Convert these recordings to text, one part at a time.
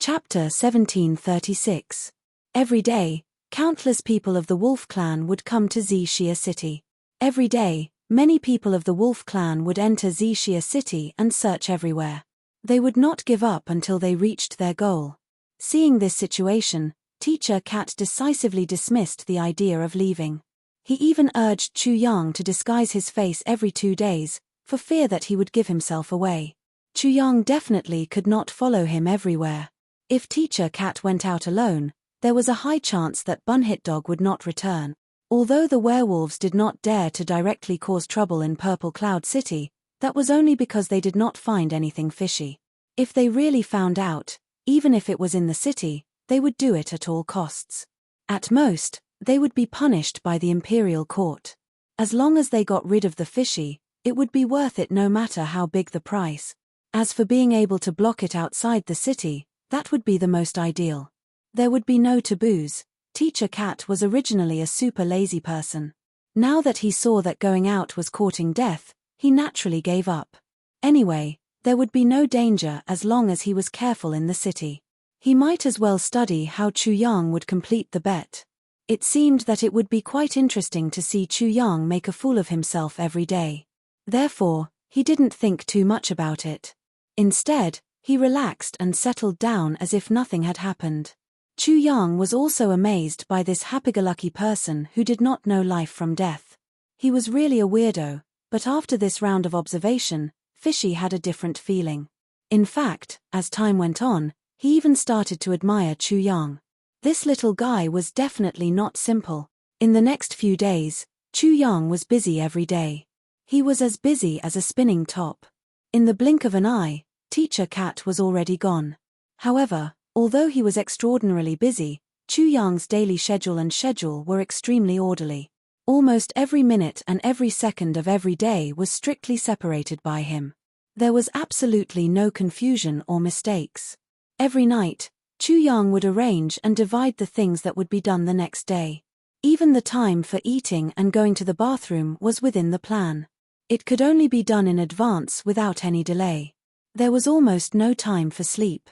Chapter 1736. Every day, countless people of the Wolf Clan would come to Xixia City. Every day, many people of the Wolf Clan would enter Xixia City and search everywhere. They would not give up until they reached their goal. Seeing this situation, Teacher Cat decisively dismissed the idea of leaving. He even urged Chu Yang to disguise his face every 2 days, for fear that he would give himself away. Chu Yang definitely could not follow him everywhere. If Teacher Cat went out alone, there was a high chance that Bunhit Dog would not return. Although the werewolves did not dare to directly cause trouble in Purple Cloud City, that was only because they did not find anything fishy. If they really found out, even if it was in the city, they would do it at all costs. At most, they would be punished by the imperial court. As long as they got rid of the fishy, it would be worth it no matter how big the price. As for being able to block it outside the city, that would be the most ideal. There would be no taboos. Teacher Cat was originally a super lazy person. Now that he saw that going out was courting death, he naturally gave up. Anyway, there would be no danger as long as he was careful in the city. He might as well study how Chu Yang would complete the bet. It seemed that it would be quite interesting to see Chu Yang make a fool of himself every day. Therefore, he didn't think too much about it. Instead, he relaxed and settled down as if nothing had happened. Chu Yang was also amazed by this happy-go-lucky person who did not know life from death. He was really a weirdo, but after this round of observation, Fishy had a different feeling. In fact, as time went on, he even started to admire Chu Yang. This little guy was definitely not simple. In the next few days, Chu Yang was busy every day. He was as busy as a spinning top. In the blink of an eye, Teacher Cat was already gone. However, although he was extraordinarily busy, Chu Yang's daily schedule were extremely orderly. Almost every minute and every second of every day was strictly separated by him. There was absolutely no confusion or mistakes. Every night, Chu Yang would arrange and divide the things that would be done the next day. Even the time for eating and going to the bathroom was within the plan. It could only be done in advance without any delay. There was almost no time for sleep.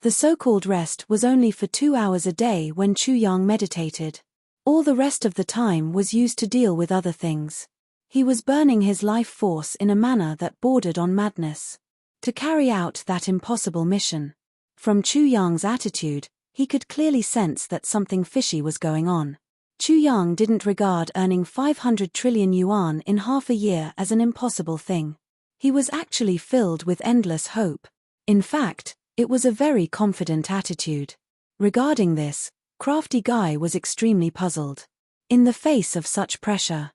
The so-called rest was only for 2 hours a day when Chu Yang meditated. All the rest of the time was used to deal with other things. He was burning his life force in a manner that bordered on madness. To carry out that impossible mission. From Chu Yang's attitude, he could clearly sense that something fishy was going on. Chu Yang didn't regard earning 500 trillion yuan in half a year as an impossible thing. He was actually filled with endless hope. In fact, it was a very confident attitude. Regarding this, Crafty Guy was extremely puzzled. In the face of such pressure,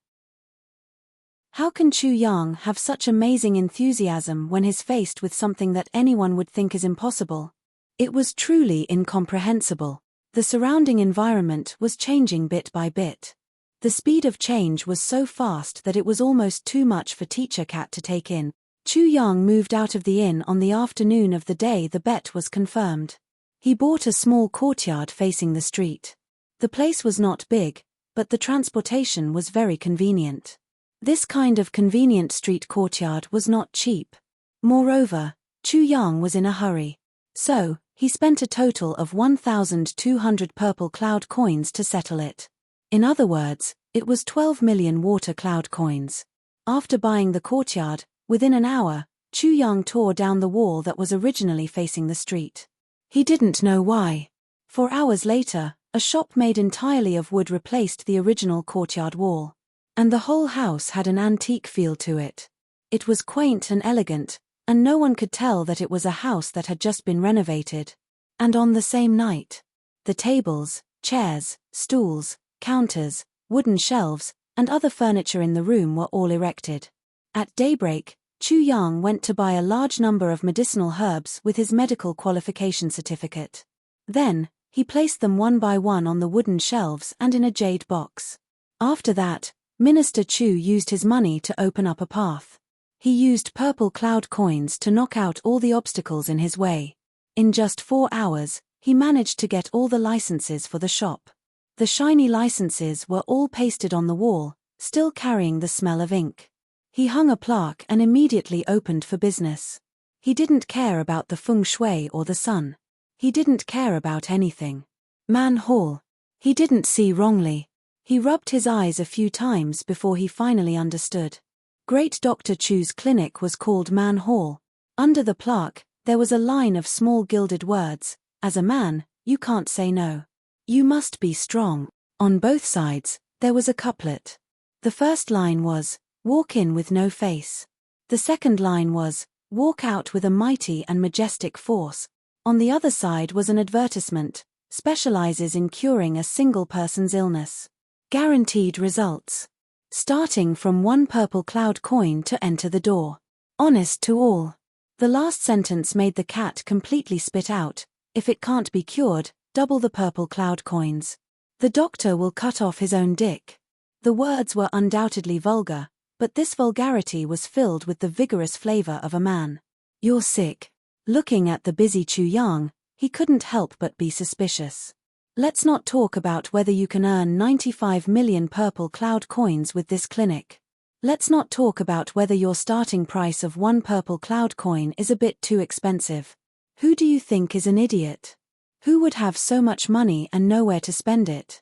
how can Chu Yang have such amazing enthusiasm when he's faced with something that anyone would think is impossible? It was truly incomprehensible. The surrounding environment was changing bit by bit. The speed of change was so fast that it was almost too much for Teacher Cat to take in. Chu Yang moved out of the inn on the afternoon of the day the bet was confirmed. He bought a small courtyard facing the street. The place was not big, but the transportation was very convenient. This kind of convenient street courtyard was not cheap. Moreover, Chu Yang was in a hurry. So, he spent a total of 1,200 purple cloud coins to settle it. In other words, it was 12 million water cloud coins. After buying the courtyard, within an hour, Chu Yang tore down the wall that was originally facing the street. He didn't know why. 4 hours later, a shop made entirely of wood replaced the original courtyard wall. And the whole house had an antique feel to it. It was quaint and elegant, and no one could tell that it was a house that had just been renovated. And on the same night, the tables, chairs, stools, counters, wooden shelves, and other furniture in the room were all erected. At daybreak, Chu Yang went to buy a large number of medicinal herbs with his medical qualification certificate. Then, he placed them one by one on the wooden shelves and in a jade box. After that, Minister Chu used his money to open up a path. He used purple cloud coins to knock out all the obstacles in his way. In just 4 hours, he managed to get all the licenses for the shop. The shiny licenses were all pasted on the wall, still carrying the smell of ink. He hung a plaque and immediately opened for business. He didn't care about the feng shui or the sun. He didn't care about anything. Man Hall. He didn't see wrongly. He rubbed his eyes a few times before he finally understood. Great Dr. Chu's clinic was called Man Hall. Under the plaque, there was a line of small gilded words: "As a man, you can't say no. You must be strong." On both sides, there was a couplet. The first line was, "Walk in with no face." The second line was, "Walk out with a mighty and majestic force." On the other side was an advertisement: "Specializes in curing a single person's illness. Guaranteed results. Starting from 1 purple cloud coin to enter the door. Honest to all." The last sentence made the cat completely spit out. "If it can't be cured, double the purple cloud coins. The doctor will cut off his own dick." The words were undoubtedly vulgar, but this vulgarity was filled with the vigorous flavor of a man. "You're sick." Looking at the busy Chu Yang, he couldn't help but be suspicious. "Let's not talk about whether you can earn 95 million purple cloud coins with this clinic. Let's not talk about whether your starting price of 1 purple cloud coin is a bit too expensive. Who do you think is an idiot? Who would have so much money and nowhere to spend it?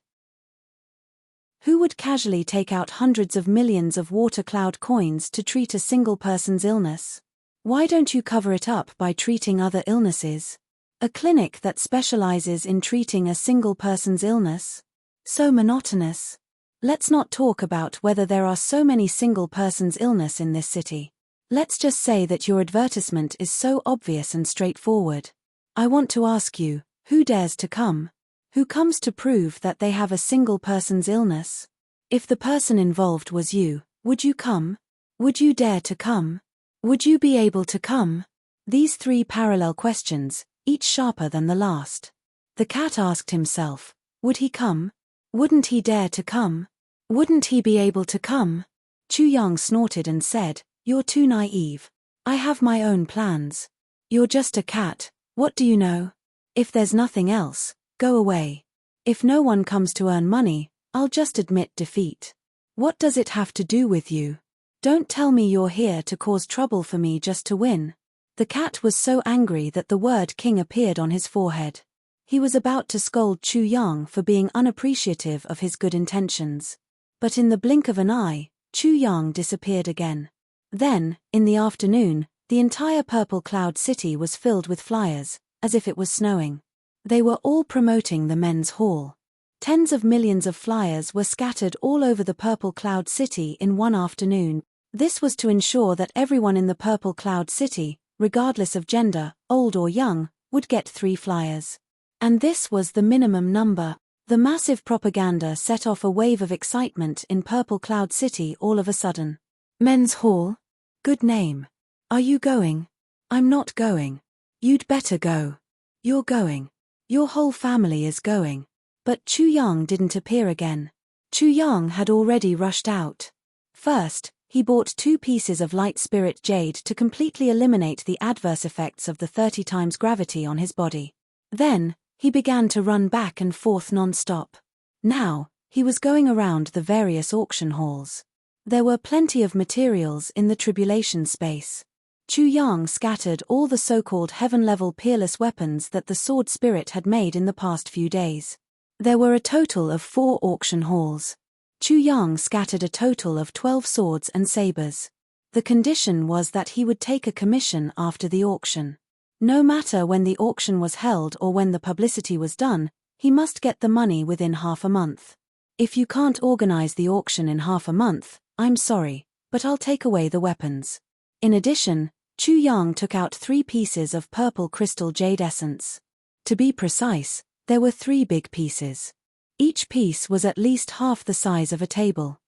Who would casually take out hundreds of millions of water cloud coins to treat a single person's illness? Why don't you cover it up by treating other illnesses? A clinic that specializes in treating a single person's illness? So monotonous. Let's not talk about whether there are so many single person's illness in this city. Let's just say that your advertisement is so obvious and straightforward. I want to ask you, who dares to come? Who comes to prove that they have a single person's illness? If the person involved was you, would you come? Would you dare to come? Would you be able to come?" These 3 parallel questions, each sharper than the last. The cat asked himself, would he come? Wouldn't he dare to come? Wouldn't he be able to come? Chu Yang snorted and said, "You're too naive. I have my own plans. You're just a cat, what do you know? If there's nothing else, go away. If no one comes to earn money, I'll just admit defeat. What does it have to do with you? Don't tell me you're here to cause trouble for me just to win." The cat was so angry that the word king appeared on his forehead. He was about to scold Chu Yang for being unappreciative of his good intentions. But in the blink of an eye, Chu Yang disappeared again. Then, in the afternoon, the entire Purple Cloud City was filled with flyers, as if it was snowing. They were all promoting the men's hall. Tens of millions of flyers were scattered all over the Purple Cloud City in one afternoon. This was to ensure that everyone in the Purple Cloud City, regardless of gender, old or young, would get 3 flyers. And this was the minimum number. The massive propaganda set off a wave of excitement in Purple Cloud City all of a sudden. "Men's Hall? Good name. Are you going?" "I'm not going." "You'd better go." "You're going." "Your whole family is going." But Chu Yang didn't appear again. Chu Yang had already rushed out. First, he bought 2 pieces of light spirit jade to completely eliminate the adverse effects of the 30 times gravity on his body. Then, he began to run back and forth non-stop. Now, he was going around the various auction halls. There were plenty of materials in the tribulation space. Chu Yang scattered all the so-called heaven-level peerless weapons that the sword spirit had made in the past few days. There were a total of 4 auction halls. Chu Yang scattered a total of 12 swords and sabers. The condition was that he would take a commission after the auction. No matter when the auction was held or when the publicity was done, he must get the money within half a month. "If you can't organize the auction in half a month, I'm sorry, but I'll take away the weapons." In addition, Chu Yang took out 3 pieces of purple crystal jade essence. To be precise, there were 3 big pieces. Each piece was at least half the size of a table.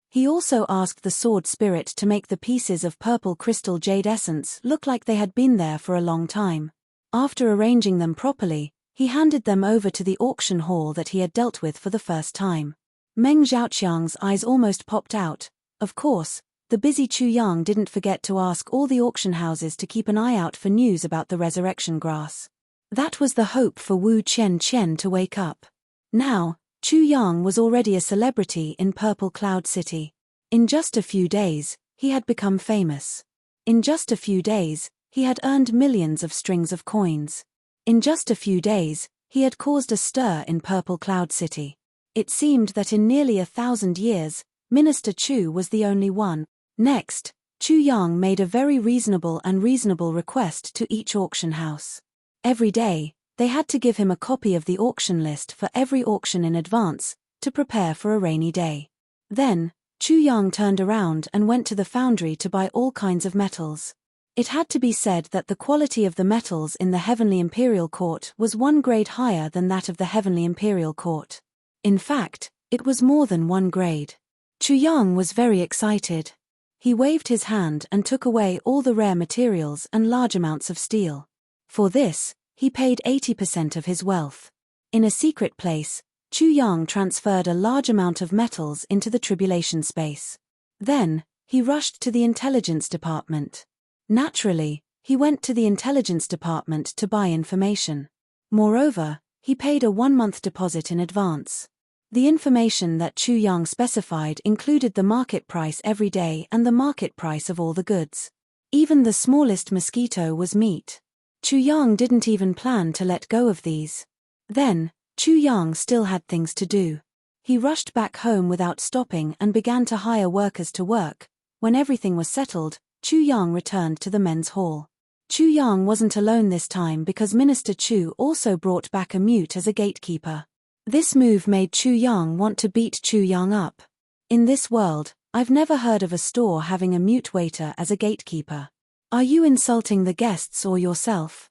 He also asked the sword spirit to make the pieces of purple crystal jade essence look like they had been there for a long time. After arranging them properly, he handed them over to the auction hall that he had dealt with for the first time. Meng Zhaoqiang's eyes almost popped out. Of course, the busy Chu Yang didn't forget to ask all the auction houses to keep an eye out for news about the resurrection grass. That was the hope for Wu Qian to wake up. Now, Chu Yang was already a celebrity in Purple Cloud City. In just a few days, he had become famous. In just a few days, he had earned millions of strings of coins. In just a few days, he had caused a stir in Purple Cloud City. It seemed that in nearly 1,000 years, Minister Chu was the only one. Next, Chu Yang made a very reasonable request to each auction house. Every day, they had to give him a copy of the auction list for every auction in advance, to prepare for a rainy day. Then, Chu Yang turned around and went to the foundry to buy all kinds of metals. It had to be said that the quality of the metals in the Heavenly Imperial Court was 1 grade higher than that of the Heavenly Imperial Court. In fact, it was more than 1 grade. Chu Yang was very excited. He waved his hand and took away all the rare materials and large amounts of steel. For this, he paid 80% of his wealth. In a secret place, Chu Yang transferred a large amount of metals into the tribulation space. Then, he rushed to the intelligence department. Naturally, he went to the intelligence department to buy information. Moreover, he paid a 1-month deposit in advance. The information that Chu Yang specified included the market price every day and the market price of all the goods. Even the smallest mosquito was meat. Chu Yang didn't even plan to let go of these. Then, Chu Yang still had things to do. He rushed back home without stopping and began to hire workers to work. When everything was settled, Chu Yang returned to the men's hall. Chu Yang wasn't alone this time because Minister Chu also brought back a mute as a gatekeeper. This move made Chu Yang want to beat Chu Yang up. In this world, I've never heard of a store having a mute waiter as a gatekeeper. Are you insulting the guests or yourself?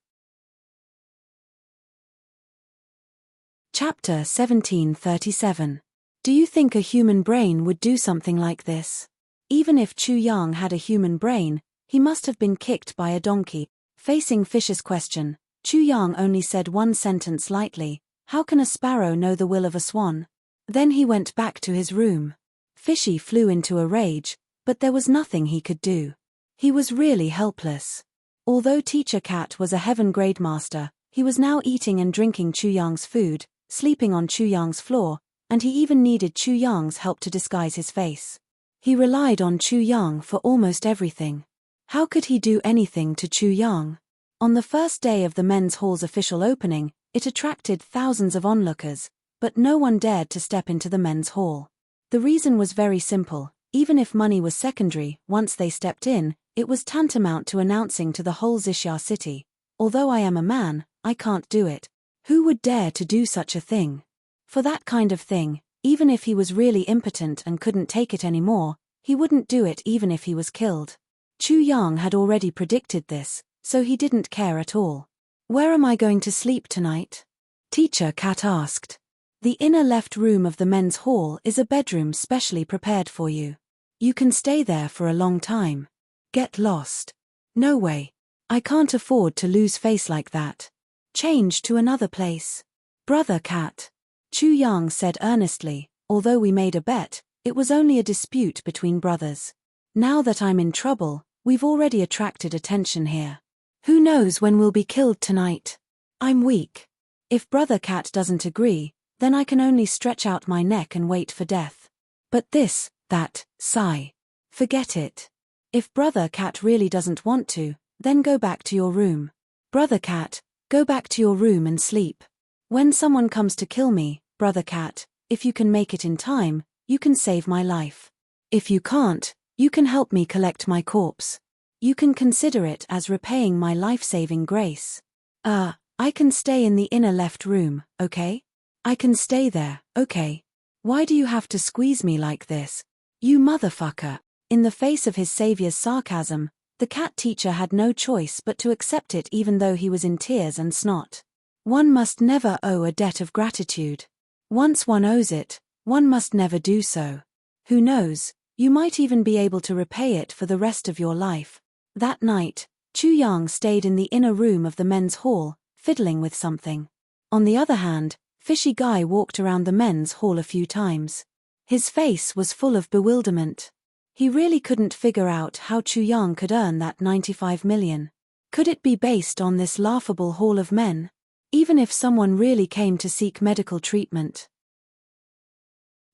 Chapter 1737. Do you think a human brain would do something like this? Even if Chu Yang had a human brain, he must have been kicked by a donkey. Facing Fish's question, Chu Yang only said one sentence lightly, "How can a sparrow know the will of a swan?" Then he went back to his room. Fishy flew into a rage, but there was nothing he could do. He was really helpless. Although Teacher Cat was a heaven grade master, he was now eating and drinking Chu Yang's food, sleeping on Chu Yang's floor, and he even needed Chu Yang's help to disguise his face. He relied on Chu Yang for almost everything. How could he do anything to Chu Yang? On the first day of the men's hall's official opening, it attracted thousands of onlookers, but no one dared to step into the men's hall. The reason was very simple. Even if money was secondary, once they stepped in, it was tantamount to announcing to the whole Xixia city, "Although I am a man, I can't do it." Who would dare to do such a thing? For that kind of thing, even if he was really impotent and couldn't take it anymore, he wouldn't do it even if he was killed. Chu Yang had already predicted this, so he didn't care at all. "Where am I going to sleep tonight?" Teacher Cat asked. "The inner left room of the men's hall is a bedroom specially prepared for you. You can stay there for a long time." "Get lost." "No way. I can't afford to lose face like that. Change to another place." "Brother Cat," Chu Yang said earnestly, "although we made a bet, it was only a dispute between brothers. Now that I'm in trouble, we've already attracted attention here. Who knows when we'll be killed tonight? I'm weak. If Brother Cat doesn't agree, then I can only stretch out my neck and wait for death. But this, that, sigh. Forget it. If Brother Cat really doesn't want to, then go back to your room. Brother Cat, go back to your room and sleep. When someone comes to kill me, Brother Cat, if you can make it in time, you can save my life. If you can't, you can help me collect my corpse. You can consider it as repaying my life-saving grace. I can stay in the inner left room, okay? I can stay there, okay? Why do you have to squeeze me like this? You motherfucker." In the face of his savior's sarcasm, the cat teacher had no choice but to accept it even though he was in tears and snot. One must never owe a debt of gratitude. Once one owes it, one must never do so. Who knows, you might even be able to repay it for the rest of your life. That night, Chu Yang stayed in the inner room of the men's hall, fiddling with something. On the other hand, Fishy Guy walked around the men's hall a few times. His face was full of bewilderment. He really couldn't figure out how Chu Yang could earn that 95 million. Could it be based on this laughable hall of men? Even if someone really came to seek medical treatment.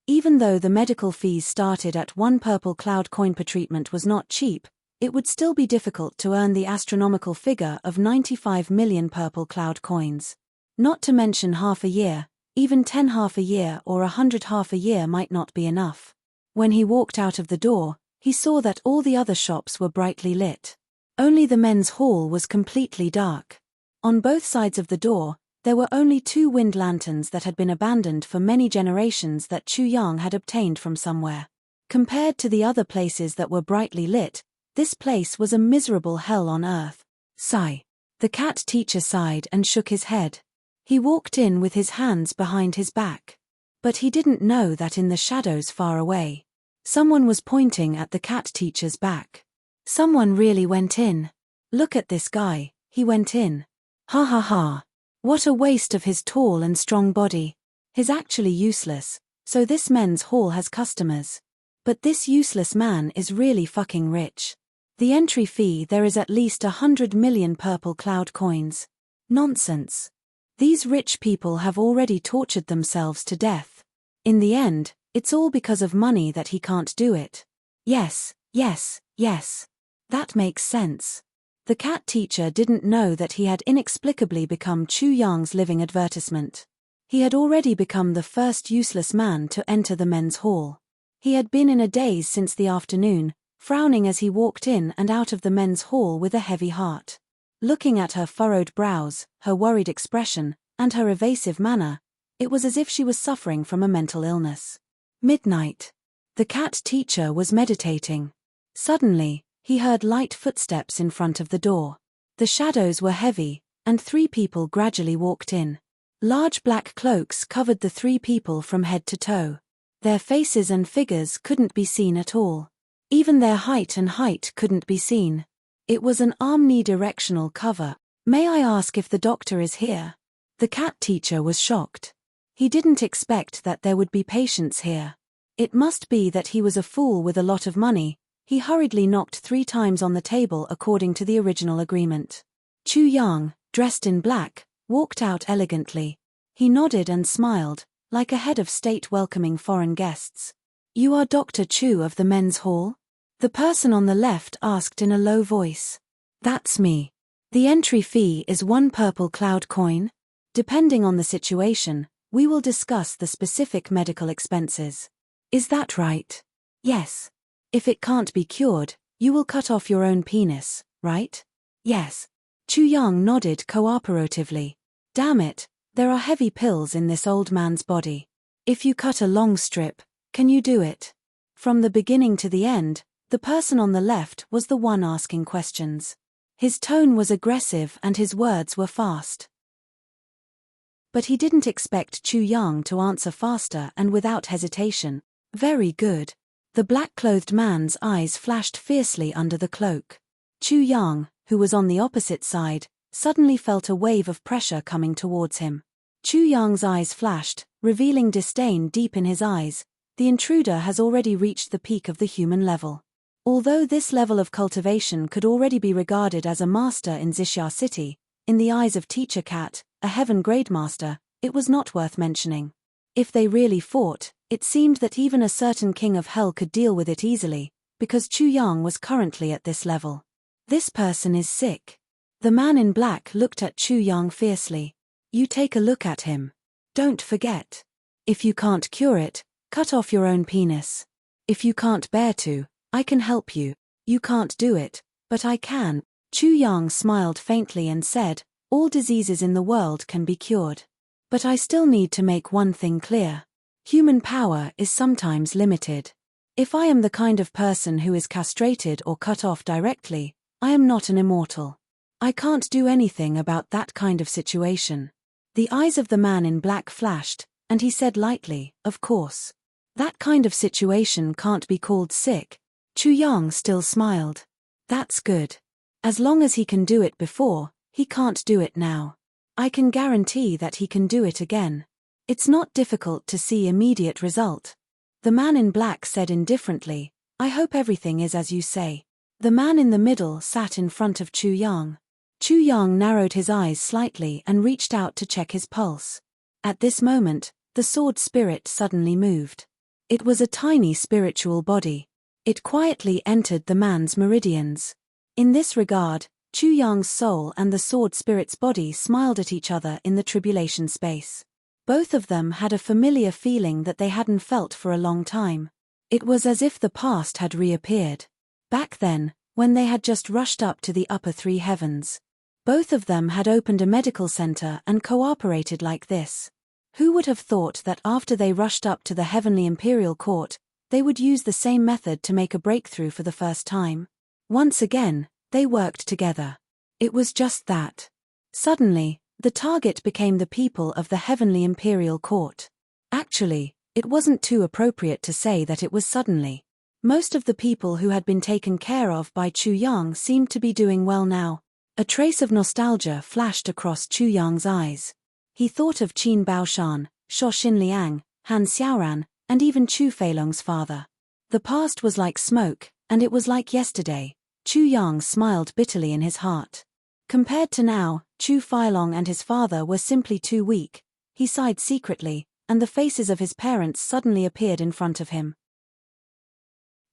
Even though the medical fees started at 1 purple cloud coin per treatment was not cheap, it would still be difficult to earn the astronomical figure of 95 million purple cloud coins. Not to mention half a year, even 10 half a year or 100 half a year might not be enough. When he walked out of the door, he saw that all the other shops were brightly lit. Only the men's hall was completely dark. On both sides of the door, there were only 2 wind lanterns that had been abandoned for many generations that Chu Yang had obtained from somewhere. Compared to the other places that were brightly lit, this place was a miserable hell on earth. Sigh. The cat teacher sighed and shook his head. He walked in with his hands behind his back. But he didn't know that in the shadows far away, someone was pointing at the cat teacher's back. Someone really went in. Look at this guy, he went in. Ha ha ha. What a waste of his tall and strong body. He's actually useless, so this men's hall has customers. But this useless man is really fucking rich. The entry fee there is at least 100 million purple cloud coins. Nonsense. These rich people have already tortured themselves to death. In the end, it's all because of money that he can't do it. Yes, yes, yes. That makes sense. The cat teacher didn't know that he had inexplicably become Chu Yang's living advertisement. He had already become the first useless man to enter the men's hall. He had been in a daze since the afternoon, frowning as he walked in and out of the men's hall with a heavy heart. Looking at her furrowed brows, her worried expression, and her evasive manner, it was as if she was suffering from a mental illness. Midnight. The cat teacher was meditating. Suddenly, he heard light footsteps in front of the door. The shadows were heavy, and 3 people gradually walked in. Large black cloaks covered the 3 people from head to toe. Their faces and figures couldn't be seen at all. Even their height couldn't be seen. It was an omnidirectional cover. May I ask if the doctor is here? The cat teacher was shocked. He didn't expect that there would be patients here. It must be that he was a fool with a lot of money. He hurriedly knocked 3 times on the table according to the original agreement. Chu Yang, dressed in black, walked out elegantly. He nodded and smiled, like a head of state welcoming foreign guests. You are Dr. Chu of the men's hall? The person on the left asked in a low voice. That's me. The entry fee is 1 purple cloud coin. Depending on the situation, we will discuss the specific medical expenses. Is that right? Yes. If it can't be cured, you will cut off your own penis, right? Yes. Chu Yang nodded cooperatively. Damn it, there are heavy pills in this old man's body. If you cut a long strip, can you do it? From the beginning to the end, the person on the left was the one asking questions. His tone was aggressive and his words were fast. But he didn't expect Chu Yang to answer faster and without hesitation. Very good. The black-clothed man's eyes flashed fiercely under the cloak. Chu Yang, who was on the opposite side, suddenly felt a wave of pressure coming towards him. Chu Yang's eyes flashed, revealing disdain deep in his eyes. The intruder has already reached the peak of the human level. Although this level of cultivation could already be regarded as a master in Xixia City, in the eyes of Teacher Cat, a heaven-grade master, it was not worth mentioning. If they really fought, it seemed that even a certain king of hell could deal with it easily, because Chu Yang was currently at this level. This person is sick. The man in black looked at Chu Yang fiercely. You take a look at him. Don't forget. If you can't cure it, cut off your own penis. If you can't bear to, I can help you. You can't do it, but I can. Chu Yang smiled faintly and said, all diseases in the world can be cured. But I still need to make one thing clear. Human power is sometimes limited. If I am the kind of person who is castrated or cut off directly, I am not an immortal. I can't do anything about that kind of situation. The eyes of the man in black flashed, and he said lightly, of course. That kind of situation can't be called sick. Chu Yang still smiled. That's good. As long as he can do it before, he can't do it now. I can guarantee that he can do it again. It's not difficult to see immediate result. The man in black said indifferently, I hope everything is as you say. The man in the middle sat in front of Chu Yang. Chu Yang narrowed his eyes slightly and reached out to check his pulse. At this moment, the sword spirit suddenly moved. It was a tiny spiritual body. It quietly entered the man's meridians. In this regard, Chu Yang's soul and the sword spirit's body smiled at each other in the tribulation space. Both of them had a familiar feeling that they hadn't felt for a long time. It was as if the past had reappeared. Back then, when they had just rushed up to the upper three heavens. Both of them had opened a medical center and cooperated like this. Who would have thought that after they rushed up to the heavenly imperial court, they would use the same method to make a breakthrough for the first time? Once again, they worked together. It was just that. Suddenly, the target became the people of the heavenly imperial court. Actually, it wasn't too appropriate to say that it was suddenly. Most of the people who had been taken care of by Chu Yang seemed to be doing well now. A trace of nostalgia flashed across Chu Yang's eyes. He thought of Qin Baoshan, Shuo Xinliang, Han Xiaoran, and even Chu Feilong's father. The past was like smoke, and it was like yesterday. Chu Yang smiled bitterly in his heart. Compared to now, Chu Feilong and his father were simply too weak. He sighed secretly, and the faces of his parents suddenly appeared in front of him.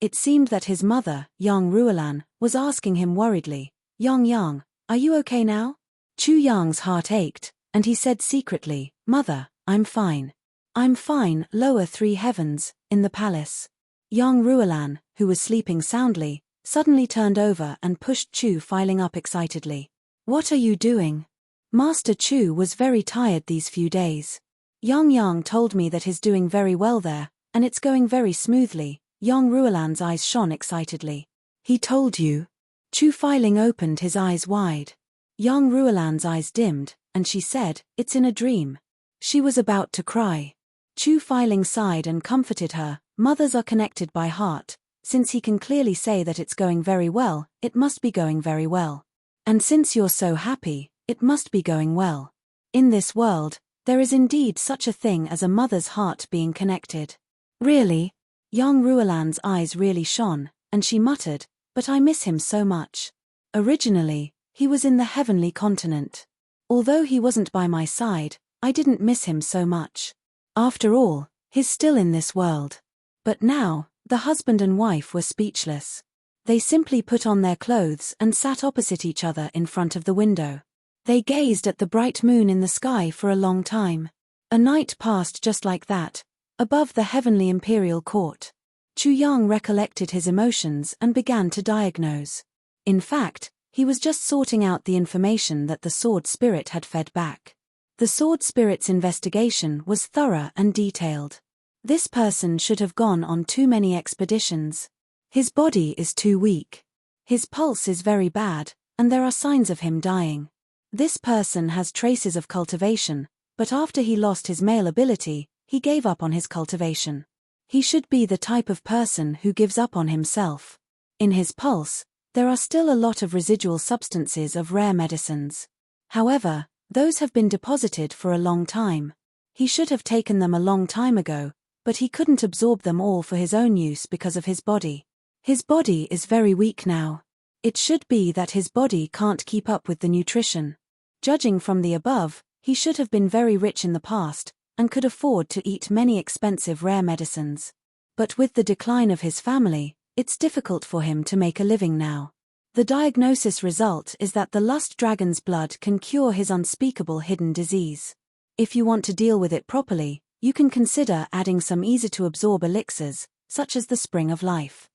It seemed that his mother, Yang Ruolan, was asking him worriedly, Yang, are you okay now? Chu Yang's heart ached, and he said secretly, Mother, I'm fine. I'm fine, lower three heavens, in the palace. Yang Ruolan, who was sleeping soundly, suddenly turned over and pushed Chu Feiling up excitedly. What are you doing? Master Chu was very tired these few days. Yang told me that he's doing very well there, and it's going very smoothly. Yang Ruolan's eyes shone excitedly. He told you? Chu Feiling opened his eyes wide. Yang Ruolan's eyes dimmed, and she said, it's in a dream. She was about to cry. Chu Feiling sighed and comforted her. Mothers are connected by heart. Since he can clearly say that it's going very well, it must be going very well. And since you're so happy, it must be going well. In this world, there is indeed such a thing as a mother's heart being connected. Really? Yang Ruolan's eyes really shone, and she muttered, but I miss him so much. Originally, he was in the heavenly continent. Although he wasn't by my side, I didn't miss him so much. After all, he's still in this world. But now, the husband and wife were speechless. They simply put on their clothes and sat opposite each other in front of the window. They gazed at the bright moon in the sky for a long time. A night passed just like that, above the heavenly imperial court. Chu Yang recollected his emotions and began to diagnose. In fact, he was just sorting out the information that the sword spirit had fed back. The sword spirit's investigation was thorough and detailed. This person should have gone on too many expeditions. His body is too weak. His pulse is very bad, and there are signs of him dying. This person has traces of cultivation, but after he lost his male ability, he gave up on his cultivation. He should be the type of person who gives up on himself. In his pulse, there are still a lot of residual substances of rare medicines. However, those have been deposited for a long time. He should have taken them a long time ago, but he couldn't absorb them all for his own use because of his body. His body is very weak now. It should be that his body can't keep up with the nutrition. Judging from the above, he should have been very rich in the past, and could afford to eat many expensive rare medicines. But with the decline of his family, it's difficult for him to make a living now. The diagnosis result is that the lust dragon's blood can cure his unspeakable hidden disease. If you want to deal with it properly, you can consider adding some easy-to-absorb elixirs, such as the Spring of Life.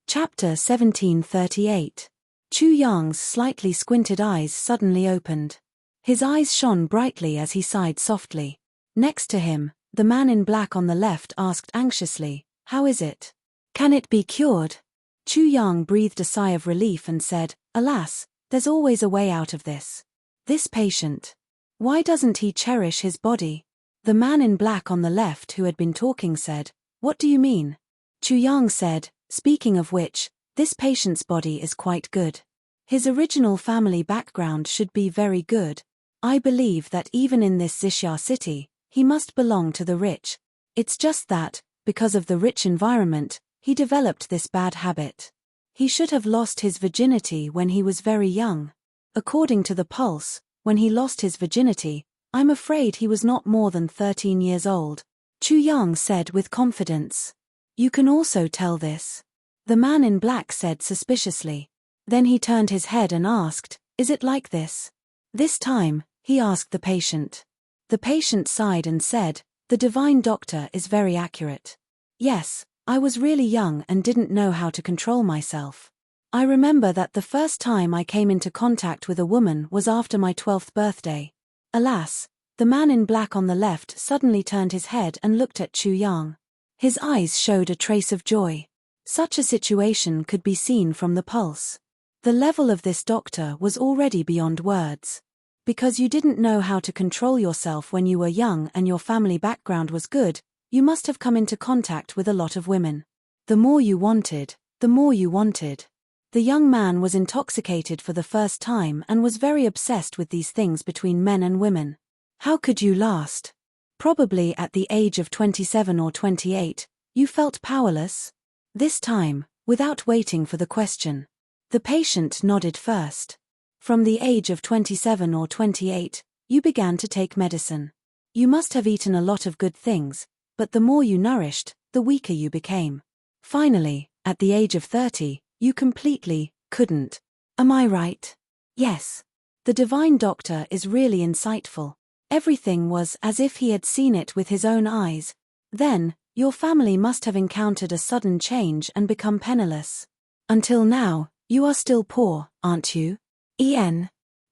Chapter 1738. Chu Yang's slightly squinted eyes suddenly opened. His eyes shone brightly as he sighed softly. Next to him, the man in black on the left asked anxiously, "How is it? Can it be cured?" Chu Yang breathed a sigh of relief and said, "Alas, there's always a way out of this. This patient. Why doesn't he cherish his body?" The man in black on the left who had been talking said, "What do you mean?" Chu Yang said, "Speaking of which, this patient's body is quite good. His original family background should be very good. I believe that even in this Xixia city, he must belong to the rich. It's just that, because of the rich environment, he developed this bad habit. He should have lost his virginity when he was very young. According to the pulse, when he lost his virginity, I'm afraid he was not more than 13 years old," Chu Yang said with confidence. You can also tell this. The man in black said suspiciously. Then he turned his head and asked, "Is it like this?" This time, he asked the patient. The patient sighed and said, "The divine doctor is very accurate. Yes, I was really young and didn't know how to control myself. I remember that the first time I came into contact with a woman was after my 12th birthday." Alas, the man in black on the left suddenly turned his head and looked at Chu Yang. His eyes showed a trace of joy. Such a situation could be seen from the pulse. The level of this doctor was already beyond words. Because you didn't know how to control yourself when you were young and your family background was good, you must have come into contact with a lot of women. The more you wanted, the more you wanted. The young man was intoxicated for the first time and was very obsessed with these things between men and women. How could you last? Probably at the age of 27 or 28, you felt powerless? This time, without waiting for the question. The patient nodded first. From the age of 27 or 28, you began to take medicine. You must have eaten a lot of good things, but the more you nourished, the weaker you became. Finally, at the age of 30, you completely couldn't. Am I right? Yes. The divine doctor is really insightful. Everything was as if he had seen it with his own eyes. Then, your family must have encountered a sudden change and become penniless. Until now, you are still poor, aren't you?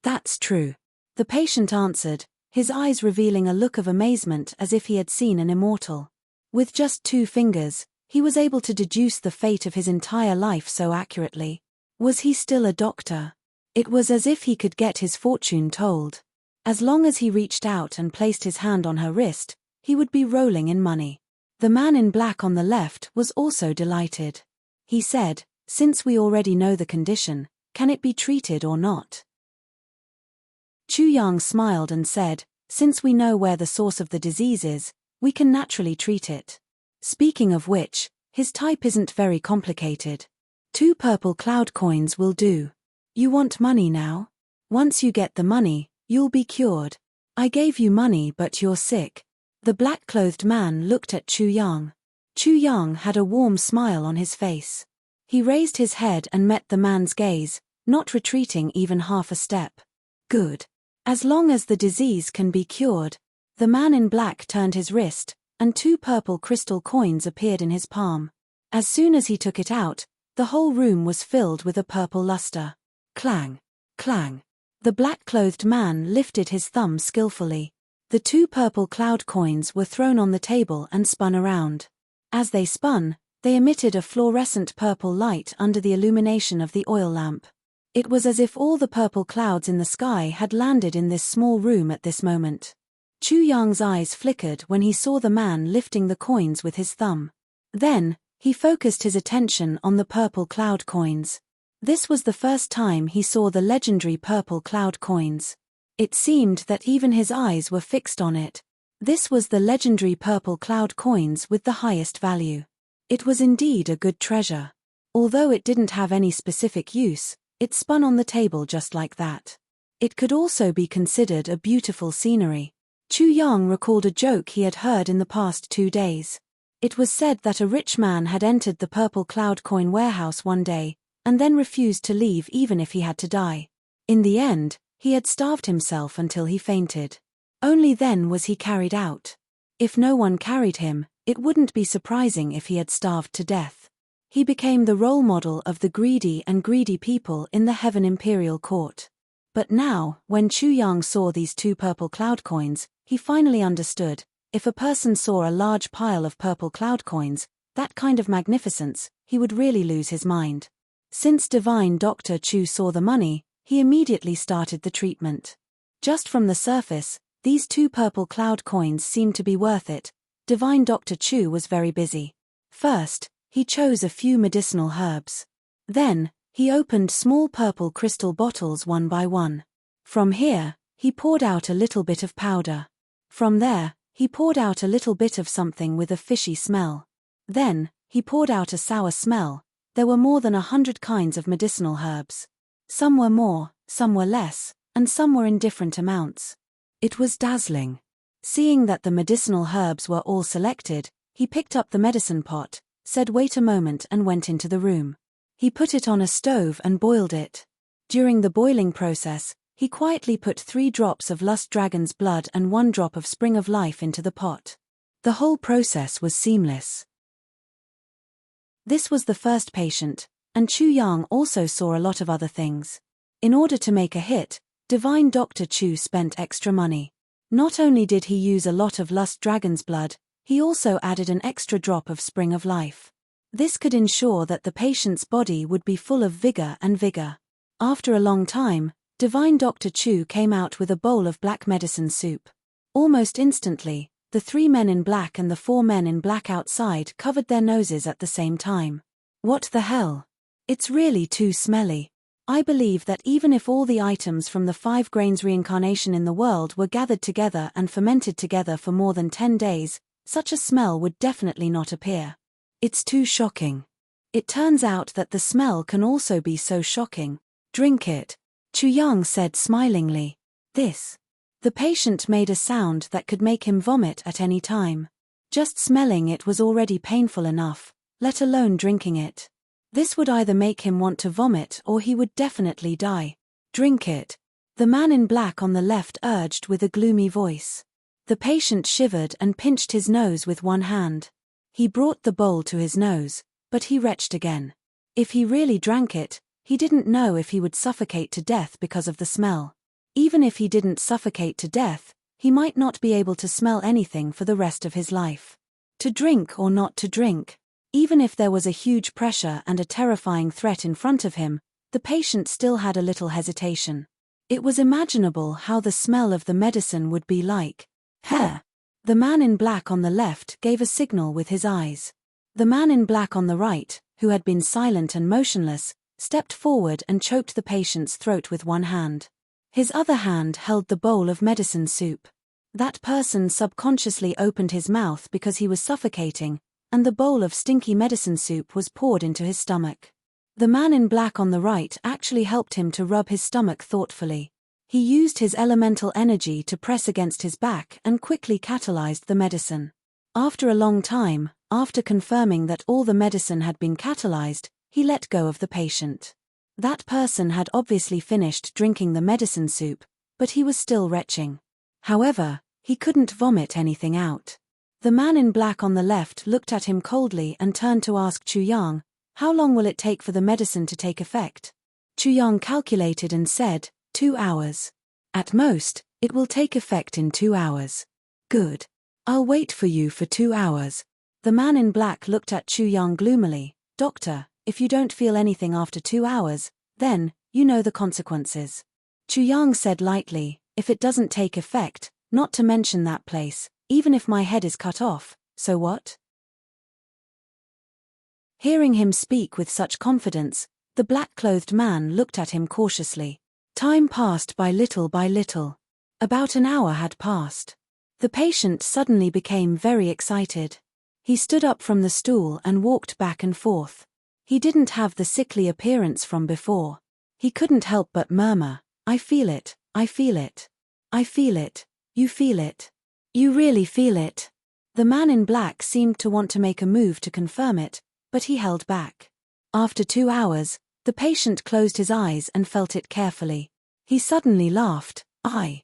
That's true. The patient answered, his eyes revealing a look of amazement as if he had seen an immortal. With just 2 fingers, he was able to deduce the fate of his entire life so accurately. Was he still a doctor? It was as if he could get his fortune told. As long as he reached out and placed his hand on her wrist, he would be rolling in money. The man in black on the left was also delighted. He said, "Since we already know the condition, can it be treated or not?" Chu Yang smiled and said, "Since we know where the source of the disease is, we can naturally treat it. Speaking of which, his type isn't very complicated. 2 purple cloud coins will do. You want money now? Once you get the money, you'll be cured. I gave you money but you're sick." The black-clothed man looked at Chu Yang. Chu Yang had a warm smile on his face. He raised his head and met the man's gaze, not retreating even half a step. Good. As long as the disease can be cured. The man in black turned his wrist, and 2 purple crystal coins appeared in his palm. As soon as he took it out, the whole room was filled with a purple luster. Clang, clang. The black-clothed man lifted his thumb skillfully. The 2 purple cloud coins were thrown on the table and spun around. As they spun, they emitted a fluorescent purple light under the illumination of the oil lamp. It was as if all the purple clouds in the sky had landed in this small room at this moment. Chu Yang's eyes flickered when he saw the man lifting the coins with his thumb. Then, he focused his attention on the purple cloud coins. This was the first time he saw the legendary purple cloud coins. It seemed that even his eyes were fixed on it. This was the legendary purple cloud coins with the highest value. It was indeed a good treasure. Although it didn't have any specific use, it spun on the table just like that. It could also be considered a beautiful scenery. Chu Yang recalled a joke he had heard in the past 2 days. It was said that a rich man had entered the purple cloud coin warehouse one day, and then refused to leave even if he had to die. In the end, he had starved himself until he fainted. Only then was he carried out. If no one carried him, it wouldn't be surprising if he had starved to death. He became the role model of the greedy and greedy people in the Heaven Imperial Court. But now, when Chu Yang saw these 2 purple cloud coins, he finally understood. If a person saw a large pile of purple cloud coins, that kind of magnificence, he would really lose his mind. Since Divine Dr. Chu saw the money, he immediately started the treatment. Just from the surface, these 2 purple cloud coins seemed to be worth it. Divine Dr. Chu was very busy. First, he chose a few medicinal herbs. Then, he opened small purple crystal bottles one by one. From here, he poured out a little bit of powder. From there, he poured out a little bit of something with a fishy smell. Then, he poured out a sour smell. There were more than 100 kinds of medicinal herbs. Some were more, some were less, and some were in different amounts. It was dazzling. Seeing that the medicinal herbs were all selected, he picked up the medicine pot, said wait a moment and went into the room. He put it on a stove and boiled it. During the boiling process, he quietly put 3 drops of lust dragon's blood and 1 drop of spring of life into the pot. The whole process was seamless. This was the first patient, and Chu Yang also saw a lot of other things. In order to make a hit, Divine Dr. Chu spent extra money. Not only did he use a lot of lust dragon's blood, he also added an extra drop of spring of life. This could ensure that the patient's body would be full of vigor. After a long time, Divine Dr. Chu came out with a bowl of black medicine soup. Almost instantly, the 3 men in black and the 4 men in black outside covered their noses at the same time. What the hell? It's really too smelly. I believe that even if all the items from the 5 grains reincarnation in the world were gathered together and fermented together for more than 10 days, such a smell would definitely not appear. It's too shocking. It turns out that the smell can also be so shocking. Drink it, Chu Yang said smilingly. This. The patient made a sound that could make him vomit at any time. Just smelling it was already painful enough, let alone drinking it. This would either make him want to vomit or he would definitely die. Drink it, the man in black on the left urged with a gloomy voice. The patient shivered and pinched his nose with one hand. He brought the bowl to his nose, but he retched again. If he really drank it, he didn't know if he would suffocate to death because of the smell. Even if he didn't suffocate to death, he might not be able to smell anything for the rest of his life. To drink or not to drink? Even if there was a huge pressure and a terrifying threat in front of him, the patient still had a little hesitation. It was imaginable how the smell of the medicine would be like. Heh! The man in black on the left gave a signal with his eyes. The man in black on the right, who had been silent and motionless, stepped forward and choked the patient's throat with one hand. His other hand held the bowl of medicine soup. That person subconsciously opened his mouth because he was suffocating, and the bowl of stinky medicine soup was poured into his stomach. The man in black on the right actually helped him to rub his stomach thoughtfully. He used his elemental energy to press against his back and quickly catalyzed the medicine. After a long time, after confirming that all the medicine had been catalyzed, he let go of the patient. That person had obviously finished drinking the medicine soup, but he was still retching. However, he couldn't vomit anything out. The man in black on the left looked at him coldly and turned to ask Chu Yang, "How long will it take for the medicine to take effect?" Chu Yang calculated and said, 2 hours. At most, it will take effect in 2 hours. Good. I'll wait for you for 2 hours. The man in black looked at Chu Yang gloomily. Doctor, if you don't feel anything after 2 hours, then, you know the consequences. Chu Yang said lightly, if it doesn't take effect, not to mention that place, even if my head is cut off, so what? Hearing him speak with such confidence, the black-clothed man looked at him cautiously. Time passed by little by little. About an hour had passed. The patient suddenly became very excited. He stood up from the stool and walked back and forth. He didn't have the sickly appearance from before. He couldn't help but murmur, I feel it, I feel it. I feel it, you feel it. You really feel it. The man in black seemed to want to make a move to confirm it, but he held back. After 2 hours, the patient closed his eyes and felt it carefully. He suddenly laughed, I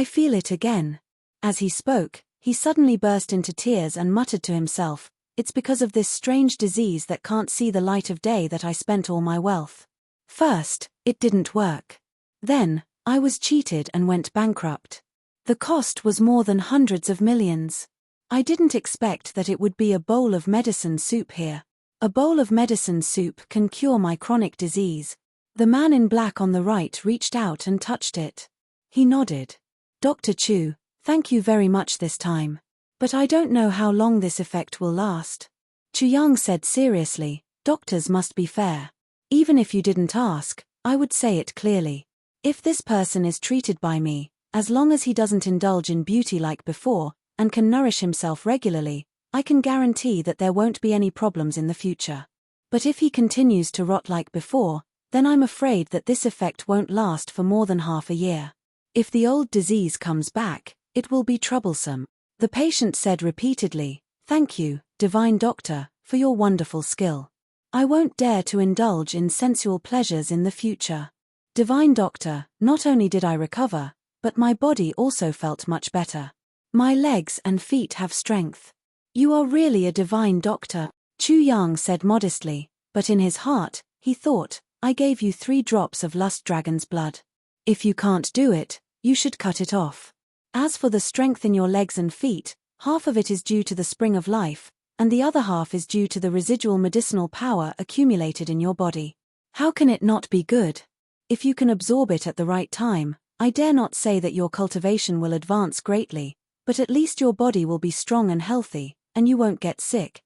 feel it again. As he spoke, he suddenly burst into tears and muttered to himself, it's because of this strange disease that can't see the light of day that I spent all my wealth. First, it didn't work. Then, I was cheated and went bankrupt. The cost was more than hundreds of millions. I didn't expect that it would be a bowl of medicine soup here. A bowl of medicine soup can cure my chronic disease. The man in black on the right reached out and touched it. He nodded. Dr. Chu, thank you very much this time. But I don't know how long this effect will last. Chu Yang said seriously, doctors must be fair. Even if you didn't ask, I would say it clearly. If this person is treated by me, as long as he doesn't indulge in beauty like before, and can nourish himself regularly, I can guarantee that there won't be any problems in the future. But if he continues to rot like before, then I'm afraid that this effect won't last for more than half a year. If the old disease comes back, it will be troublesome. The patient said repeatedly, thank you, divine doctor, for your wonderful skill. I won't dare to indulge in sensual pleasures in the future. Divine Doctor, not only did I recover, but my body also felt much better. My legs and feet have strength. You are really a divine doctor, Chu Yang said modestly, but in his heart, he thought, I gave you 3 drops of lust dragon's blood. If you can't do it, you should cut it off. As for the strength in your legs and feet, half of it is due to the spring of life, and the other half is due to the residual medicinal power accumulated in your body. How can it not be good? If you can absorb it at the right time, I dare not say that your cultivation will advance greatly, but at least your body will be strong and healthy, and you won't get sick.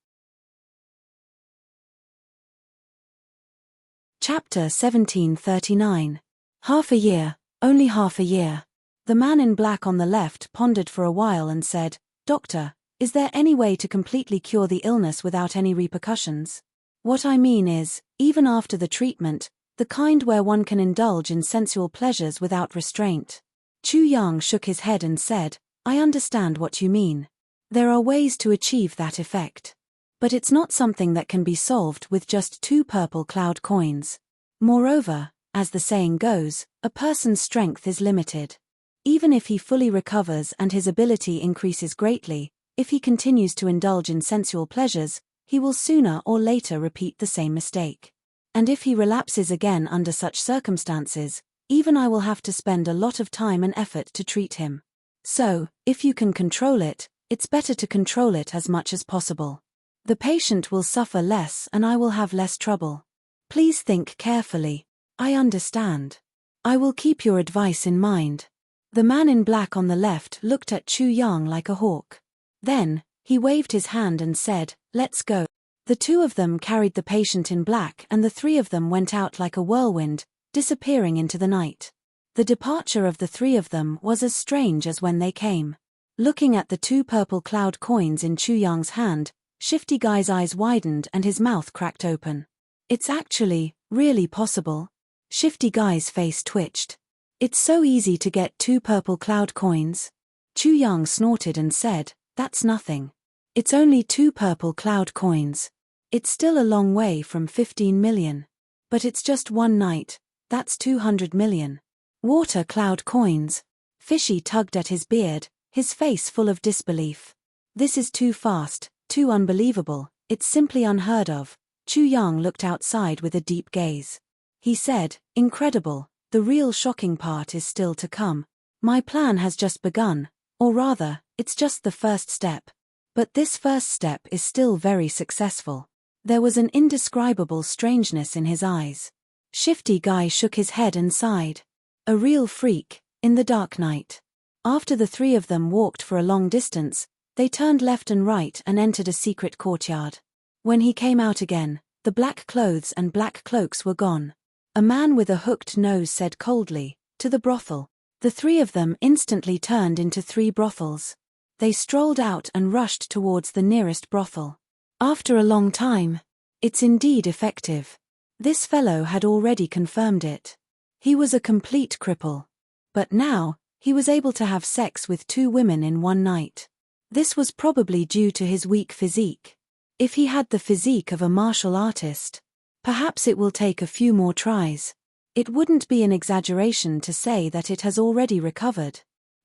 Chapter 1739. Half a year, only half a year. The man in black on the left pondered for a while and said, Doctor, is there any way to completely cure the illness without any repercussions? What I mean is, even after the treatment, the kind where one can indulge in sensual pleasures without restraint. Chu Yang shook his head and said, I understand what you mean. There are ways to achieve that effect. But it's not something that can be solved with just 2 purple cloud coins. Moreover, as the saying goes, a person's strength is limited. Even if he fully recovers and his ability increases greatly, if he continues to indulge in sensual pleasures, he will sooner or later repeat the same mistake. And if he relapses again under such circumstances, even I will have to spend a lot of time and effort to treat him. So, if you can control it, it's better to control it as much as possible. The patient will suffer less and I will have less trouble. Please think carefully. I understand. I will keep your advice in mind. The man in black on the left looked at Chu Yang like a hawk. Then, he waved his hand and said, Let's go. The 2 of them carried the patient in black and the 3 of them went out like a whirlwind, disappearing into the night. The departure of the 3 of them was as strange as when they came. Looking at the 2 purple cloud coins in Chu Yang's hand, Shifty Guy's eyes widened and his mouth cracked open. It's actually, really possible. Shifty Guy's face twitched. It's so easy to get 2 purple cloud coins. Chu Yang snorted and said, That's nothing. It's only 2 purple cloud coins. It's still a long way from 15 million. But it's just one night, that's 200 million. Water cloud coins. Fishy tugged at his beard, his face full of disbelief. This is too fast, too unbelievable, it's simply unheard of. Chu Yang looked outside with a deep gaze. He said, Incredible, the real shocking part is still to come. My plan has just begun, or rather, it's just the first step. But this first step is still very successful. There was an indescribable strangeness in his eyes. Shifty Guy shook his head and sighed. A real freak, in the dark night. After the 3 of them walked for a long distance, they turned left and right and entered a secret courtyard. When he came out again, the black clothes and black cloaks were gone. A man with a hooked nose said coldly, To the brothel. The 3 of them instantly turned into 3 brothels. They strolled out and rushed towards the nearest brothel. After a long time. It's indeed effective. This fellow had already confirmed it. He was a complete cripple. But now, he was able to have sex with 2 women in one night. This was probably due to his weak physique. If he had the physique of a martial artist, perhaps it will take a few more tries. It wouldn't be an exaggeration to say that it has already recovered.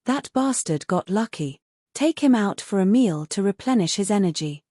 That bastard got lucky. Take him out for a meal to replenish his energy.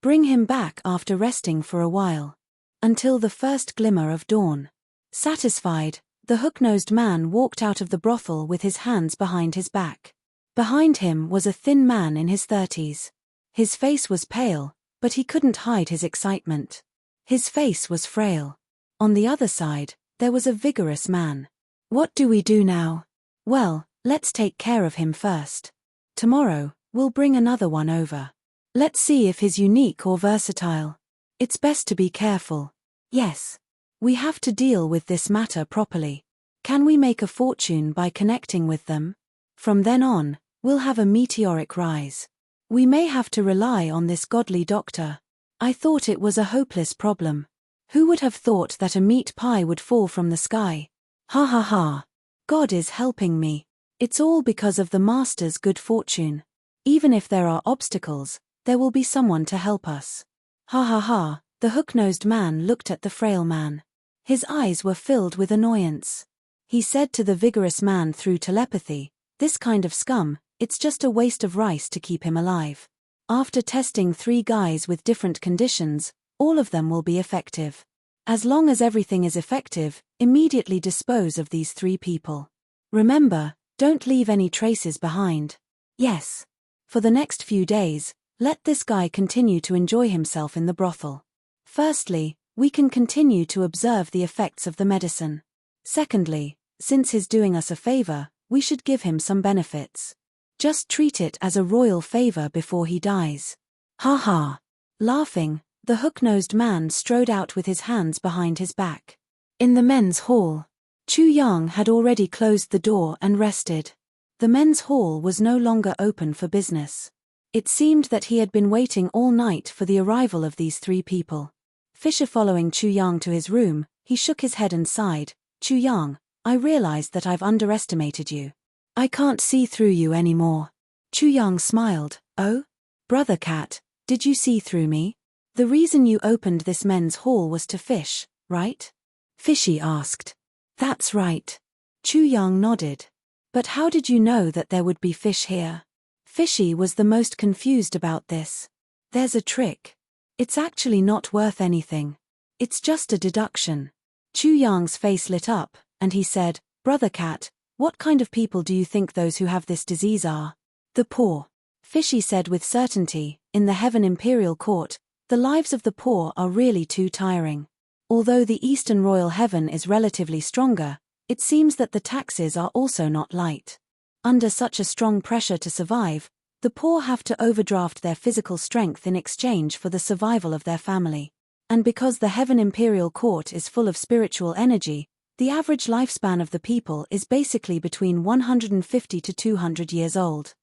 Bring him back after resting for a while. Until the first glimmer of dawn. Satisfied, the hook-nosed man walked out of the brothel with his hands behind his back. Behind him was a thin man in his 30s. His face was pale, but he couldn't hide his excitement. His face was frail. On the other side, there was a vigorous man. What do we do now? Well, let's take care of him first. Tomorrow, we'll bring another one over. Let's see if he's unique or versatile. It's best to be careful. Yes. We have to deal with this matter properly. Can we make a fortune by connecting with them? From then on, we'll have a meteoric rise. We may have to rely on this godly doctor. I thought it was a hopeless problem. Who would have thought that a meat pie would fall from the sky? Ha ha ha. God is helping me. It's all because of the master's good fortune. Even if there are obstacles, there will be someone to help us. Ha ha ha, the hook-nosed man looked at the frail man. His eyes were filled with annoyance. He said to the vigorous man through telepathy, "This kind of scum, it's just a waste of rice to keep him alive. After testing 3 guys with different conditions, all of them will be effective. As long as everything is effective, immediately dispose of these 3 people. Remember, don't leave any traces behind." Yes. For the next few days, let this guy continue to enjoy himself in the brothel. Firstly, we can continue to observe the effects of the medicine. Secondly, since he's doing us a favor, we should give him some benefits. Just treat it as a royal favor before he dies. Ha ha. Laughing, the hook-nosed man strode out with his hands behind his back. In the men's hall, Chu Yang had already closed the door and rested. The men's hall was no longer open for business. It seemed that he had been waiting all night for the arrival of these 3 people. Fisher following Chu Yang to his room, he shook his head and sighed. "Chu Yang, I realized that I've underestimated you. I can't see through you anymore." Chu Yang smiled. "Oh? Brother Cat, did you see through me? The reason you opened this men's hall was to fish, right?" Fishy asked. "That's right." Chu Yang nodded. "But how did you know that there would be fish here?" Fishy was the most confused about this. "There's a trick. It's actually not worth anything. It's just a deduction." Chu Yang's face lit up, and he said, "Brother Cat, what kind of people do you think those who have this disease are?" "The poor." Fishy said with certainty, "In the Heaven Imperial Court, the lives of the poor are really too tiring. Although the Eastern Royal Heaven is relatively stronger, it seems that the taxes are also not light. Under such a strong pressure to survive, the poor have to overdraft their physical strength in exchange for the survival of their family. And because the Heaven Imperial Court is full of spiritual energy, the average lifespan of the people is basically between 150 to 200 years old.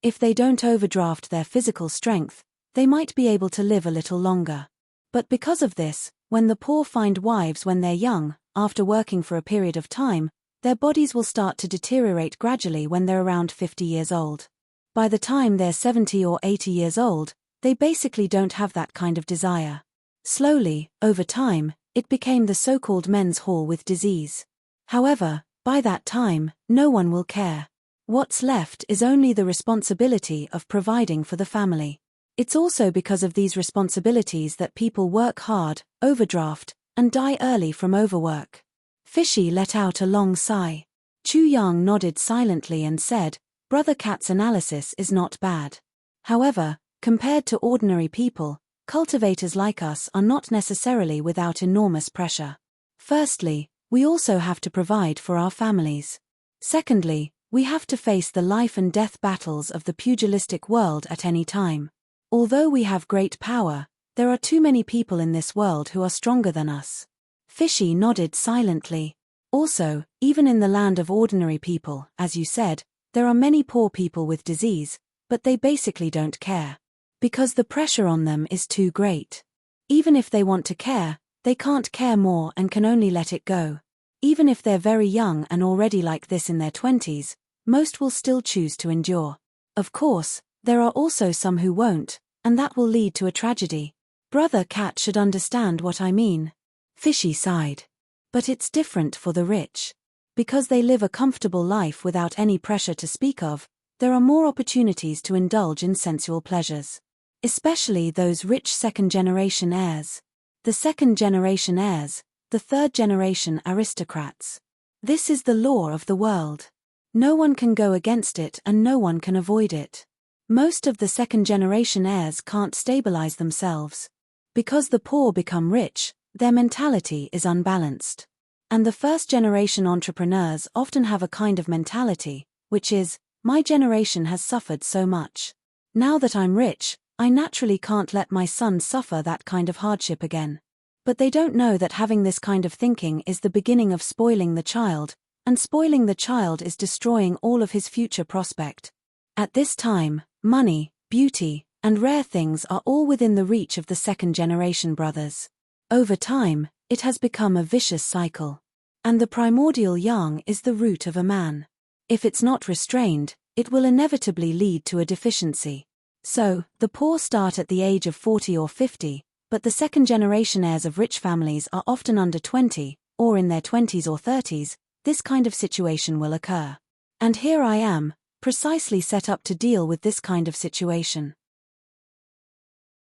If they don't overdraft their physical strength, they might be able to live a little longer. But because of this, when the poor find wives when they're young, after working for a period of time, their bodies will start to deteriorate gradually when they're around 50 years old. By the time they're 70 or 80 years old, they basically don't have that kind of desire. Slowly, over time, it became the so-called men's hall with disease. However, by that time, no one will care. What's left is only the responsibility of providing for the family. It's also because of these responsibilities that people work hard, overdraft, and die early from overwork." Fishy let out a long sigh. Chu Yang nodded silently and said, "Brother Cat's analysis is not bad. However, compared to ordinary people, cultivators like us are not necessarily without enormous pressure. Firstly, we also have to provide for our families. Secondly, we have to face the life and death battles of the pugilistic world at any time. Although we have great power, there are too many people in this world who are stronger than us." Fishy nodded silently. "Also, even in the land of ordinary people, as you said, there are many poor people with disease, but they basically don't care. Because the pressure on them is too great. Even if they want to care, they can't care more and can only let it go. Even if they're very young and already like this in their 20s, most will still choose to endure. Of course, there are also some who won't, and that will lead to a tragedy. Brother Cat should understand what I mean." Fishy sighed. "But it's different for the rich. Because they live a comfortable life without any pressure to speak of, there are more opportunities to indulge in sensual pleasures. Especially those rich second-generation heirs. The second-generation heirs, the third-generation aristocrats. This is the law of the world. No one can go against it and no one can avoid it. Most of the second-generation heirs can't stabilize themselves. Because the poor become rich, their mentality is unbalanced. And the first-generation entrepreneurs often have a kind of mentality, which is, my generation has suffered so much. Now that I'm rich, I naturally can't let my son suffer that kind of hardship again. But they don't know that having this kind of thinking is the beginning of spoiling the child, and spoiling the child is destroying all of his future prospect. At this time, money, beauty, and rare things are all within the reach of the second-generation brothers. Over time, it has become a vicious cycle. And the primordial yang is the root of a man. If it's not restrained, it will inevitably lead to a deficiency. So, the poor start at the age of 40 or 50, but the second-generation heirs of rich families are often under 20, or in their 20s or 30s, this kind of situation will occur. And here I am, precisely set up to deal with this kind of situation.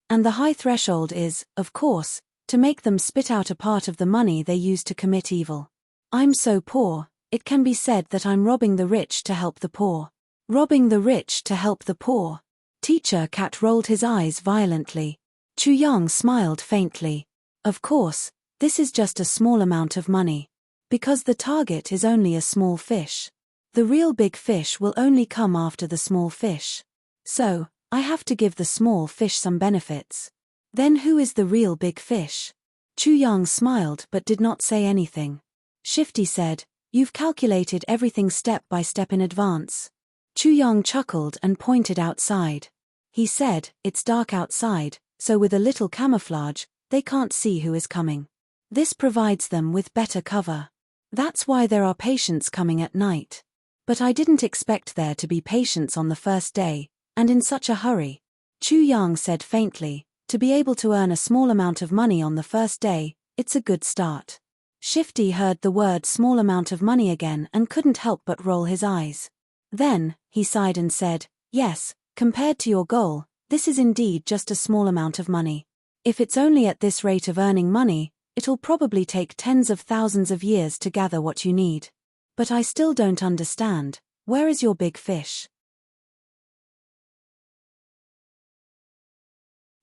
And the high threshold is, of course, to make them spit out a part of the money they use to commit evil. I'm so poor, it can be said that I'm robbing the rich to help the poor. Robbing the rich to help the poor. Teacher Cat rolled his eyes violently. Chu Yang smiled faintly. Of course, this is just a small amount of money. Because the target is only a small fish. The real big fish will only come after the small fish. So, I have to give the small fish some benefits. Then who is the real big fish? Chu Yang smiled but did not say anything. Shifty said, "You've calculated everything step by step in advance." Chu Yang chuckled and pointed outside. He said, "It's dark outside, so with a little camouflage, they can't see who is coming. This provides them with better cover. That's why there are patients coming at night. But I didn't expect there to be patients on the first day, and in such a hurry." Chu Yang said faintly, "To be able to earn a small amount of money on the first day, it's a good start." Shifty heard the word small amount of money again and couldn't help but roll his eyes. Then, he sighed and said, "Yes, compared to your goal, this is indeed just a small amount of money. If it's only at this rate of earning money, it'll probably take tens of thousands of years to gather what you need. But I still don't understand, where is your big fish?"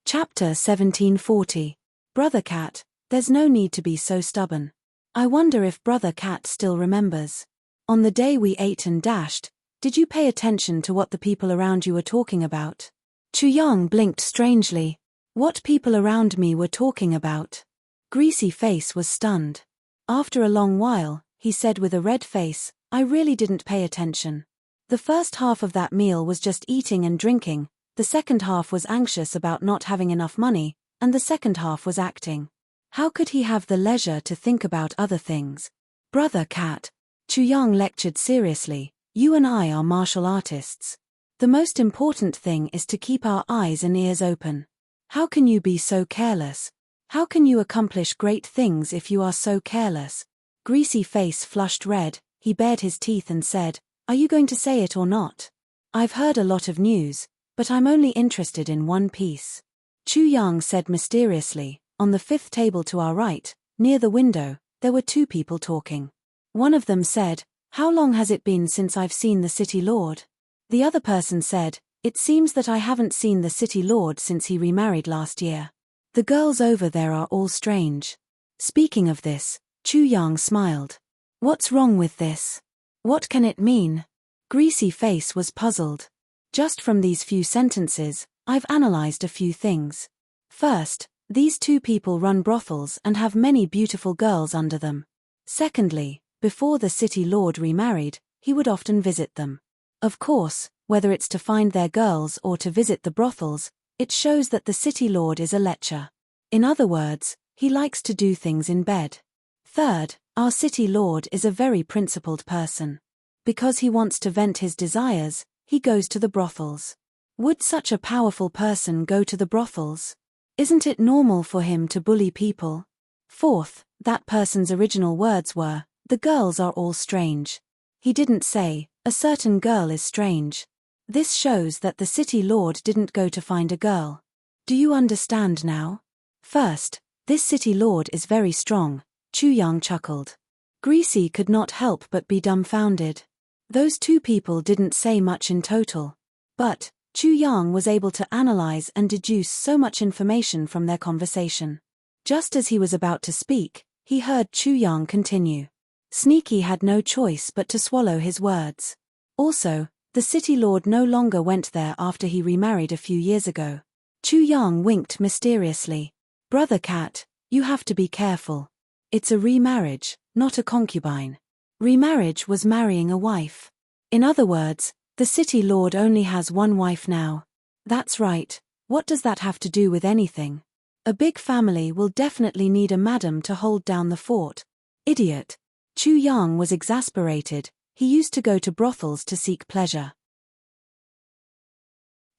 Chapter 1740. Brother Cat, there's no need to be so stubborn. I wonder if Brother Cat still remembers. On the day we ate and dashed, did you pay attention to what the people around you were talking about? Chu Yang blinked strangely. What people around me were talking about? Greasy Face was stunned. After a long while, he said with a red face, "I really didn't pay attention. The first half of that meal was just eating and drinking, the second half was anxious about not having enough money, and the second half was acting. How could he have the leisure to think about other things?" Brother Cat, Chu Yang lectured seriously, "You and I are martial artists. The most important thing is to keep our eyes and ears open. How can you be so careless? How can you accomplish great things if you are so careless?" Greasy Face flushed red, he bared his teeth and said, "Are you going to say it or not? I've heard a lot of news, but I'm only interested in one piece." Chu Yang said mysteriously, "On the fifth table to our right, near the window, there were two people talking. One of them said, 'How long has it been since I've seen the City Lord?' The other person said, 'It seems that I haven't seen the City Lord since he remarried last year. The girls over there are all strange.'" Speaking of this, Chu Yang smiled. "What's wrong with this? What can it mean?" Greasy Face was puzzled. "Just from these few sentences, I've analyzed a few things. First, these two people run brothels and have many beautiful girls under them. Secondly, before the City Lord remarried, he would often visit them. Of course, whether it's to find their girls or to visit the brothels, it shows that the City Lord is a lecher. In other words, he likes to do things in bed. Third, our City Lord is a very principled person. Because he wants to vent his desires, he goes to the brothels. Would such a powerful person go to the brothels? Isn't it normal for him to bully people? Fourth, that person's original words were, 'The girls are all strange.' He didn't say, 'A certain girl is strange.' This shows that the City Lord didn't go to find a girl. Do you understand now? First, this City Lord is very strong," Chu Yang chuckled. Greasy could not help but be dumbfounded. Those two people didn't say much in total. But, Chu Yang was able to analyze and deduce so much information from their conversation. Just as he was about to speak, he heard Chu Yang continue. Sneaky had no choice but to swallow his words. Also, the City Lord no longer went there after he remarried a few years ago. Chu Yang winked mysteriously. "Brother Cat, you have to be careful. It's a remarriage, not a concubine. Remarriage was marrying a wife. In other words, the City Lord only has one wife now." "That's right, what does that have to do with anything? A big family will definitely need a madam to hold down the fort." "Idiot." Chu Yang was exasperated, he used to go to brothels to seek pleasure.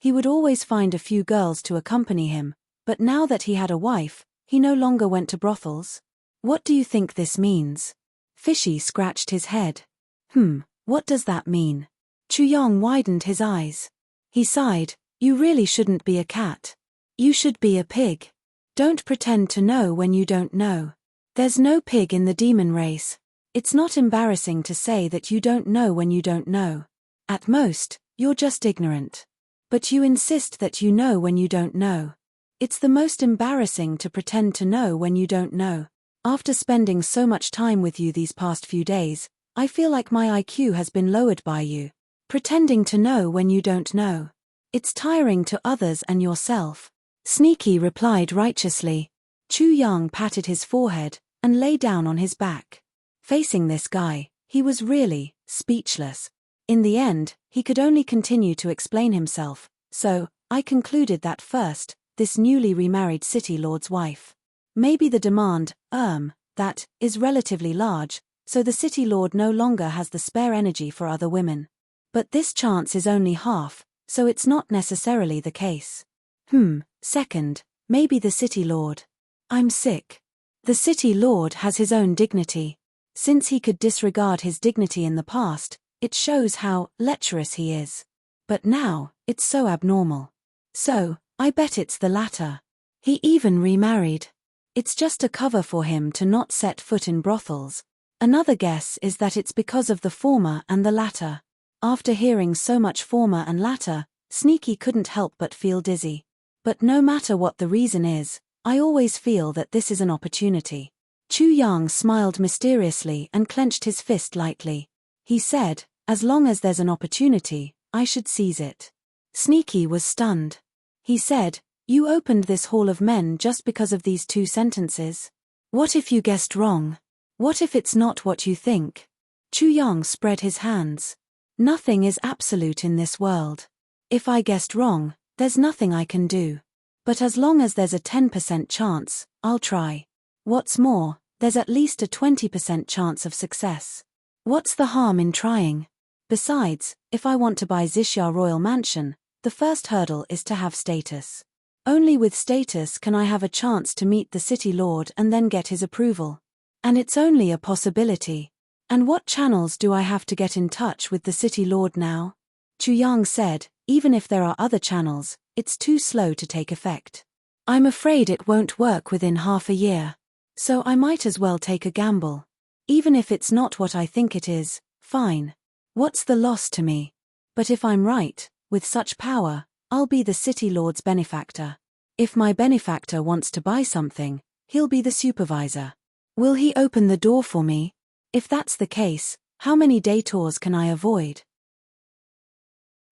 He would always find a few girls to accompany him, but now that he had a wife, he no longer went to brothels. What do you think this means? Fishy scratched his head. What does that mean? Chuyang widened his eyes. He sighed. You really shouldn't be a cat. You should be a pig. Don't pretend to know when you don't know. There's no pig in the demon race. It's not embarrassing to say that you don't know when you don't know. At most, you're just ignorant. But you insist that you know when you don't know. It's the most embarrassing to pretend to know when you don't know. After spending so much time with you these past few days, I feel like my IQ has been lowered by you. Pretending to know when you don't know. It's tiring to others and yourself. Sneaky replied righteously. Chuyang patted his forehead and lay down on his back. Facing this guy, he was really speechless. In the end, he could only continue to explain himself, so I concluded that first, this newly remarried city lord's wife. Maybe the demand, that, is relatively large, so the city lord no longer has the spare energy for other women. But this chance is only half, so it's not necessarily the case. Second, maybe the city lord. I'm sick. The city lord has his own dignity. Since he could disregard his dignity in the past, it shows how lecherous he is. But now, it's so abnormal. So, I bet it's the latter. He even remarried. It's just a cover for him to not set foot in brothels. Another guess is that it's because of the former and the latter. After hearing so much former and latter, Sneaky couldn't help but feel dizzy. But no matter what the reason is, I always feel that this is an opportunity. Chuyang smiled mysteriously and clenched his fist lightly. He said, as long as there's an opportunity, I should seize it. Sneaky was stunned. He said, you opened this hall of men just because of these 2 sentences? What if you guessed wrong? What if it's not what you think? Chuyang spread his hands. Nothing is absolute in this world. If I guessed wrong, there's nothing I can do. But as long as there's a 10% chance, I'll try. What's more, there's at least a 20% chance of success. What's the harm in trying? Besides, if I want to buy Zixia Royal Mansion, the first hurdle is to have status. Only with status can I have a chance to meet the city lord and then get his approval. And it's only a possibility. And what channels do I have to get in touch with the city lord now? Chuyang said, even if there are other channels, it's too slow to take effect. I'm afraid it won't work within half a year. So I might as well take a gamble. Even if it's not what I think it is, fine. What's the loss to me? But if I'm right, with such power, I'll be the city lord's benefactor. If my benefactor wants to buy something, he'll be the supervisor. Will he open the door for me? If that's the case, how many detours can I avoid?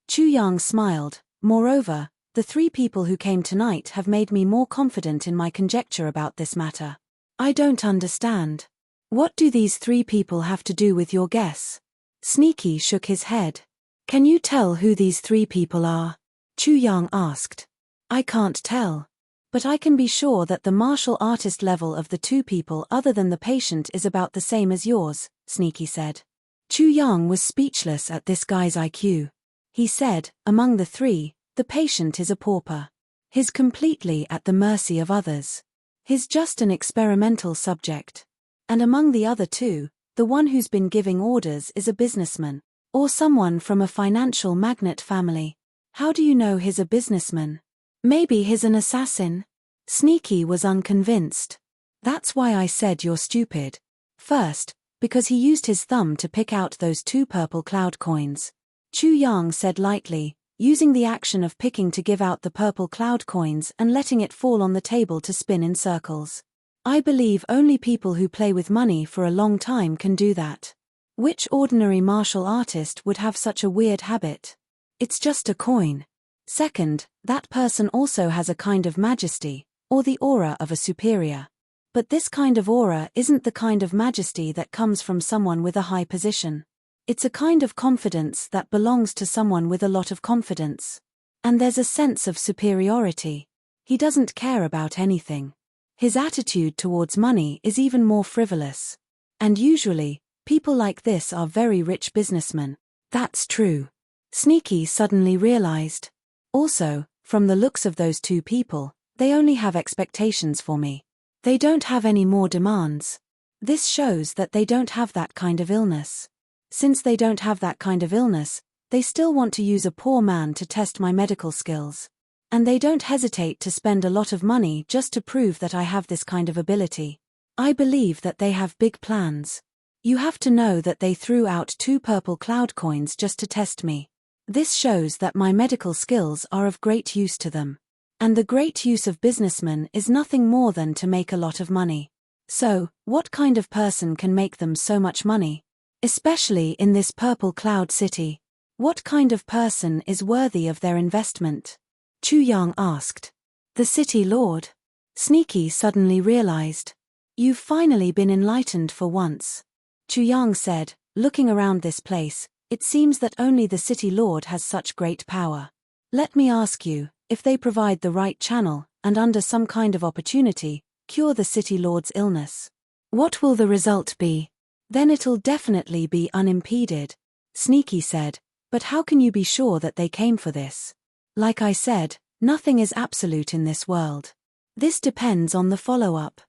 Chuyang smiled. Moreover, the 3 people who came tonight have made me more confident in my conjecture about this matter. I don't understand. What do these 3 people have to do with your guess? Sneaky shook his head. Can you tell who these 3 people are? Chuyang asked. I can't tell. But I can be sure that the martial artist level of the 2 people other than the patient is about the same as yours, Sneaky said. Chuyang was speechless at this guy's IQ. He said, among the 3, the patient is a pauper. He's completely at the mercy of others. He's just an experimental subject. And among the other 2, the one who's been giving orders is a businessman, or someone from a financial magnate family. How do you know he's a businessman? Maybe he's an assassin? Sneaky was unconvinced. That's why I said you're stupid. First, because he used his thumb to pick out those 2 purple cloud coins. Chuyang said lightly, using the action of picking to give out the purple cloud coins and letting it fall on the table to spin in circles. I believe only people who play with money for a long time can do that. Which ordinary martial artist would have such a weird habit? It's just a coin. Second, that person also has a kind of majesty, or the aura of a superior. But this kind of aura isn't the kind of majesty that comes from someone with a high position. It's a kind of confidence that belongs to someone with a lot of confidence. And there's a sense of superiority. He doesn't care about anything. His attitude towards money is even more frivolous. And usually, people like this are very rich businessmen. That's true. Sneaky suddenly realized. Also, from the looks of those two people, they only have expectations for me. They don't have any more demands. This shows that they don't have that kind of illness. Since they don't have that kind of illness, they still want to use a poor man to test my medical skills. And they don't hesitate to spend a lot of money just to prove that I have this kind of ability. I believe that they have big plans. You have to know that they threw out 2 purple cloud coins just to test me. This shows that my medical skills are of great use to them. And the great use of businessmen is nothing more than to make a lot of money. So, what kind of person can make them so much money? Especially in this purple cloud city. What kind of person is worthy of their investment? Chu Yang asked. The city lord. Sneaky suddenly realized. You've finally been enlightened for once. Chu Yang said, looking around this place, it seems that only the city lord has such great power. Let me ask you, if they provide the right channel, and under some kind of opportunity, cure the city lord's illness. What will the result be? Then it'll definitely be unimpeded. Sneaky said, but how can you be sure that they came for this? Like I said, nothing is absolute in this world. This depends on the follow-up.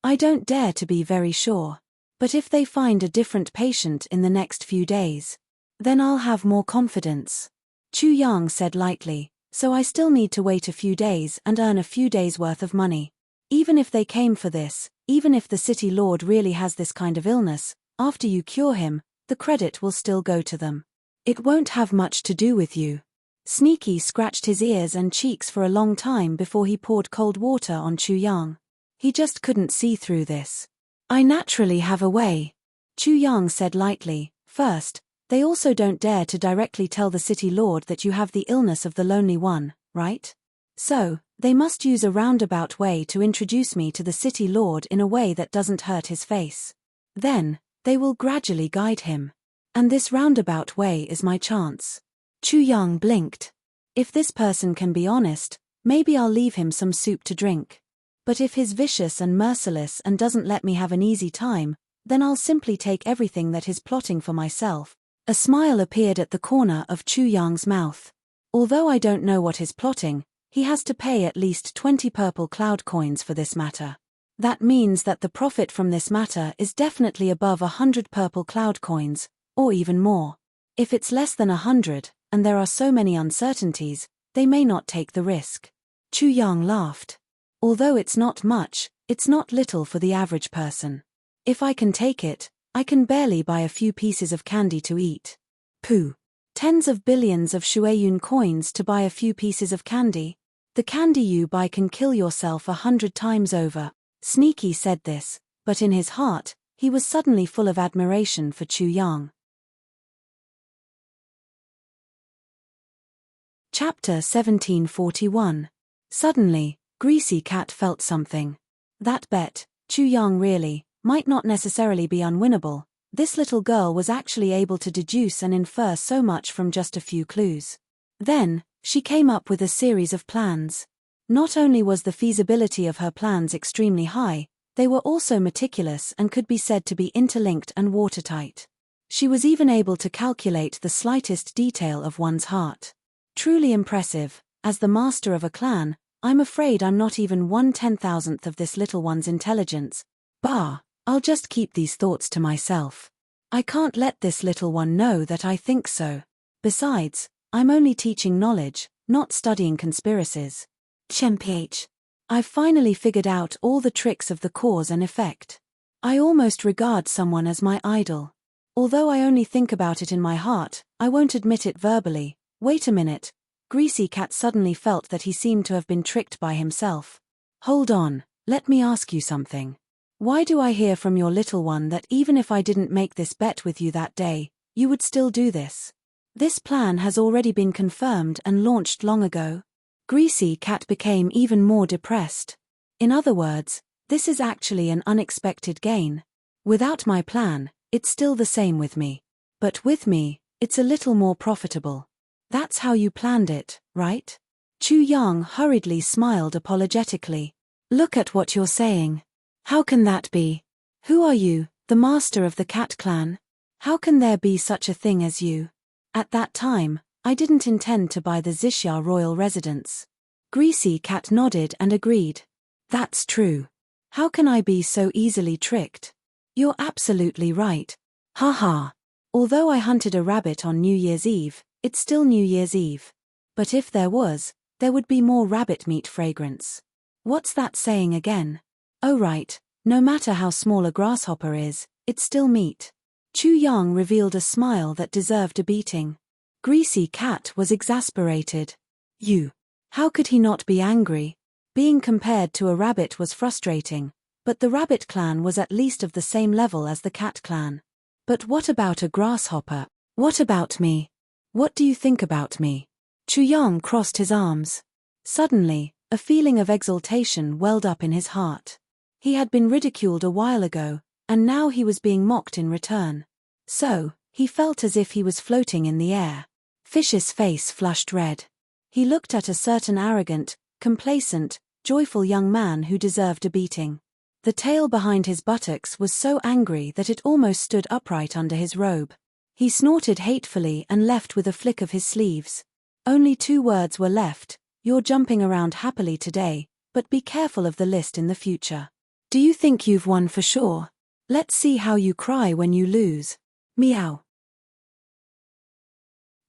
I don't dare to be very sure. But if they find a different patient in the next few days, then I'll have more confidence. Chu Yang said lightly, so I still need to wait a few days and earn a few days' worth of money. Even if they came for this, even if the city lord really has this kind of illness, after you cure him, the credit will still go to them. It won't have much to do with you. Sneaky scratched his ears and cheeks for a long time before he poured cold water on Chu Yang. He just couldn't see through this. I naturally have a way. Chu Yang said lightly, first, they also don't dare to directly tell the city lord that you have the illness of the lonely one, right? So, they must use a roundabout way to introduce me to the city lord in a way that doesn't hurt his face. Then, they will gradually guide him. And this roundabout way is my chance. Chu Yang blinked. If this person can be honest, maybe I'll leave him some soup to drink. But if he's vicious and merciless and doesn't let me have an easy time, then I'll simply take everything that he's plotting for myself. A smile appeared at the corner of Chu Yang's mouth. Although I don't know what he's plotting, he has to pay at least 20 purple cloud coins for this matter. That means that the profit from this matter is definitely above 100 purple cloud coins, or even more. If it's less than 100, and there are so many uncertainties, they may not take the risk. Chu Yang laughed. Although it's not much, it's not little for the average person. If I can take it, I can barely buy a few pieces of candy to eat. Pooh. Tens of billions of Shueyun coins to buy a few pieces of candy? The candy you buy can kill yourself 100 times over. Sneaky said this, but in his heart, he was suddenly full of admiration for Chu Yang. Chapter 1741. Suddenly, Greasy Cat felt something. That bet, Chu Yang really, might not necessarily be unwinnable. This little girl was actually able to deduce and infer so much from just a few clues. Then, she came up with a series of plans. Not only was the feasibility of her plans extremely high, they were also meticulous and could be said to be interlinked and watertight. She was even able to calculate the slightest detail of one's heart. Truly impressive. As the master of a clan, I'm afraid I'm not even 1/10,000th of this little one's intelligence. Bah, I'll just keep these thoughts to myself. I can't let this little one know that I think so. Besides, I'm only teaching knowledge, not studying conspiracies. Chmph. I've finally figured out all the tricks of the cause and effect. I almost regard someone as my idol. Although I only think about it in my heart, I won't admit it verbally. Wait a minute. Greasy Cat suddenly felt that he seemed to have been tricked by himself. Hold on, let me ask you something. Why do I hear from your little one that even if I didn't make this bet with you that day, you would still do this? This plan has already been confirmed and launched long ago. Greasy Cat became even more depressed. In other words, this is actually an unexpected gain. Without my plan, it's still the same with me. But with me, it's a little more profitable. That's how you planned it, right? Chu Yang hurriedly smiled apologetically. Look at what you're saying. How can that be? Who are you, the master of the cat clan? How can there be such a thing as you? At that time, I didn't intend to buy the Zixia royal residence. Greasy Cat nodded and agreed. That's true. How can I be so easily tricked? You're absolutely right. Ha ha. Although I hunted a rabbit on New Year's Eve, it's still New Year's Eve. But if there would be more rabbit meat fragrance. What's that saying again? Oh right, no matter how small a grasshopper is, it's still meat. Chu Yang revealed a smile that deserved a beating. Greasy Cat was exasperated. How could he not be angry? Being compared to a rabbit was frustrating, but the rabbit clan was at least of the same level as the cat clan. But what about a grasshopper? What about me? What do you think about me? Chu Yang crossed his arms. Suddenly, a feeling of exultation welled up in his heart. He had been ridiculed a while ago, and now he was being mocked in return. So, he felt as if he was floating in the air. Fish's face flushed red. He looked at a certain arrogant, complacent, joyful young man who deserved a beating. The tail behind his buttocks was so angry that it almost stood upright under his robe. He snorted hatefully and left with a flick of his sleeves. Only 2 words were left: you're jumping around happily today, but be careful of the list in the future. Do you think you've won for sure? Let's see how you cry when you lose. Meow.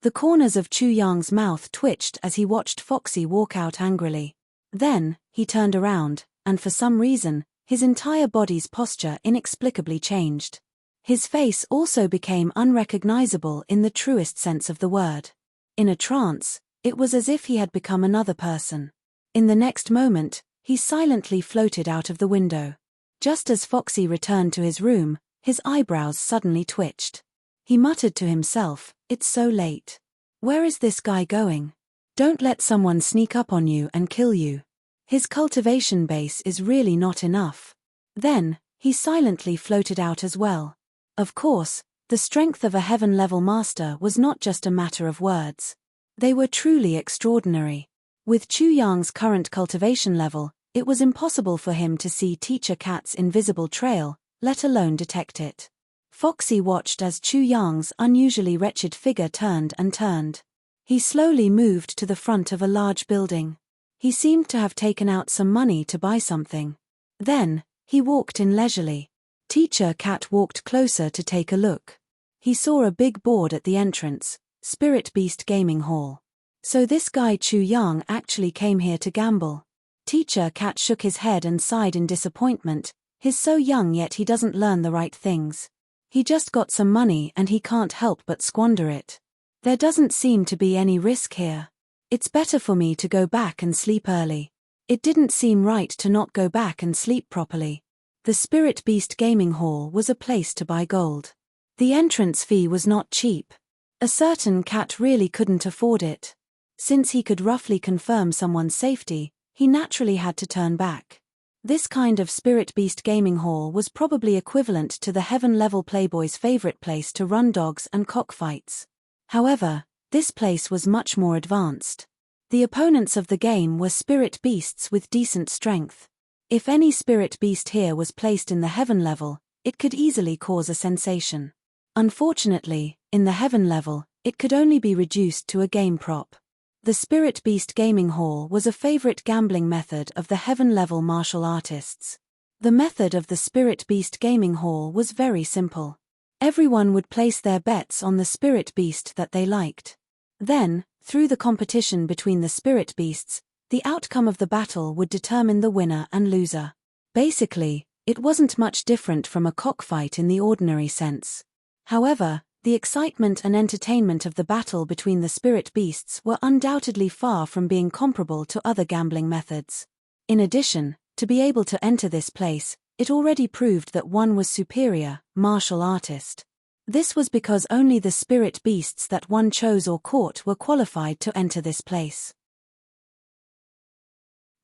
The corners of Chu Yang's mouth twitched as he watched Foxy walk out angrily. Then, he turned around, and for some reason, his entire body's posture inexplicably changed. His face also became unrecognizable in the truest sense of the word. In a trance, it was as if he had become another person. In the next moment, he silently floated out of the window. Just as Foxy returned to his room, his eyebrows suddenly twitched. He muttered to himself, "It's so late. Where is this guy going? Don't let someone sneak up on you and kill you. His cultivation base is really not enough." Then, he silently floated out as well. Of course, the strength of a heaven-level master was not just a matter of words. They were truly extraordinary. With Chu Yang's current cultivation level, it was impossible for him to see Teacher Cat's invisible trail, let alone detect it. Foxy watched as Chu Yang's unusually wretched figure turned and turned. He slowly moved to the front of a large building. He seemed to have taken out some money to buy something. Then, he walked in leisurely. Teacher Cat walked closer to take a look. He saw a big board at the entrance, Spirit Beast Gaming Hall. So this guy Chu Yang actually came here to gamble. Teacher Cat shook his head and sighed in disappointment. He's so young yet he doesn't learn the right things. He just got some money and he can't help but squander it. There doesn't seem to be any risk here. It's better for me to go back and sleep early. It didn't seem right to not go back and sleep properly. The Spirit Beast Gaming Hall was a place to buy gold. The entrance fee was not cheap. A certain cat really couldn't afford it. Since he could roughly confirm someone's safety, he naturally had to turn back. This kind of Spirit Beast Gaming Hall was probably equivalent to the heaven-level playboy's favorite place to run dogs and cockfights. However, this place was much more advanced. The opponents of the game were spirit beasts with decent strength. If any spirit beast here was placed in the heaven level, it could easily cause a sensation. Unfortunately, in the heaven level, it could only be reduced to a game prop. The Spirit Beast Gaming Hall was a favorite gambling method of the heaven-level martial artists. The method of the Spirit Beast Gaming Hall was very simple. Everyone would place their bets on the Spirit Beast that they liked. Then, through the competition between the Spirit Beasts, the outcome of the battle would determine the winner and loser. Basically, it wasn't much different from a cockfight in the ordinary sense. However, the excitement and entertainment of the battle between the spirit beasts were undoubtedly far from being comparable to other gambling methods. In addition, to be able to enter this place, it already proved that one was superior, martial artist. This was because only the spirit beasts that one chose or caught were qualified to enter this place.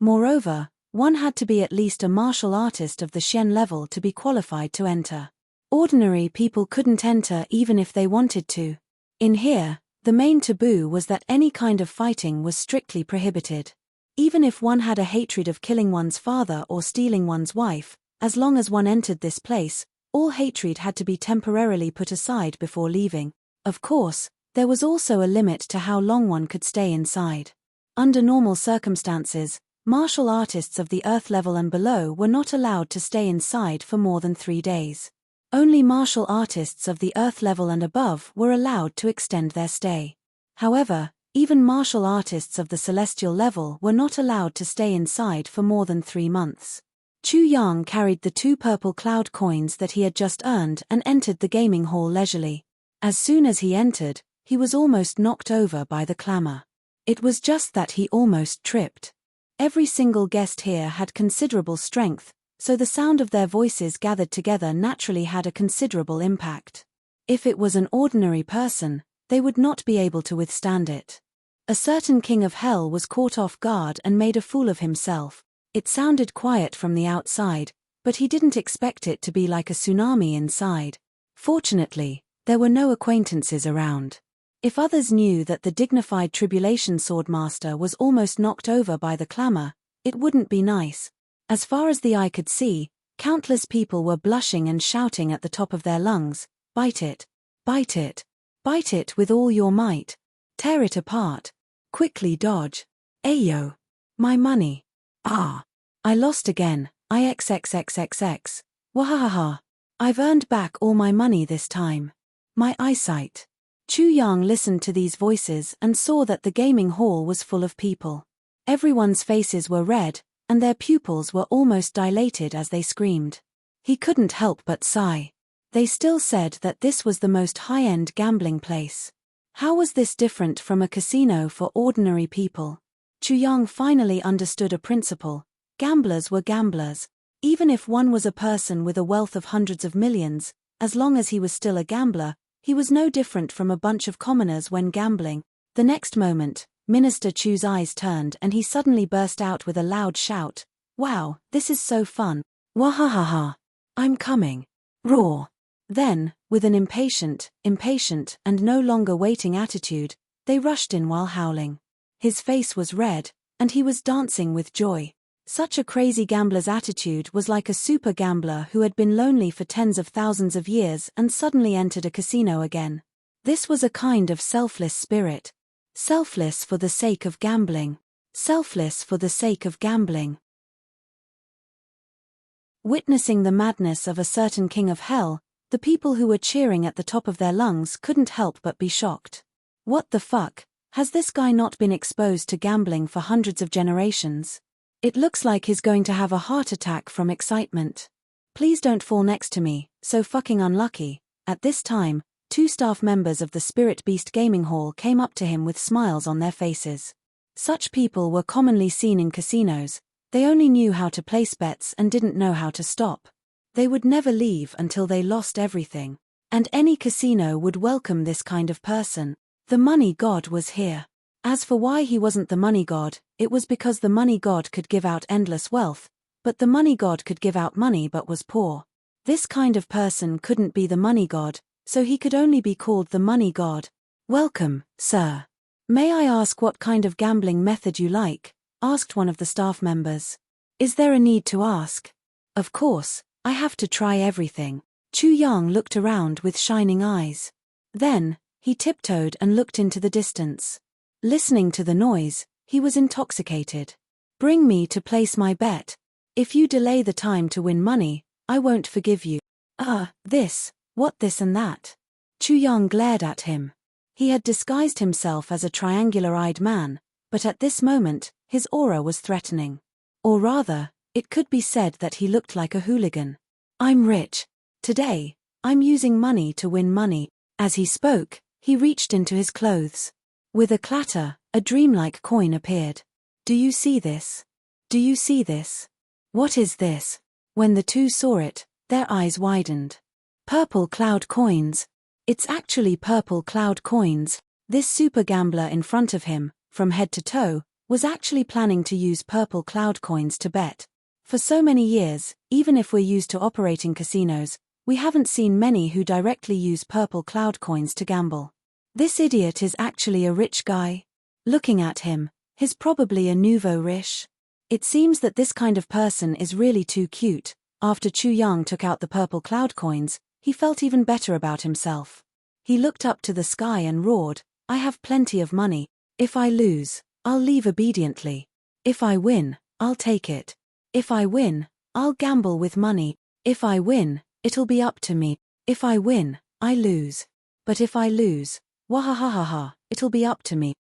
Moreover, one had to be at least a martial artist of the Xian level to be qualified to enter. Ordinary people couldn't enter even if they wanted to. In here, the main taboo was that any kind of fighting was strictly prohibited. Even if one had a hatred of killing one's father or stealing one's wife, as long as one entered this place, all hatred had to be temporarily put aside before leaving. Of course, There was also a limit to how long one could stay inside. Under normal circumstances, martial artists of the earth level and below were not allowed to stay inside for more than 3 days. Only martial artists of the earth level and above were allowed to extend their stay. However, even martial artists of the celestial level were not allowed to stay inside for more than 3 months. Chu Yang carried the 2 purple cloud coins that he had just earned and entered the gaming hall leisurely. As soon as he entered, he was almost knocked over by the clamor. It was just that he almost tripped. Every single guest here had considerable strength, so the sound of their voices gathered together naturally had a considerable impact. If it was an ordinary person, they would not be able to withstand it. A certain king of hell was caught off guard and made a fool of himself. It sounded quiet from the outside, but he didn't expect it to be like a tsunami inside. Fortunately, there were no acquaintances around. If others knew that the dignified tribulation swordmaster was almost knocked over by the clamor, it wouldn't be nice. As far as the eye could see, countless people were blushing and shouting at the top of their lungs, "Bite it! Bite it! Bite it with all your might! Tear it apart! Quickly dodge! Ayo! My money! Ah! I lost again, IXXXXX! Wahahaha! I've earned back all my money this time! My eyesight!" Chu Yang listened to these voices and saw that the gaming hall was full of people. Everyone's faces were red, and their pupils were almost dilated as they screamed. He couldn't help but sigh. They still said that this was the most high-end gambling place. How was this different from a casino for ordinary people? Chu Yang finally understood a principle. Gamblers were gamblers. Even if one was a person with a wealth of hundreds of millions, as long as he was still a gambler, he was no different from a bunch of commoners when gambling. The next moment, Minister Chu's eyes turned and he suddenly burst out with a loud shout. "Wow, this is so fun! Wahahaha! I'm coming! Roar!" Then, with an impatient, and no longer waiting attitude, they rushed in while howling. His face was red, and he was dancing with joy. Such a crazy gambler's attitude was like a super gambler who had been lonely for tens of thousands of years and suddenly entered a casino again. This was a kind of selfless spirit. Selfless for the sake of gambling. Selfless for the sake of gambling. Witnessing the madness of a certain king of hell, the people who were cheering at the top of their lungs couldn't help but be shocked. What the fuck? Has this guy not been exposed to gambling for hundreds of generations? It looks like he's going to have a heart attack from excitement. Please don't fall next to me, so fucking unlucky. At this time, 2 staff members of the Spirit Beast Gaming Hall came up to him with smiles on their faces. Such people were commonly seen in casinos. They only knew how to place bets and didn't know how to stop. They would never leave until they lost everything. And any casino would welcome this kind of person. The money god was here. As for why he wasn't the money god, it was because the money god could give out endless wealth, but the money god could give out money but was poor. This kind of person couldn't be the money god, so he could only be called the money god. "Welcome, sir. May I ask what kind of gambling method you like?" asked one of the staff members. "Is there a need to ask?" "Of course, I have to try everything." Chu Yang looked around with shining eyes. Then, he tiptoed and looked into the distance. Listening to the noise, he was intoxicated. "Bring me to place my bet. If you delay the time to win money, I won't forgive you." What this and that? Chu Yang glared at him. He had disguised himself as a triangular-eyed man, but at this moment, his aura was threatening. Or rather, it could be said that he looked like a hooligan. "I'm rich. Today, I'm using money to win money." As he spoke, he reached into his clothes. With a clatter, a dreamlike coin appeared. "Do you see this? Do you see this? What is this?" When the 2 saw it, their eyes widened. Purple cloud coins. It's actually purple cloud coins. This super gambler in front of him, from head to toe, was actually planning to use purple cloud coins to bet. For so many years, even if we're used to operating casinos, we haven't seen many who directly use purple cloud coins to gamble. This idiot is actually a rich guy. Looking at him, he's probably a nouveau riche. It seems that this kind of person is really too cute. After Chu Yang took out the purple cloud coins, he felt even better about himself. He looked up to the sky and roared, I have plenty of money. If I lose, I'll leave obediently. If I win, I'll take it. If I win, I'll gamble with money. If I win, it'll be up to me. If I win, I lose. But if I lose, wahahaha, it'll be up to me.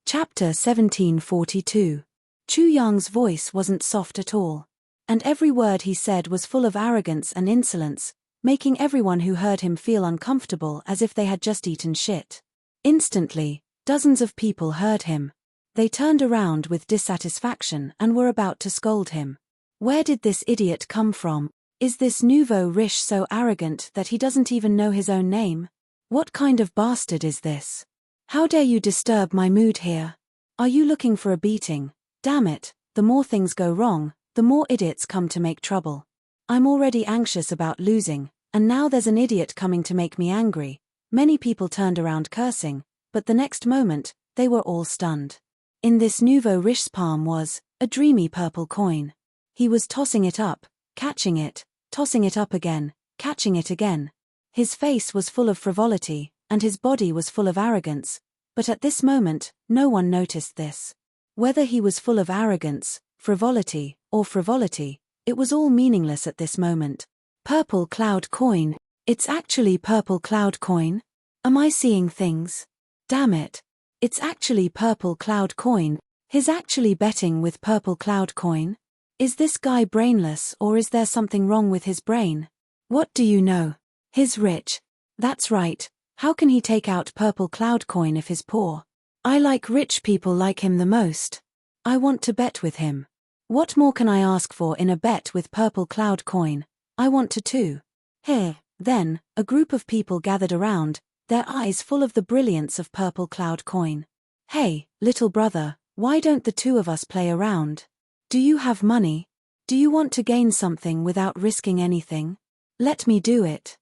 Chapter 1742. Chu Yang's voice wasn't soft at all. And every word he said was full of arrogance and insolence, making everyone who heard him feel uncomfortable as if they had just eaten shit. Instantly, dozens of people heard him. They turned around with dissatisfaction and were about to scold him. Where did this idiot come from? Is this nouveau riche so arrogant that he doesn't even know his own name? What kind of bastard is this? How dare you disturb my mood here? Are you looking for a beating? Damn it, the more things go wrong, the more idiots come to make trouble. I'm already anxious about losing, and now there's an idiot coming to make me angry. Many people turned around cursing, but the next moment, they were all stunned. In this nouveau riche's palm was a dreamy purple coin. He was tossing it up, catching it, tossing it up again, catching it again. His face was full of frivolity, and his body was full of arrogance, but at this moment, no one noticed this. Whether he was full of arrogance, frivolity, or frivolity, it was all meaningless at this moment. Purple cloud coin. It's actually purple cloud coin? Am I seeing things? Damn it. It's actually purple cloud coin. He's actually betting with purple cloud coin? Is this guy brainless or is there something wrong with his brain? What do you know? He's rich. That's right. How can he take out purple cloud coin if he's poor? I like rich people like him the most. I want to bet with him. What more can I ask for in a bet with purple cloud coin? I want to too. Here, then, a group of people gathered around, their eyes full of the brilliance of purple cloud coin. Hey, little brother, why don't the two of us play around? Do you have money? Do you want to gain something without risking anything? Let me do it.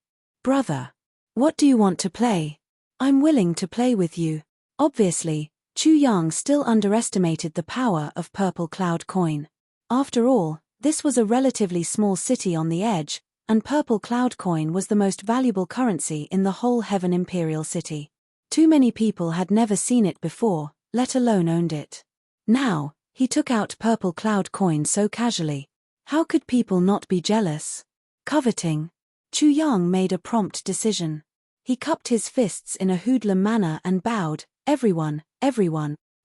Brother. What do you want to play? I'm willing to play with you. Obviously, Chu Yang still underestimated the power of purple cloud coin. After all, this was a relatively small city on the edge, and purple cloud coin was the most valuable currency in the whole Heaven Imperial City. Too many people had never seen it before, let alone owned it. Now, he took out purple cloud coin so casually. How could people not be jealous? Coveting. Chu Yang made a prompt decision. He cupped his fists in a hoodlum manner and bowed, everyone,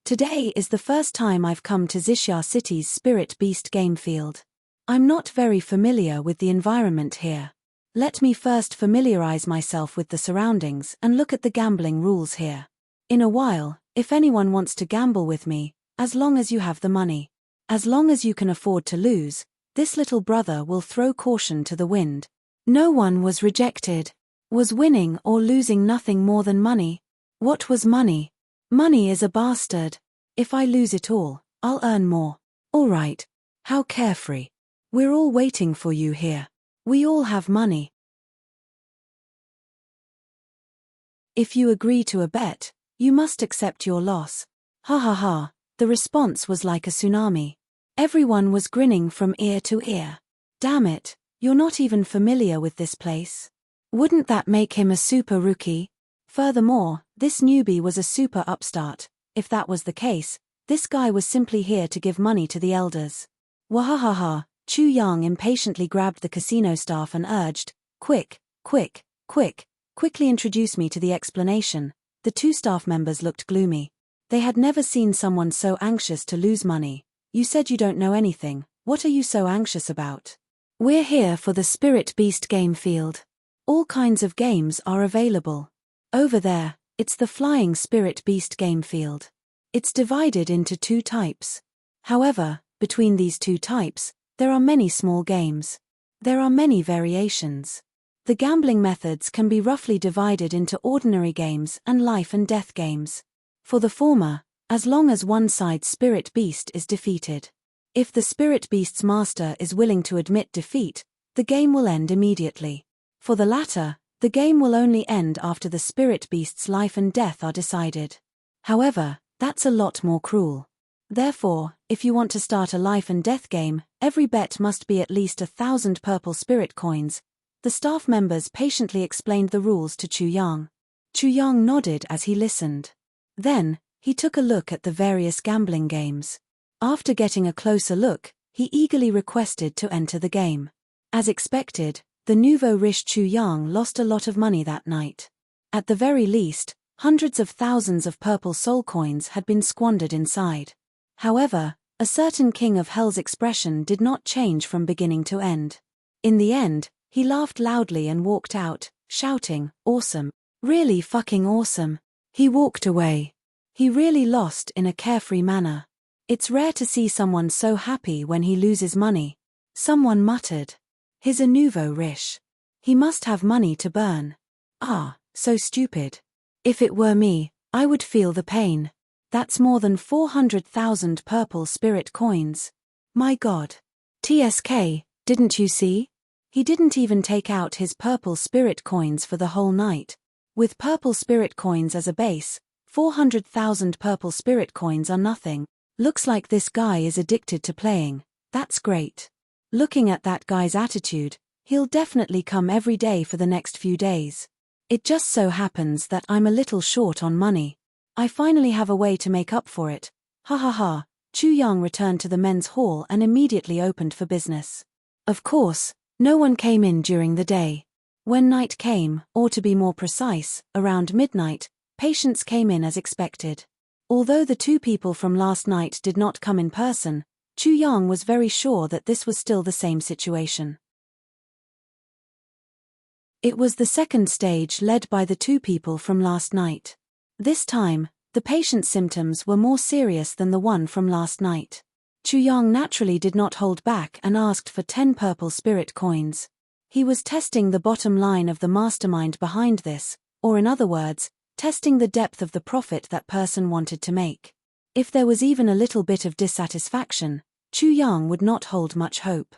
today is the first time I've come to Xixia City's Spirit Beast game field. I'm not very familiar with the environment here. Let me first familiarize myself with the surroundings and look at the gambling rules here. In a while, if anyone wants to gamble with me, as long as you have the money, as long as you can afford to lose, this little brother will throw caution to the wind. No one was rejected. Was winning or losing nothing more than money? What was money? Money is a bastard. If I lose it all, I'll earn more. All right. How carefree. We're all waiting for you here. We all have money. If you agree to a bet, you must accept your loss. Ha ha ha. The response was like a tsunami. Everyone was grinning from ear to ear. Damn it, you're not even familiar with this place. Wouldn't that make him a super rookie? Furthermore, this newbie was a super upstart. If that was the case, this guy was simply here to give money to the elders. Wahahaha, Chu Yang impatiently grabbed the casino staff and urged, quickly introduce me to the explanation. The two staff members looked gloomy. They had never seen someone so anxious to lose money. You said you don't know anything. What are you so anxious about? We're here for the Spirit Beast game field. All kinds of games are available. Over there, it's the Flying Spirit Beast game field. It's divided into two types. However, between these two types, there are many small games. There are many variations. The gambling methods can be roughly divided into ordinary games and life and death games. For the former, as long as one side's Spirit Beast is defeated. If the Spirit Beast's master is willing to admit defeat, the game will end immediately. For the latter, the game will only end after the Spirit Beast's life and death are decided. However, that's a lot more cruel. Therefore, if you want to start a life and death game, every bet must be at least 1,000 purple spirit coins. The staff members patiently explained the rules to Chu Yang. Chu Yang nodded as he listened. Then, he took a look at the various gambling games. After getting a closer look, he eagerly requested to enter the game. As expected, the nouveau riche Chu Yang lost a lot of money that night. At the very least, hundreds of thousands of purple soul coins had been squandered inside. However, a certain king of hell's expression did not change from beginning to end. In the end, he laughed loudly and walked out, shouting, "Awesome. Really fucking awesome." He walked away. He really lost in a carefree manner. It's rare to see someone so happy when he loses money. Someone muttered. He's a nouveau riche. He must have money to burn. Ah, so stupid. If it were me, I would feel the pain. That's more than 400,000 purple spirit coins. My God. TSK, didn't you see? He didn't even take out his purple spirit coins for the whole night. With purple spirit coins as a base, 400,000 purple spirit coins are nothing. Looks like this guy is addicted to playing. That's great. Looking at that guy's attitude, he'll definitely come every day for the next few days. It just so happens that I'm a little short on money. I finally have a way to make up for it. Ha ha ha. Chu Yang returned to the men's hall and immediately opened for business. Of course, no one came in during the day. When night came, or to be more precise, around midnight, patients came in as expected. Although the two people from last night did not come in person, Chu Yang was very sure that this was still the same situation. It was the second stage led by the two people from last night. This time, the patient's symptoms were more serious than the one from last night. Chu Yang naturally did not hold back and asked for 10 purple spirit coins. He was testing the bottom line of the mastermind behind this, or in other words, testing the depth of the profit that person wanted to make. If there was even a little bit of dissatisfaction, Chu Yang would not hold much hope.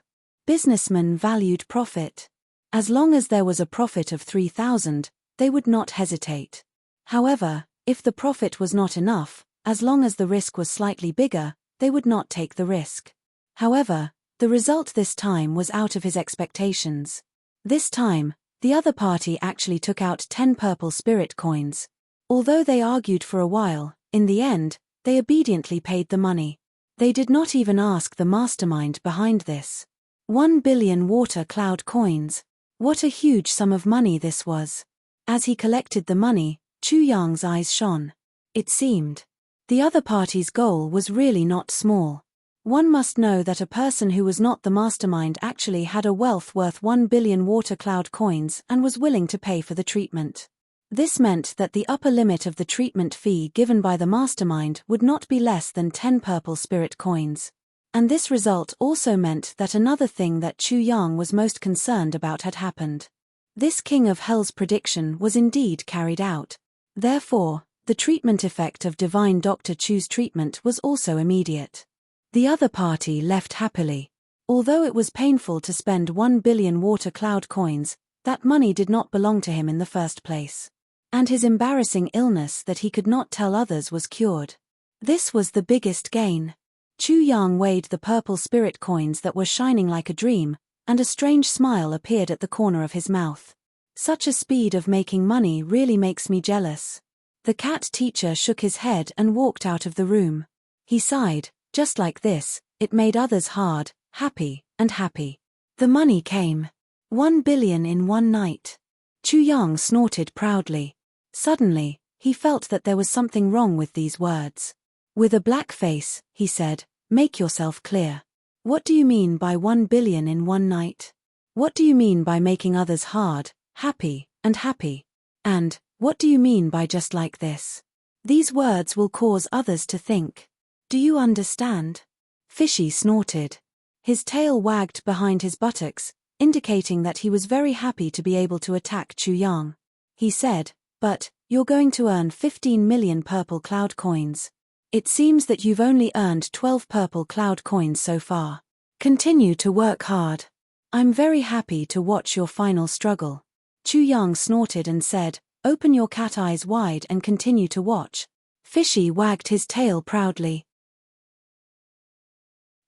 Businessmen valued profit. As long as there was a profit of 3,000, they would not hesitate. However, if the profit was not enough, as long as the risk was slightly bigger, they would not take the risk. However, the result this time was out of his expectations. This time, the other party actually took out 10 purple spirit coins. Although they argued for a while, in the end, they obediently paid the money. They did not even ask the mastermind behind this. 1 billion water cloud coins. What a huge sum of money this was. As he collected the money, Chu Yang's eyes shone. It seemed. The other party's goal was really not small. One must know that a person who was not the mastermind actually had a wealth worth 1 billion water cloud coins and was willing to pay for the treatment. This meant that the upper limit of the treatment fee given by the mastermind would not be less than 10 purple spirit coins. And this result also meant that another thing that Chu Yang was most concerned about had happened. This King of Hell's prediction was indeed carried out. Therefore, the treatment effect of Divine Dr. Chu's treatment was also immediate. The other party left happily. Although it was painful to spend 1 billion water cloud coins, that money did not belong to him in the first place. And his embarrassing illness that he could not tell others was cured. This was the biggest gain. Chu Yang weighed the purple spirit coins that were shining like a dream, and a strange smile appeared at the corner of his mouth. Such a speed of making money really makes me jealous. The cat teacher shook his head and walked out of the room. He sighed, just like this, it made others hard, happy, and happy. The money came. 1 billion in one night. Chu Yang snorted proudly. Suddenly, he felt that there was something wrong with these words. With a black face, he said, "Make yourself clear. What do you mean by 1 billion in one night? What do you mean by making others hard, happy, and happy? And, what do you mean by just like this? These words will cause others to think. Do you understand?" Fishy snorted. His tail wagged behind his buttocks, indicating that he was very happy to be able to attack Chu Yang. He said, "But, you're going to earn 15 million purple cloud coins. It seems that you've only earned 12 purple cloud coins so far. Continue to work hard. I'm very happy to watch your final struggle." Chu Yang snorted and said, "Open your cat eyes wide and continue to watch." Fishy wagged his tail proudly.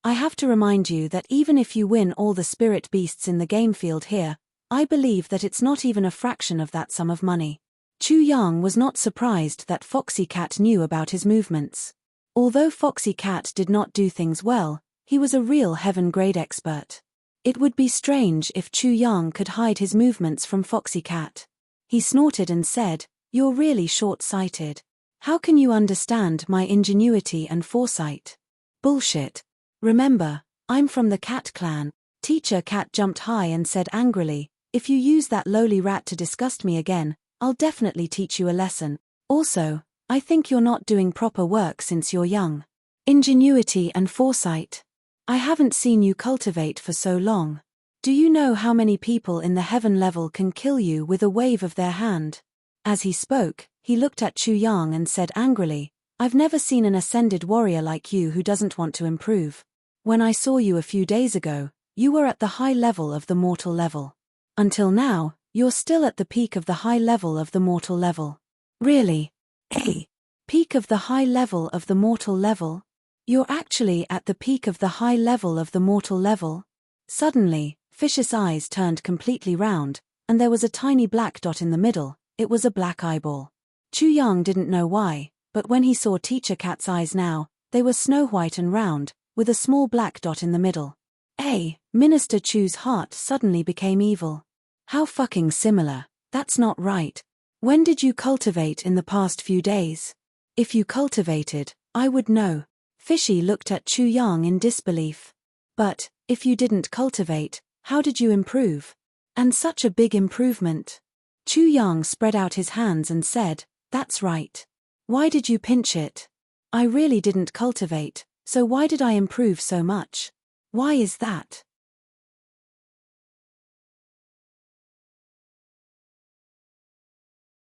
I have to remind you that even if you win all the spirit beasts in the game field here, I believe that it's not even a fraction of that sum of money. Chu Yang was not surprised that Foxy Cat knew about his movements. Although Foxy Cat did not do things well, he was a real heaven-grade expert. It would be strange if Chu Yang could hide his movements from Foxy Cat. He snorted and said, "You're really short-sighted. How can you understand my ingenuity and foresight?" "Bullshit. Remember, I'm from the Cat clan." Teacher Cat jumped high and said angrily, "If you use that lowly rat to disgust me again, I'll definitely teach you a lesson. Also, I think you're not doing proper work since you're young. Ingenuity and foresight. I haven't seen you cultivate for so long. Do you know how many people in the heaven level can kill you with a wave of their hand?" As he spoke, he looked at Chu Yang and said angrily, "I've never seen an ascended warrior like you who doesn't want to improve. When I saw you a few days ago, you were at the high level of the mortal level. Until now, you're still at the peak of the high level of the mortal level." "Really? Hey, peak of the high level of the mortal level? You're actually at the peak of the high level of the mortal level?" Suddenly, Fish's eyes turned completely round, and there was a tiny black dot in the middle. It was a black eyeball. Chu Yang didn't know why, but when he saw Teacher Cat's eyes now, they were snow-white and round, with a small black dot in the middle. Hey, Minister Chu's heart suddenly became evil. How fucking similar. That's not right. When did you cultivate in the past few days? If you cultivated, I would know. Fishy looked at Chu Yang in disbelief. But, if you didn't cultivate, how did you improve? And such a big improvement. Chu Yang spread out his hands and said, "That's right. Why did you pinch it? I really didn't cultivate, so why did I improve so much? Why is that?"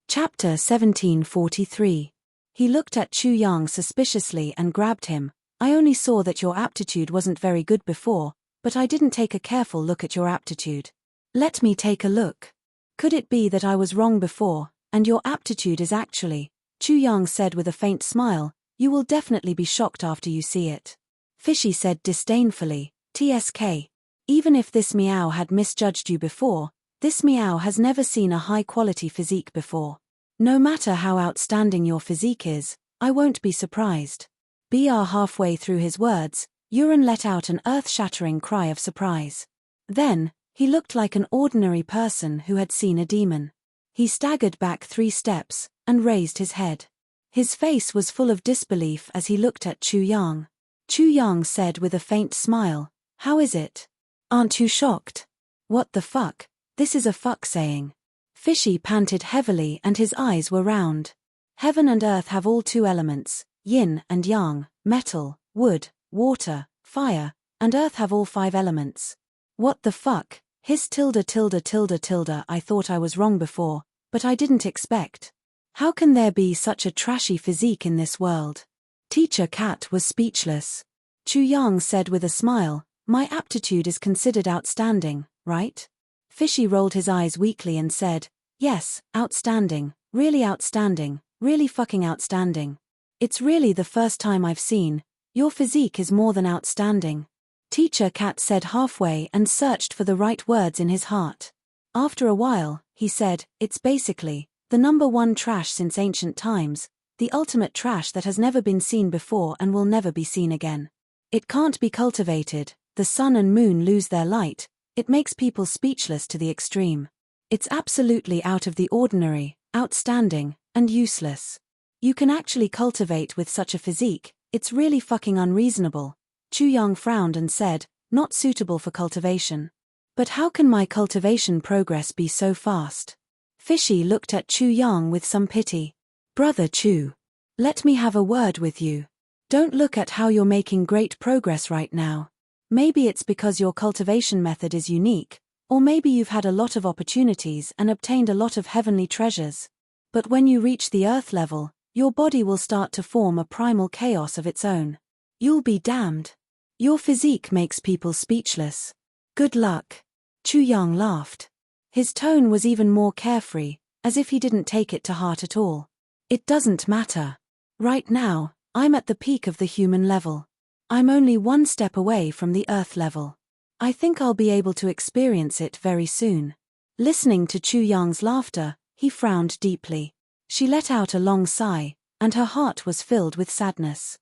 Chapter 1743. He looked at Chu Yang suspiciously and grabbed him. "I only saw that your aptitude wasn't very good before, but I didn't take a careful look at your aptitude. Let me take a look. Could it be that I was wrong before, and your aptitude is actually," Chu Yang said with a faint smile, "you will definitely be shocked after you see it." Fishy said disdainfully, "TSK. Even if this meow had misjudged you before, this meow has never seen a high-quality physique before. No matter how outstanding your physique is, I won't be surprised." Halfway through his words, Yuren let out an earth-shattering cry of surprise. Then, he looked like an ordinary person who had seen a demon. He staggered back 3 steps, and raised his head. His face was full of disbelief as he looked at Chu Yang. Chu Yang said with a faint smile, "How is it? Aren't you shocked?" "What the fuck? This is a fuck saying." Fishy panted heavily and his eyes were round. Heaven and earth have all 2 elements, yin and yang, metal, wood, water, fire, and earth have all 5 elements. "What the fuck? His tilde. I thought I was wrong before, but I didn't expect. How can there be such a trashy physique in this world?" Teacher Cat was speechless. Chu Yang said with a smile, "My aptitude is considered outstanding, right?" Fishy rolled his eyes weakly and said, "Yes, outstanding, really fucking outstanding. It's really the first time I've seen. Your physique is more than outstanding." Teacher Cat said halfway and searched for the right words in his heart. After a while, he said, "It's basically the number 1 trash since ancient times, the ultimate trash that has never been seen before and will never be seen again. It can't be cultivated, the sun and moon lose their light, it makes people speechless to the extreme. It's absolutely out of the ordinary, outstanding, and useless. You can actually cultivate with such a physique, it's really fucking unreasonable." Chu Yang frowned and said, "Not suitable for cultivation. But how can my cultivation progress be so fast?" Fishy looked at Chu Yang with some pity. "Brother Chu, let me have a word with you. Don't look at how you're making great progress right now. Maybe it's because your cultivation method is unique, or maybe you've had a lot of opportunities and obtained a lot of heavenly treasures. But when you reach the earth level, your body will start to form a primal chaos of its own. You'll be damned. Your physique makes people speechless. Good luck." Chu Yang laughed. His tone was even more carefree, as if he didn't take it to heart at all. "It doesn't matter. Right now, I'm at the peak of the human level. I'm only one step away from the Earth level. I think I'll be able to experience it very soon. Listening to Chu Yang's laughter, he frowned deeply. She let out a long sigh, and her heart was filled with sadness.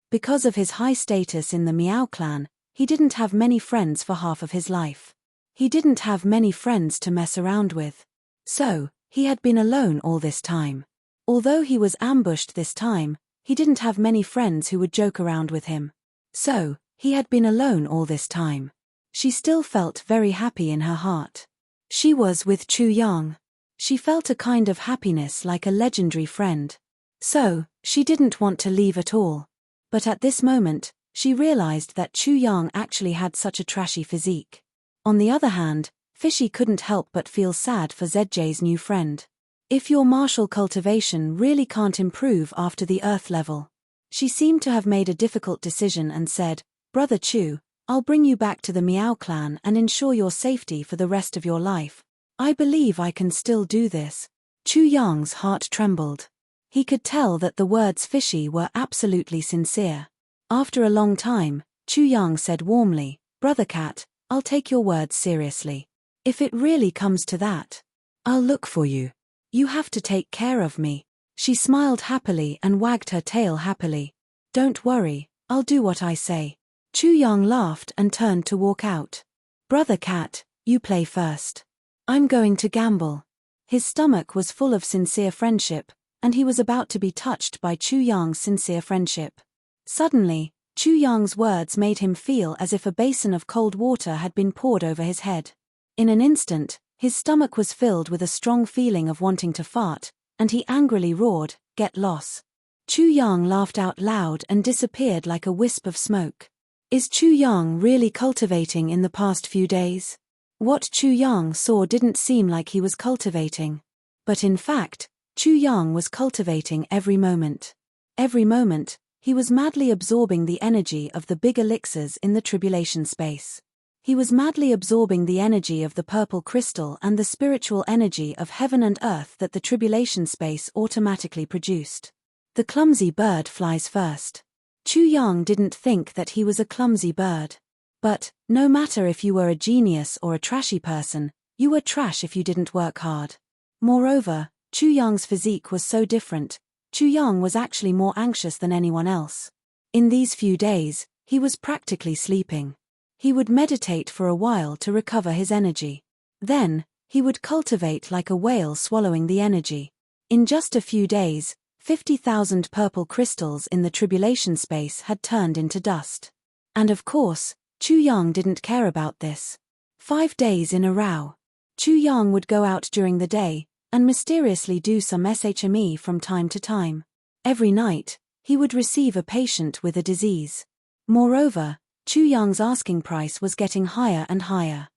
Because of his high status in the Miao clan, he didn't have many friends for half of his life. He didn't have many friends to mess around with. So, he had been alone all this time. Although he was ambushed this time, he didn't have many friends who would joke around with him. So, he had been alone all this time. She still felt very happy in her heart. She was with Chu Yang. She felt a kind of happiness like a legendary friend. So, she didn't want to leave at all. But at this moment, she realized that Chu Yang actually had such a trashy physique. On the other hand, Fishy couldn't help but feel sad for ZJ's new friend. If your martial cultivation really can't improve after the Earth level. She seemed to have made a difficult decision and said, Brother Chu, I'll bring you back to the Miao clan and ensure your safety for the rest of your life. I believe I can still do this. Chu Yang's heart trembled. He could tell that the words Fishy were absolutely sincere. After a long time, Chu Yang said warmly, Brother Cat, I'll take your words seriously. If it really comes to that, I'll look for you. You have to take care of me. She smiled happily and wagged her tail happily. Don't worry, I'll do what I say. Chu Yang laughed and turned to walk out. Brother Cat, you play first. I'm going to gamble. His stomach was full of sincere friendship, and he was about to be touched by Chu Yang's sincere friendship. Suddenly, Chu Yang's words made him feel as if a basin of cold water had been poured over his head. In an instant, his stomach was filled with a strong feeling of wanting to fart, and he angrily roared, Get lost. Chu Yang laughed out loud and disappeared like a wisp of smoke. Is Chu Yang really cultivating in the past few days? What Chu Yang saw didn't seem like he was cultivating. But in fact, Chu Yang was cultivating every moment. Every moment, he was madly absorbing the energy of the big elixirs in the tribulation space. He was madly absorbing the energy of the purple crystal and the spiritual energy of heaven and earth that the tribulation space automatically produced. The clumsy bird flies first. Chu Yang didn't think that he was a clumsy bird. But, no matter if you were a genius or a trashy person, you were trash if you didn't work hard. Moreover, Chu Yang's physique was so different. Chu Yang was actually more anxious than anyone else. In these few days, he was practically sleeping. He would meditate for a while to recover his energy. Then, he would cultivate like a whale swallowing the energy. In just a few days, 50,000 purple crystals in the tribulation space had turned into dust. And of course, Chu Yang didn't care about this. 5 days in a row. Chu Yang would go out during the day, and mysteriously do some SHME from time to time. Every night, he would receive a patient with a disease. Moreover, Chu Yang's asking price was getting higher and higher.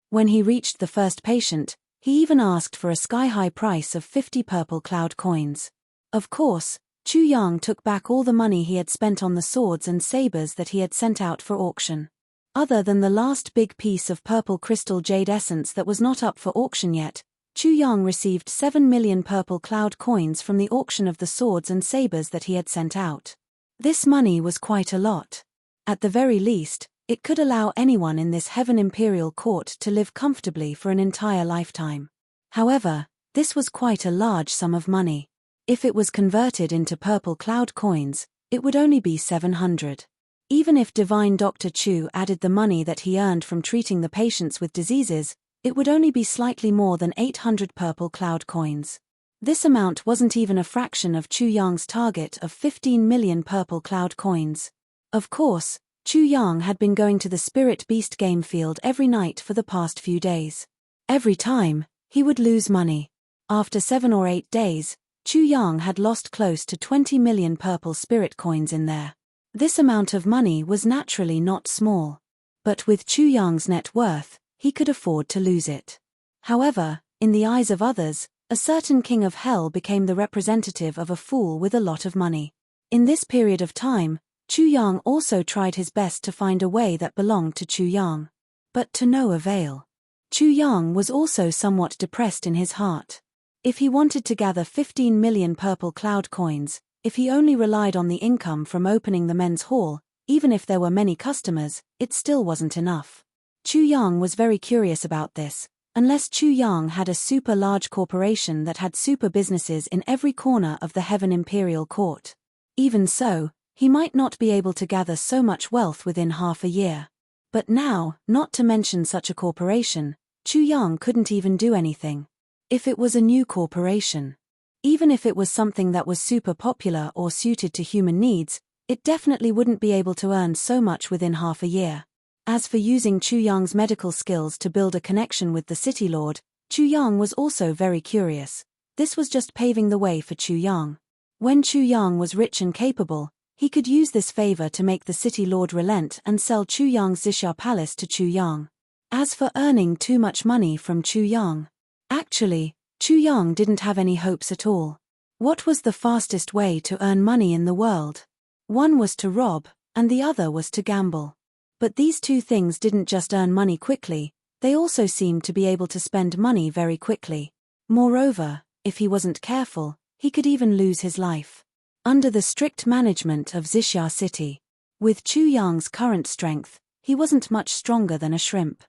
When he reached the first patient, he even asked for a sky-high price of 50 purple cloud coins. Of course, Chu Yang took back all the money he had spent on the swords and sabers that he had sent out for auction. Other than the last big piece of purple crystal jade essence that was not up for auction yet, Chu Yang received 7 million purple cloud coins from the auction of the swords and sabers that he had sent out. This money was quite a lot. At the very least, it could allow anyone in this Heaven Imperial Court to live comfortably for an entire lifetime. However, this was quite a large sum of money. If it was converted into purple cloud coins, it would only be 700. Even if Divine Dr. Chu added the money that he earned from treating the patients with diseases, it would only be slightly more than 800 purple cloud coins. This amount wasn't even a fraction of Chu Yang's target of 15 million purple cloud coins. Of course, Chu Yang had been going to the Spirit Beast game field every night for the past few days. Every time, he would lose money. After 7 or 8 days, Chu Yang had lost close to 20 million purple spirit coins in there. This amount of money was naturally not small. But with Chu Yang's net worth, he could afford to lose it. However, in the eyes of others, a certain king of hell became the representative of a fool with a lot of money. In this period of time, Chu Yang also tried his best to find a way that belonged to Chu Yang. But to no avail. Chu Yang was also somewhat depressed in his heart. If he wanted to gather 15 million purple cloud coins, if he only relied on the income from opening the men's hall, even if there were many customers, it still wasn't enough. Chu Yang was very curious about this. Unless Chu Yang had a super large corporation that had super businesses in every corner of the Heaven Imperial Court. Even so, he might not be able to gather so much wealth within half a year. But now, not to mention such a corporation, Chu Yang couldn't even do anything. If it was a new corporation, even if it was something that was super popular or suited to human needs, it definitely wouldn't be able to earn so much within half a year. As for using Chu Yang's medical skills to build a connection with the City Lord, Chu Yang was also very curious. This was just paving the way for Chu Yang. When Chu Yang was rich and capable, he could use this favor to make the City Lord relent and sell Chu Yang's Xixia Palace to Chu Yang. As for earning too much money from Chu Yang, actually, Chu Yang didn't have any hopes at all. What was the fastest way to earn money in the world? One was to rob, and the other was to gamble. But these two things didn't just earn money quickly, they also seemed to be able to spend money very quickly. Moreover, if he wasn't careful, he could even lose his life. Under the strict management of Xixia City, with Chu Yang's current strength, he wasn't much stronger than a shrimp.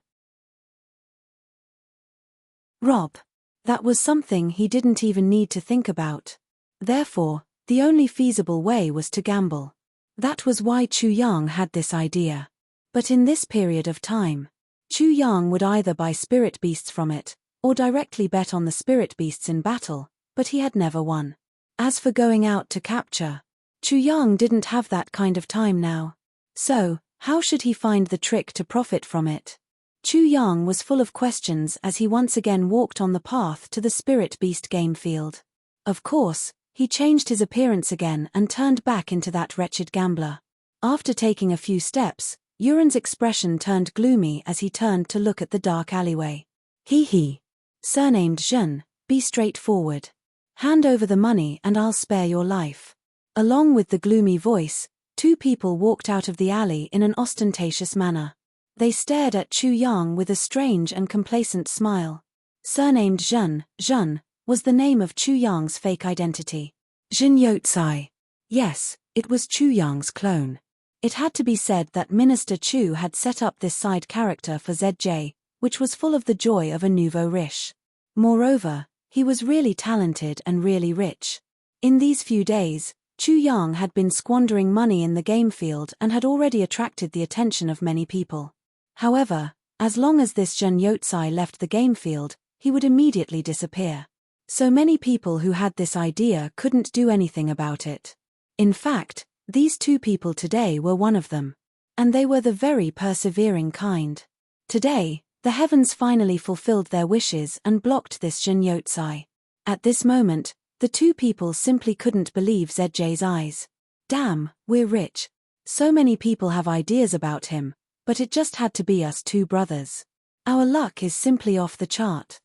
Rob. That was something he didn't even need to think about. Therefore, the only feasible way was to gamble. That was why Chu Yang had this idea. But in this period of time, Chu Yang would either buy spirit beasts from it, or directly bet on the spirit beasts in battle, but he had never won. As for going out to capture, Chu Yang didn't have that kind of time now. So, how should he find the trick to profit from it? Chu Yang was full of questions as he once again walked on the path to the spirit beast game field. Of course, he changed his appearance again and turned back into that wretched gambler. After taking a few steps, Yuren's expression turned gloomy as he turned to look at the dark alleyway. He. Surnamed Zhen, be straightforward. Hand over the money and I'll spare your life. Along with the gloomy voice, two people walked out of the alley in an ostentatious manner. They stared at Chu Yang with a strange and complacent smile. Surnamed Zhen, was the name of Chu Yang's fake identity. Jin Yotsai. Yes, it was Chu Yang's clone. It had to be said that Minister Chu had set up this side character for ZJ, which was full of the joy of a nouveau riche. Moreover, he was really talented and really rich. In these few days, Chu Yang had been squandering money in the game field and had already attracted the attention of many people. However, as long as this Jin Yotsai left the game field, he would immediately disappear. So many people who had this idea couldn't do anything about it. In fact, these two people today were one of them. And they were the very persevering kind. Today, the heavens finally fulfilled their wishes and blocked this Jin Yotsai. At this moment, the two people simply couldn't believe ZJ's eyes. Damn, we're rich. So many people have ideas about him, but it just had to be us two brothers. Our luck is simply off the chart.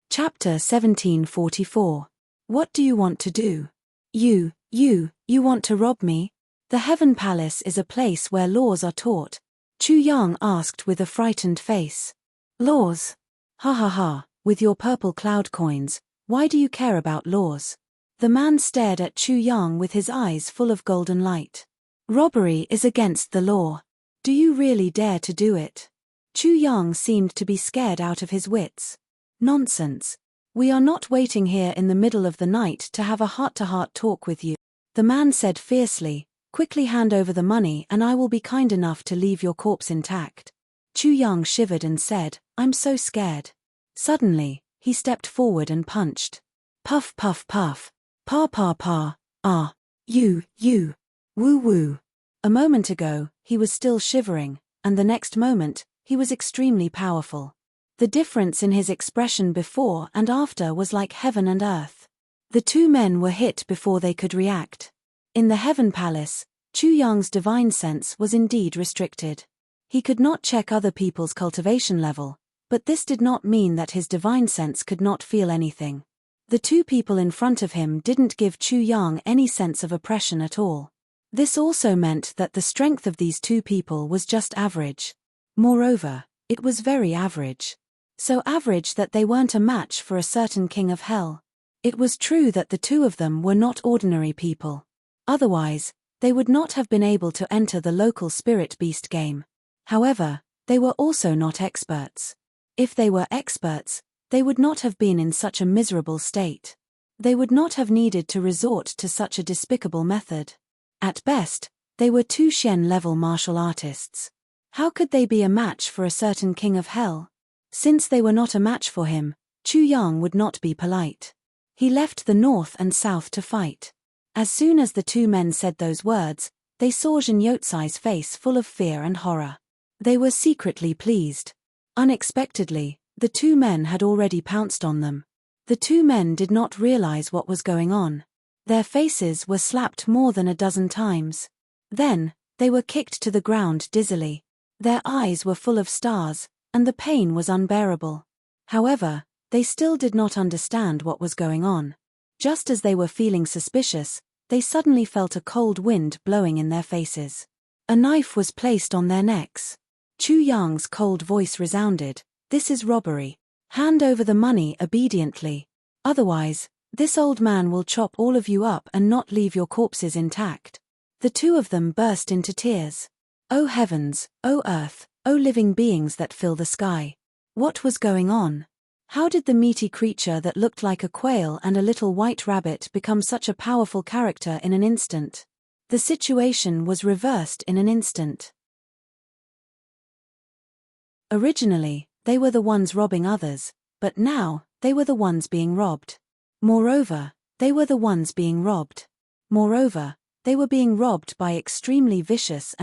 Chapter 1744. What do you want to do? You want to rob me? The Heaven Palace is a place where laws are taught. Chu Yang asked with a frightened face. Laws? Ha ha ha, with your purple cloud coins, why do you care about laws? The man stared at Chu Yang with his eyes full of golden light. Robbery is against the law. Do you really dare to do it? Chu Yang seemed to be scared out of his wits. Nonsense. We are not waiting here in the middle of the night to have a heart-to-heart talk with you. The man said fiercely, quickly hand over the money and I will be kind enough to leave your corpse intact. Chu Yang shivered and said, I'm so scared. Suddenly, he stepped forward and punched. Puff puff puff. Pa pa pa. Ah. You. Woo woo. A moment ago, he was still shivering, and the next moment, he was extremely powerful. The difference in his expression before and after was like heaven and earth. The two men were hit before they could react. In the Heaven Palace, Chu Yang's divine sense was indeed restricted. He could not check other people's cultivation level, but this did not mean that his divine sense could not feel anything. The two people in front of him didn't give Chu Yang any sense of oppression at all. This also meant that the strength of these two people was just average. Moreover, It was very average. So average that they weren't a match for a certain king of hell. It was true that the two of them were not ordinary people. Otherwise, they would not have been able to enter the local spirit beast game. However, they were also not experts. If they were experts, they would not have been in such a miserable state. They would not have needed to resort to such a despicable method. At best, they were 2 Shen-level martial artists. How could they be a match for a certain king of hell? Since they were not a match for him, Chu Yang would not be polite. He left the north and south to fight. As soon as the 2 men said those words, they saw Zhen Yotsai's face full of fear and horror. They were secretly pleased. Unexpectedly, the 2 men had already pounced on them. The 2 men did not realize what was going on. Their faces were slapped more than a dozen times. Then, they were kicked to the ground dizzily. Their eyes were full of stars, and the pain was unbearable. However, they still did not understand what was going on. Just as they were feeling suspicious, they suddenly felt a cold wind blowing in their faces. A knife was placed on their necks. Chu Yang's cold voice resounded, "This is robbery. Hand over the money obediently. Otherwise, this old man will chop all of you up and not leave your corpses intact." The 2 of them burst into tears. Oh heavens, oh earth, oh living beings that fill the sky. What was going on? How did the meaty creature that looked like a quail and a little white rabbit become such a powerful character in an instant? The situation was reversed in an instant. Originally, they were the ones robbing others, but now, they were the ones being robbed. Moreover, they were the ones being robbed. Moreover, they were being robbed by extremely vicious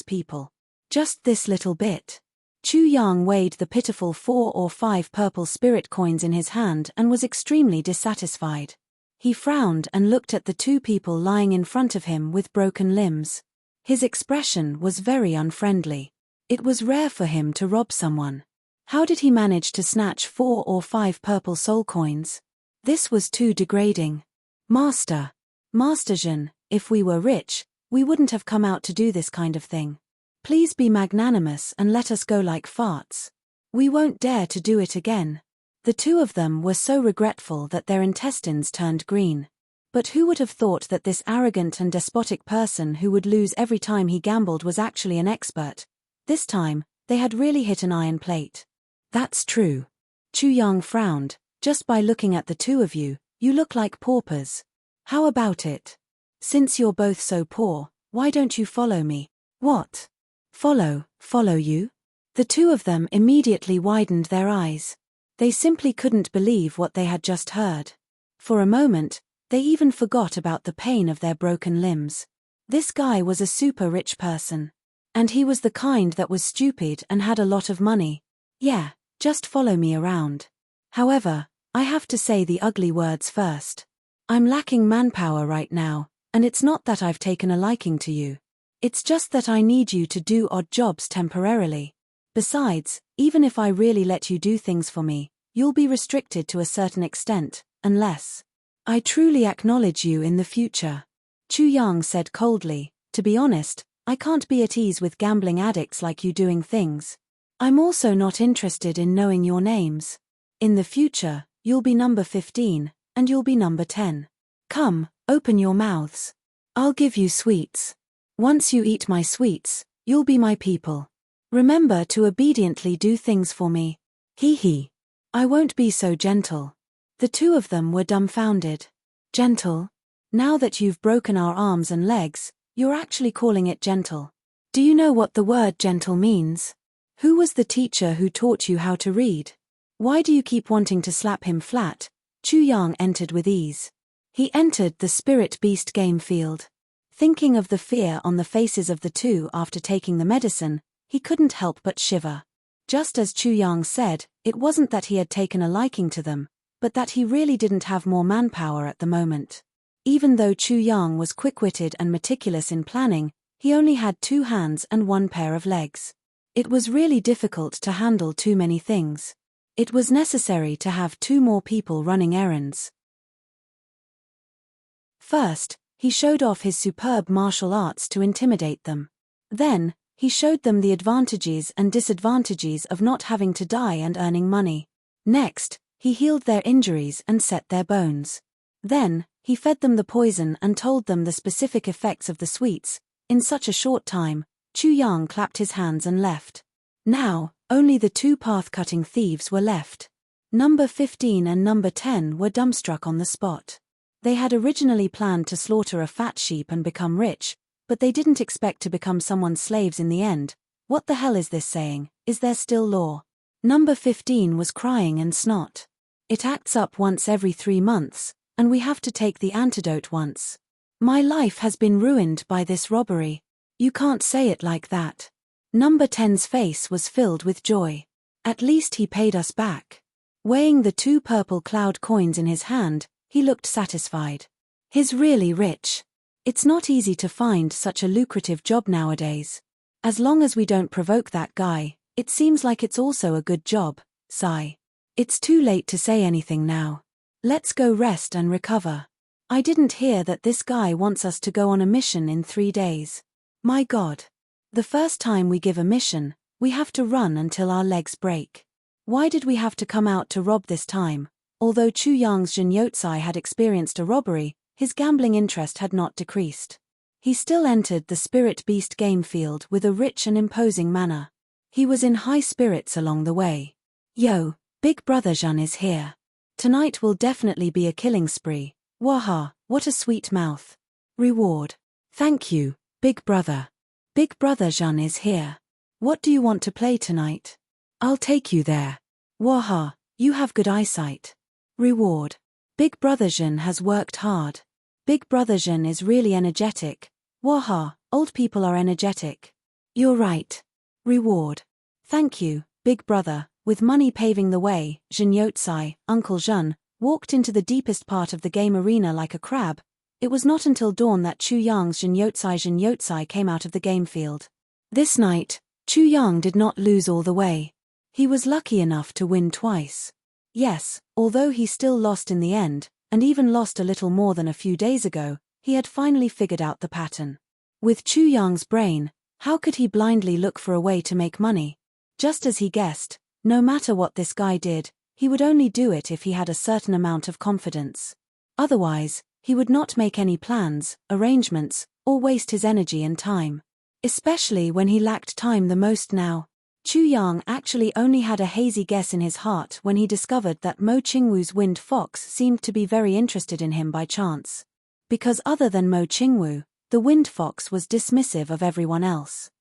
people. Just this little bit. Chu Yang weighed the pitiful 4 or 5 purple spirit coins in his hand and was extremely dissatisfied. He frowned and looked at the 2 people lying in front of him with broken limbs. His expression was very unfriendly. It was rare for him to rob someone. How did he manage to snatch 4 or 5 purple soul coins? This was too degrading. Master Zhen, if we were rich, we wouldn't have come out to do this kind of thing. Please be magnanimous and let us go like farts. We won't dare to do it again. The 2 of them were so regretful that their intestines turned green. But who would have thought that this arrogant and despotic person who would lose every time he gambled was actually an expert? This time, they had really hit an iron plate. That's true. Chu Yang frowned. Just by looking at the 2 of you, you look like paupers. How about it? Since you're both so poor, why don't you follow me? What? Follow you? The 2 of them immediately widened their eyes. They simply couldn't believe what they had just heard. For a moment, they even forgot about the pain of their broken limbs. This guy was a super rich person. And he was the kind that was stupid and had a lot of money. Yeah, just follow me around. However, I have to say the ugly words first. I'm lacking manpower right now, and it's not that I've taken a liking to you. It's just that I need you to do odd jobs temporarily. Besides, even if I really let you do things for me, you'll be restricted to a certain extent, unless I truly acknowledge you in the future. Chu Yang said coldly, to be honest, I can't be at ease with gambling addicts like you doing things. I'm also not interested in knowing your names. In the future, you'll be number 15, and you'll be number 10. Come, open your mouths. I'll give you sweets. Once you eat my sweets, you'll be my people. Remember to obediently do things for me. Hee hee. I won't be so gentle. The 2 of them were dumbfounded. Gentle? Now that you've broken our arms and legs, you're actually calling it gentle. Do you know what the word gentle means? Who was the teacher who taught you how to read? Why do you keep wanting to slap him flat? Chu Yang entered with ease. He entered the spirit beast game field. Thinking of the fear on the faces of the 2 after taking the medicine, he couldn't help but shiver. Just as Chu Yang said, it wasn't that he had taken a liking to them, but that he really didn't have more manpower at the moment. Even though Chu Yang was quick-witted and meticulous in planning, he only had 2 hands and 1 pair of legs. It was really difficult to handle too many things. It was necessary to have 2 more people running errands. First, he showed off his superb martial arts to intimidate them. Then, He showed them the advantages and disadvantages of not having to die and earning money. Next, he healed their injuries and set their bones. Then, he fed them the poison and told them the specific effects of the sweets. In such a short time, Chu Yang clapped his hands and left. Now, only the two path-cutting thieves were left. Number 15 and number 10 were dumbstruck on the spot. They had originally planned to slaughter a fat sheep and become rich, but they didn't expect to become someone's slaves in the end. What the hell is this saying? Is there still law? Number 15 was crying and snot. It acts up once every 3 months, and we have to take the antidote once. My life has been ruined by this robbery. You can't say it like that. Number 10's face was filled with joy. At least he paid us back. Weighing the 2 purple cloud coins in his hand, he looked satisfied. He's really rich. It's not easy to find such a lucrative job nowadays. As long as we don't provoke that guy, it seems like it's also a good job. Sigh. It's too late to say anything now. Let's go rest and recover. I didn't hear that this guy wants us to go on a mission in 3 days. My God. The first time we give a mission, we have to run until our legs break. Why did we have to come out to rob this time? Although Chu Yang's Jinyotsi had experienced a robbery, his gambling interest had not decreased. He still entered the Spirit Beast game field with a rich and imposing manner. He was in high spirits along the way. Yo, Big Brother Jun is here. Tonight will definitely be a killing spree. Waha, what a sweet mouth. Reward. Thank you, Big Brother. Big Brother Jun is here. What do you want to play tonight? I'll take you there. Waha, you have good eyesight. Reward. Big Brother Jun has worked hard. Big Brother Jun is really energetic. Waha, old people are energetic. You're right. Reward. Thank you, Big Brother. With money paving the way, Jinyotsi, Uncle Jun, walked into the deepest part of the game arena like a crab. It was not until dawn that Chu Yang's Jinyotsi came out of the game field. This night, Chu Yang did not lose all the way. He was lucky enough to win twice. Yes, although he still lost in the end, and even lost a little more than a few days ago, he had finally figured out the pattern. With Chu Yang's brain, how could he blindly look for a way to make money? Just as he guessed, no matter what this guy did, he would only do it if he had a certain amount of confidence. Otherwise, he would not make any plans, arrangements, or waste his energy and time. Especially when he lacked time the most now. Chu Yang actually only had a hazy guess in his heart when he discovered that Mo Qingwu's winged fox seemed to be very interested in him by chance. Because other than Mo Qingwu, the winged fox was dismissive of everyone else.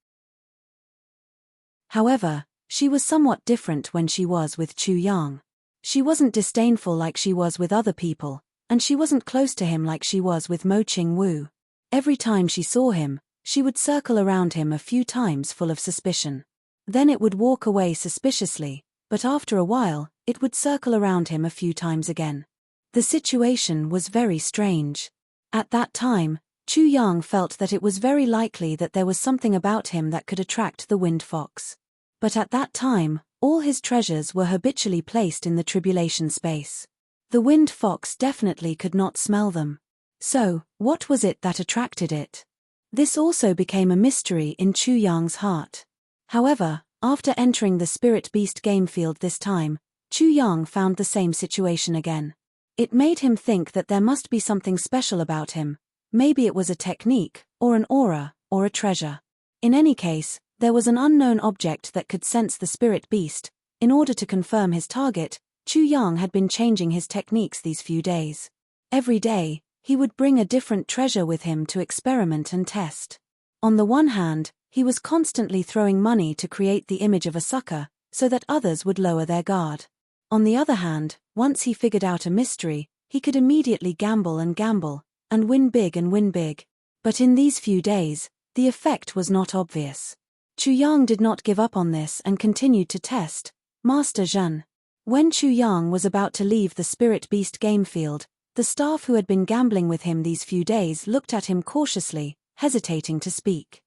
However, she was somewhat different when she was with Chu Yang. She wasn't disdainful like she was with other people, and she wasn't close to him like she was with Mo Qingwu. Every time she saw him, she would circle around him a few times full of suspicion. Then it would walk away suspiciously, but after a while, it would circle around him a few times again. The situation was very strange. At that time, Chu Yang felt that it was very likely that there was something about him that could attract the winged fox. But at that time, all his treasures were habitually placed in the tribulation space. The winged fox definitely could not smell them. So, what was it that attracted it? This also became a mystery in Chu Yang's heart. However, after entering the Spirit Beast game field this time, Chu Yang found the same situation again. It made him think that there must be something special about him. Maybe it was a technique, or an aura, or a treasure. In any case, there was an unknown object that could sense the Spirit Beast. In order to confirm his target, Chu Yang had been changing his techniques these few days. Every day, he would bring a different treasure with him to experiment and test. On the one hand, he was constantly throwing money to create the image of a sucker, so that others would lower their guard. On the other hand, once he figured out a mystery, he could immediately gamble, and win big and win big. But in these few days, the effect was not obvious. Chu Yang did not give up on this and continued to test. Master Zhen. When Chu Yang was about to leave the Spirit Beast game field, the staff who had been gambling with him these few days looked at him cautiously, hesitating to speak.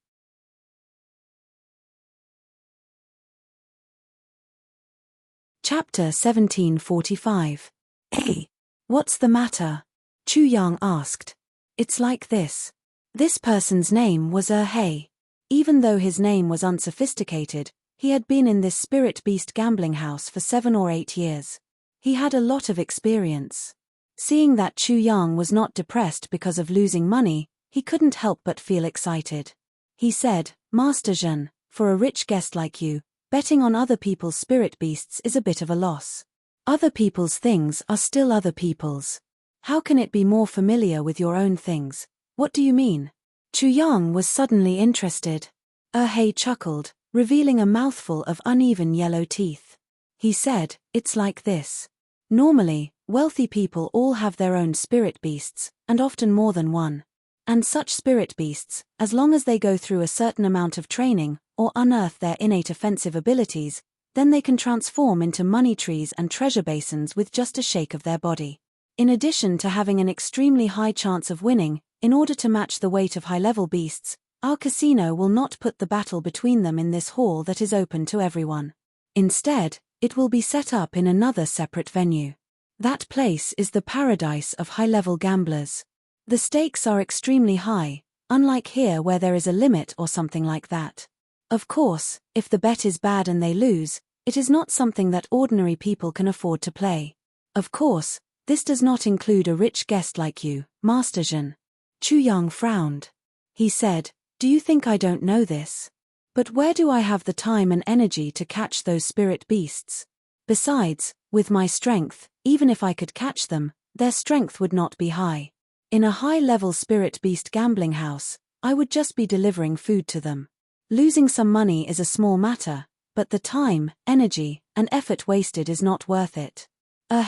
Chapter 1745. Hey, what's the matter? Chu Yang asked. It's like this. This person's name was Hey. Even though his name was unsophisticated, he had been in this spirit beast gambling house for 7 or 8 years. He had a lot of experience. Seeing that Chu Yang was not depressed because of losing money, he couldn't help but feel excited. He said, "Master Zhen, for a rich guest like you, betting on other people's spirit beasts is a bit of a loss. Other people's things are still other people's. How can it be more familiar with your own things? What do you mean?" Chu Yang was suddenly interested. He chuckled, revealing a mouthful of uneven yellow teeth. He said, "It's like this. Normally, wealthy people all have their own spirit beasts, and often more than one. And such spirit beasts, as long as they go through a certain amount of training, or unearth their innate offensive abilities, then they can transform into money trees and treasure basins with just a shake of their body. In addition to having an extremely high chance of winning, in order to match the weight of high-level beasts, our casino will not put the battle between them in this hall that is open to everyone. Instead, it will be set up in another separate venue. That place is the paradise of high-level gamblers. The stakes are extremely high, unlike here where there is a limit or something like that. Of course, if the bet is bad and they lose, it is not something that ordinary people can afford to play. Of course, this does not include a rich guest like you, Master Zhen." Chu Yang frowned. He said, "Do you think I don't know this? But where do I have the time and energy to catch those spirit beasts? Besides, with my strength, even if I could catch them, their strength would not be high. In a high-level spirit beast gambling house, I would just be delivering food to them. Losing some money is a small matter, but the time, energy, and effort wasted is not worth it."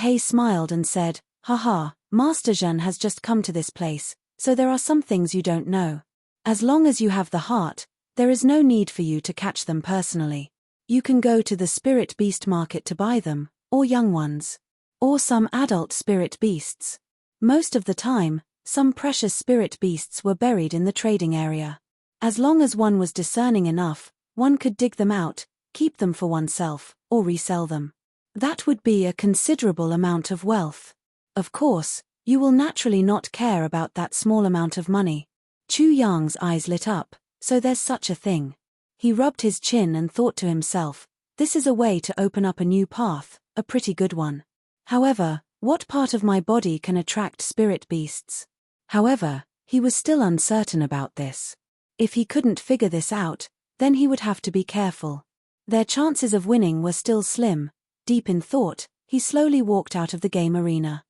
He smiled and said, "Haha, Master Zhen has just come to this place, so there are some things you don't know. As long as you have the heart, there is no need for you to catch them personally. You can go to the spirit beast market to buy them, or young ones. Or some adult spirit beasts. Most of the time, some precious spirit beasts were buried in the trading area. As long as one was discerning enough, one could dig them out, keep them for oneself, or resell them. That would be a considerable amount of wealth. Of course, you will naturally not care about that small amount of money." Chu Yang's eyes lit up. So there's such a thing. He rubbed his chin and thought to himself, this is a way to open up a new path, a pretty good one. However, what part of my body can attract spirit beasts? However, he was still uncertain about this. If he couldn't figure this out, then he would have to be careful. Their chances of winning were still slim. Deep in thought, he slowly walked out of the game arena.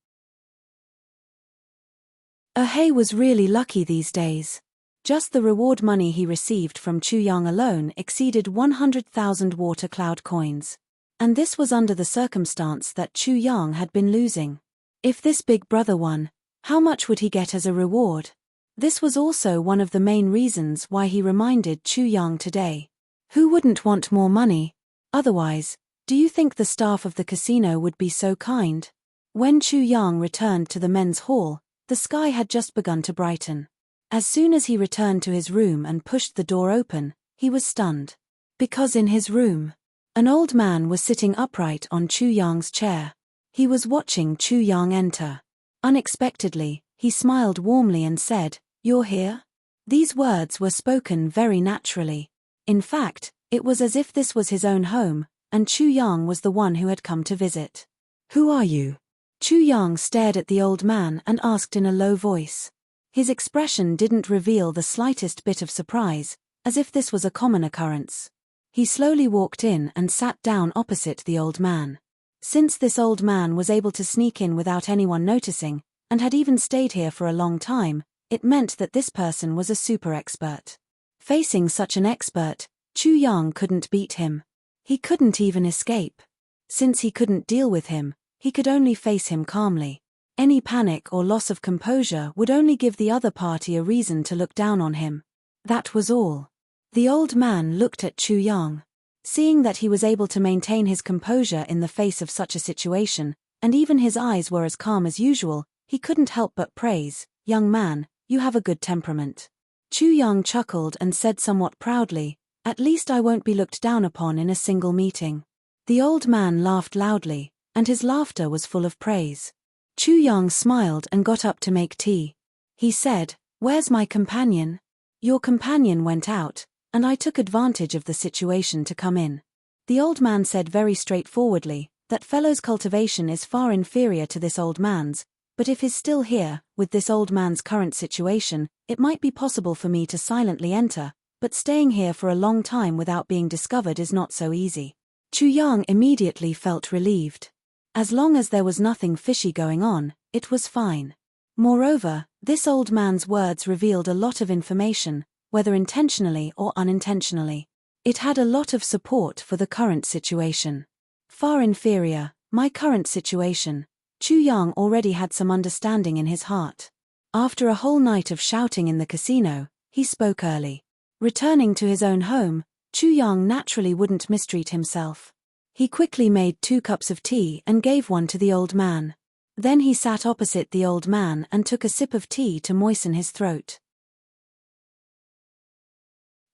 He was really lucky these days. Just the reward money he received from Chu Yang alone exceeded 100,000 water cloud coins. And this was under the circumstance that Chu Yang had been losing. If this big brother won, how much would he get as a reward? This was also one of the main reasons why he reminded Chu Yang today. Who wouldn't want more money? Otherwise, do you think the staff of the casino would be so kind? When Chu Yang returned to the men's hall, the sky had just begun to brighten. As soon as he returned to his room and pushed the door open, he was stunned. Because in his room, an old man was sitting upright on Chu Yang's chair. He was watching Chu Yang enter. Unexpectedly, he smiled warmly and said, "You're here?" These words were spoken very naturally. In fact, it was as if this was his own home, and Chu Yang was the one who had come to visit. "Who are you?" Chu Yang stared at the old man and asked in a low voice. His expression didn't reveal the slightest bit of surprise, as if this was a common occurrence. He slowly walked in and sat down opposite the old man. Since this old man was able to sneak in without anyone noticing, and had even stayed here for a long time, it meant that this person was a super expert. Facing such an expert, Chu Yang couldn't beat him. He couldn't even escape. Since he couldn't deal with him, he could only face him calmly. Any panic or loss of composure would only give the other party a reason to look down on him. That was all. The old man looked at Chu Yang. Seeing that he was able to maintain his composure in the face of such a situation, and even his eyes were as calm as usual, he couldn't help but praise, "Young man, you have a good temperament." Chu Yang chuckled and said somewhat proudly, "At least I won't be looked down upon in a single meeting." The old man laughed loudly, and his laughter was full of praise. Chu Yang smiled and got up to make tea. He said, "Where's my companion?" "Your companion went out, and I took advantage of the situation to come in. The old man said very straightforwardly that fellow's cultivation is far inferior to this old man's, but if he's still here, with this old man's current situation, it might be possible for me to silently enter, but staying here for a long time without being discovered is not so easy. Chu Yang immediately felt relieved. As long as there was nothing fishy going on, it was fine. Moreover, this old man's words revealed a lot of information, whether intentionally or unintentionally. It had a lot of support for the current situation. Far inferior, my current situation. Chu Yang already had some understanding in his heart. After a whole night of shouting in the casino, he spoke early. Returning to his own home, Chu Yang naturally wouldn't mistreat himself. He quickly made 2 cups of tea and gave one to the old man. Then he sat opposite the old man and took a sip of tea to moisten his throat.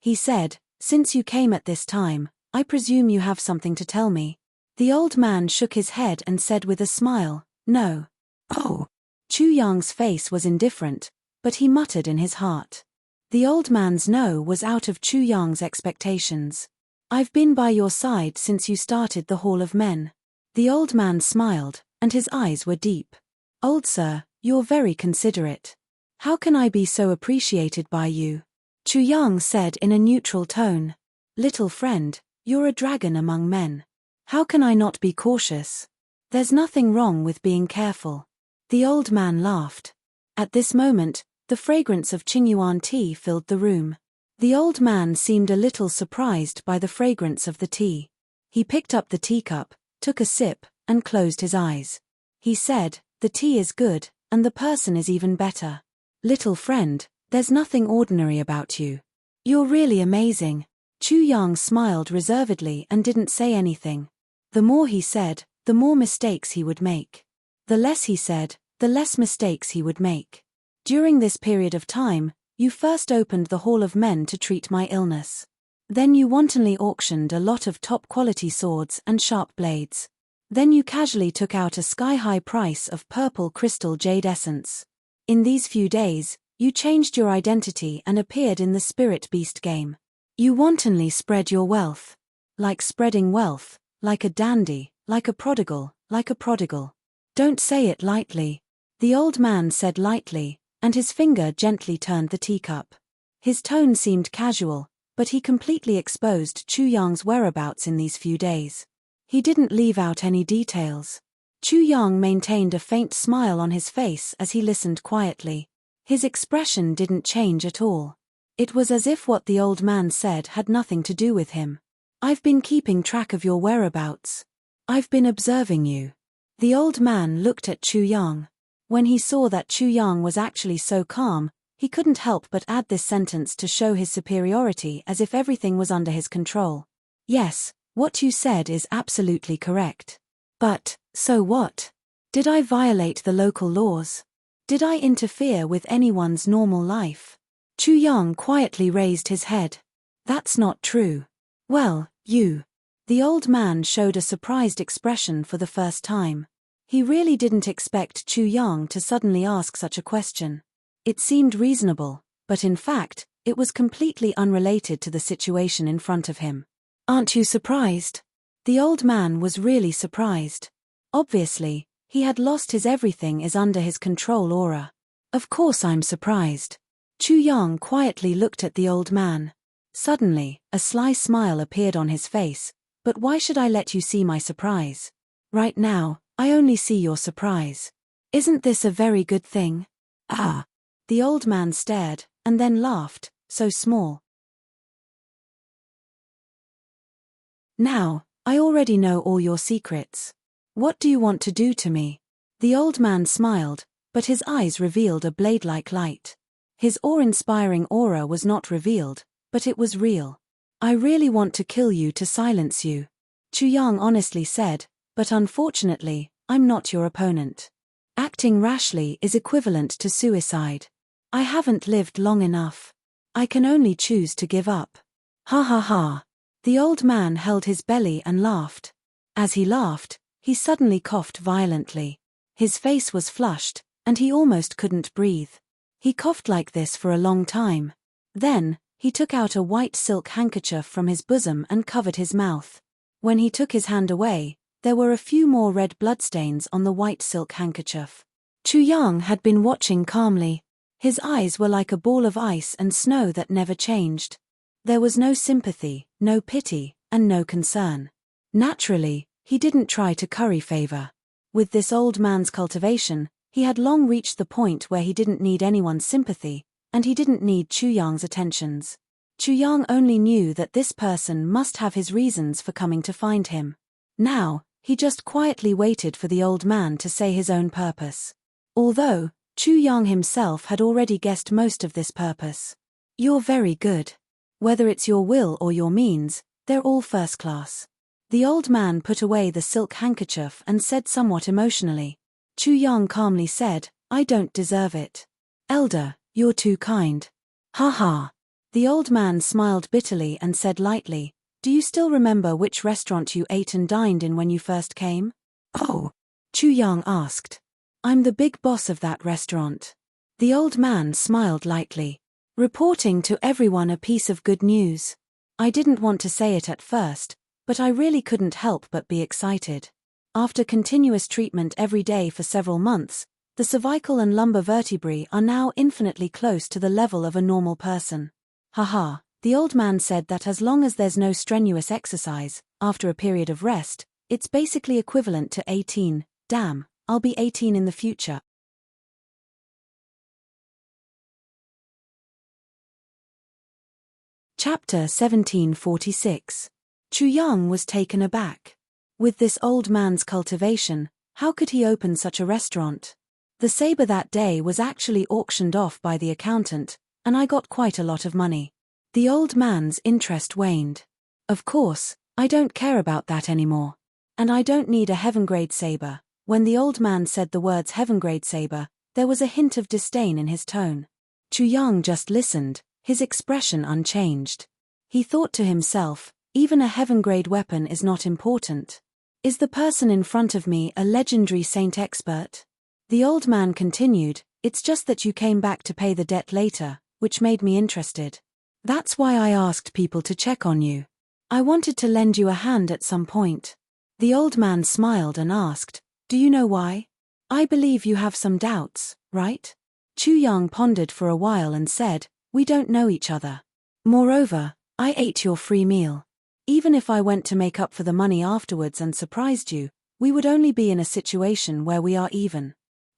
He said, "Since you came at this time, I presume you have something to tell me." The old man shook his head and said with a smile, "No." Oh. Chu Yang's face was indifferent, but he muttered in his heart. The old man's no was out of Chu Yang's expectations. "I've been by your side since you started the Hall of Men." The old man smiled, and his eyes were deep. "Old sir, you're very considerate. How can I be so appreciated by you?" Chu Yang said in a neutral tone. "Little friend, you're a dragon among men. How can I not be cautious? There's nothing wrong with being careful." The old man laughed. At this moment, the fragrance of Qingyuan tea filled the room. The old man seemed a little surprised by the fragrance of the tea. He picked up the teacup, took a sip, and closed his eyes. He said, "The tea is good, and the person is even better. Little friend, there's nothing ordinary about you. You're really amazing." Chu Yang smiled reservedly and didn't say anything. The more he said, the more mistakes he would make. The less he said, the less mistakes he would make. "During this period of time, you first opened the Hall of Men to treat my illness. Then you wantonly auctioned a lot of top-quality swords and sharp blades. Then you casually took out a sky-high price of purple crystal jade essence. In these few days, you changed your identity and appeared in the Spirit Beast game. You wantonly spread your wealth. Like spreading wealth, like a dandy, like a prodigal, like a prodigal. Don't say it lightly." The old man said lightly, and his finger gently turned the teacup. His tone seemed casual, but he completely exposed Chu Yang's whereabouts in these few days. He didn't leave out any details. Chu Yang maintained a faint smile on his face as he listened quietly. His expression didn't change at all. It was as if what the old man said had nothing to do with him. "I've been keeping track of your whereabouts. I've been observing you." The old man looked at Chu Yang. When he saw that Chu Yang was actually so calm, he couldn't help but add this sentence to show his superiority as if everything was under his control. "Yes, what you said is absolutely correct. But, so what? Did I violate the local laws? Did I interfere with anyone's normal life?" Chu Yang quietly raised his head. "That's not true." "Well, you." The old man showed a surprised expression for the first time. He really didn't expect Chu Yang to suddenly ask such a question. It seemed reasonable, but in fact, it was completely unrelated to the situation in front of him. "Aren't you surprised?" The old man was really surprised. Obviously, he had lost his everything is under his control aura. "Of course I'm surprised." Chu Yang quietly looked at the old man. Suddenly, a sly smile appeared on his face. "But why should I let you see my surprise? Right now, I only see your surprise. Isn't this a very good thing?" "Ah." The old man stared, and then laughed, so small. "Now, I already know all your secrets. What do you want to do to me?" The old man smiled, but his eyes revealed a blade-like light. His awe-inspiring aura was not revealed, but it was real. "I really want to kill you to silence you," Chu Yang honestly said, "but unfortunately, I'm not your opponent. Acting rashly is equivalent to suicide. I haven't lived long enough. I can only choose to give up." "Ha ha ha." The old man held his belly and laughed. As he laughed, he suddenly coughed violently. His face was flushed, and he almost couldn't breathe. He coughed like this for a long time. Then, He took out a white silk handkerchief from his bosom and covered his mouth. When he took his hand away, there were a few more red bloodstains on the white silk handkerchief. Chu Yang had been watching calmly. His eyes were like a ball of ice and snow that never changed. There was no sympathy, no pity, and no concern. Naturally, he didn't try to curry favor. With this old man's cultivation, he had long reached the point where he didn't need anyone's sympathy, and he didn't need Chu Yang's attentions. Chu Yang only knew that this person must have his reasons for coming to find him. Now, he just quietly waited for the old man to say his own purpose. Although, Chu Yang himself had already guessed most of this purpose. You're very good. Whether it's your will or your means, they're all first class. The old man put away the silk handkerchief and said somewhat emotionally. Chu Yang calmly said, I don't deserve it. Elder, you're too kind. Ha ha. The old man smiled bitterly and said lightly, do you still remember which restaurant you ate and dined in when you first came? Oh. Chu Yang asked. I'm the big boss of that restaurant. The old man smiled lightly, reporting to everyone a piece of good news. I didn't want to say it at first, but I really couldn't help but be excited. After continuous treatment every day for several months, the cervical and lumbar vertebrae are now infinitely close to the level of a normal person. Haha, the old man said that as long as there's no strenuous exercise, after a period of rest, it's basically equivalent to 18, damn, I'll be 18 in the future. Chapter 1746. Chu Yang was taken aback. With this old man's cultivation, how could he open such a restaurant? The saber that day was actually auctioned off by the accountant, and I got quite a lot of money. The old man's interest waned. Of course, I don't care about that anymore. And I don't need a heaven-grade saber. When the old man said the words heaven-grade saber, there was a hint of disdain in his tone. Chu Yang just listened, his expression unchanged. He thought to himself, even a heaven-grade weapon is not important. Is the person in front of me a legendary saint expert? The old man continued, it's just that you came back to pay the debt later, which made me interested. That's why I asked people to check on you. I wanted to lend you a hand at some point. The old man smiled and asked, do you know why? I believe you have some doubts, right? Chu Yang pondered for a while and said, we don't know each other. Moreover, I ate your free meal. Even if I went to make up for the money afterwards and surprised you, we would only be in a situation where we are even.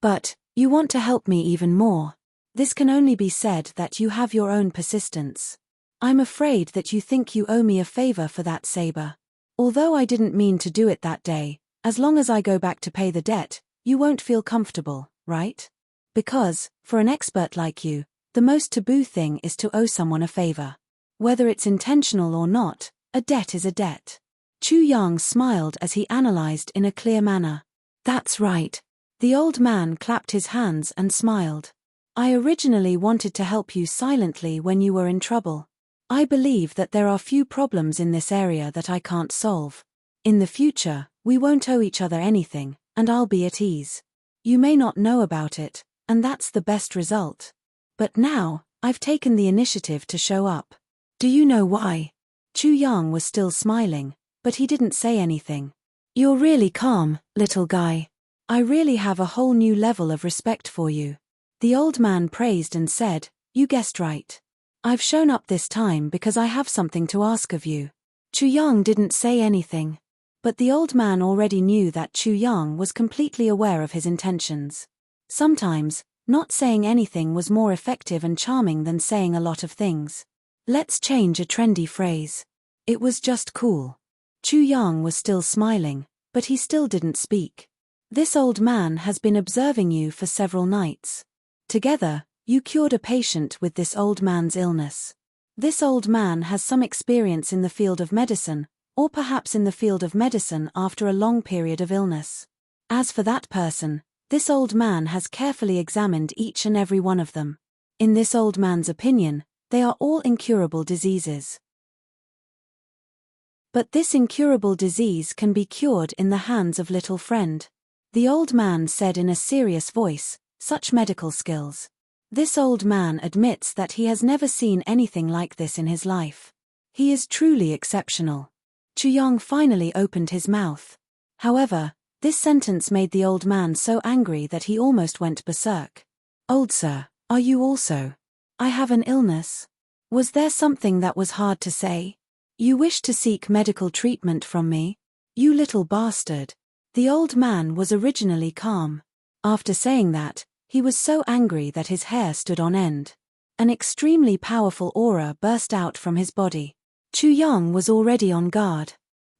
But, you want to help me even more. This can only be said that you have your own persistence. I'm afraid that you think you owe me a favor for that saber. Although I didn't mean to do it that day, as long as I go back to pay the debt, you won't feel comfortable, right? Because, for an expert like you, the most taboo thing is to owe someone a favor. Whether it's intentional or not, a debt is a debt. Chu Yang smiled as he analyzed in a clear manner. That's right. The old man clapped his hands and smiled. I originally wanted to help you silently when you were in trouble. I believe that there are few problems in this area that I can't solve. In the future, we won't owe each other anything, and I'll be at ease. You may not know about it, and that's the best result. But now, I've taken the initiative to show up. Do you know why? Chu Yang was still smiling, but he didn't say anything. You're really calm, little guy. I really have a whole new level of respect for you. The old man praised and said, you guessed right. I've shown up this time because I have something to ask of you. Chu Yang didn't say anything. But the old man already knew that Chu Yang was completely aware of his intentions. Sometimes, not saying anything was more effective and charming than saying a lot of things. Let's change a trendy phrase. It was just cool. Chu Yang was still smiling, but he still didn't speak. This old man has been observing you for several nights. Together, you cured a patient with this old man's illness. This old man has some experience in the field of medicine, or perhaps in the field of medicine after a long period of illness. As for that person, this old man has carefully examined each and every one of them. In this old man's opinion, they are all incurable diseases. But this incurable disease can be cured in the hands of little friend. The old man said in a serious voice, such medical skills. This old man admits that he has never seen anything like this in his life. He is truly exceptional. Chuyang finally opened his mouth. However, this sentence made the old man so angry that he almost went berserk. Old sir, are you also? I have an illness. Was there something that was hard to say? You wish to seek medical treatment from me? You little bastard. The old man was originally calm. After saying that, he was so angry that his hair stood on end. An extremely powerful aura burst out from his body. Chuyang was already on guard.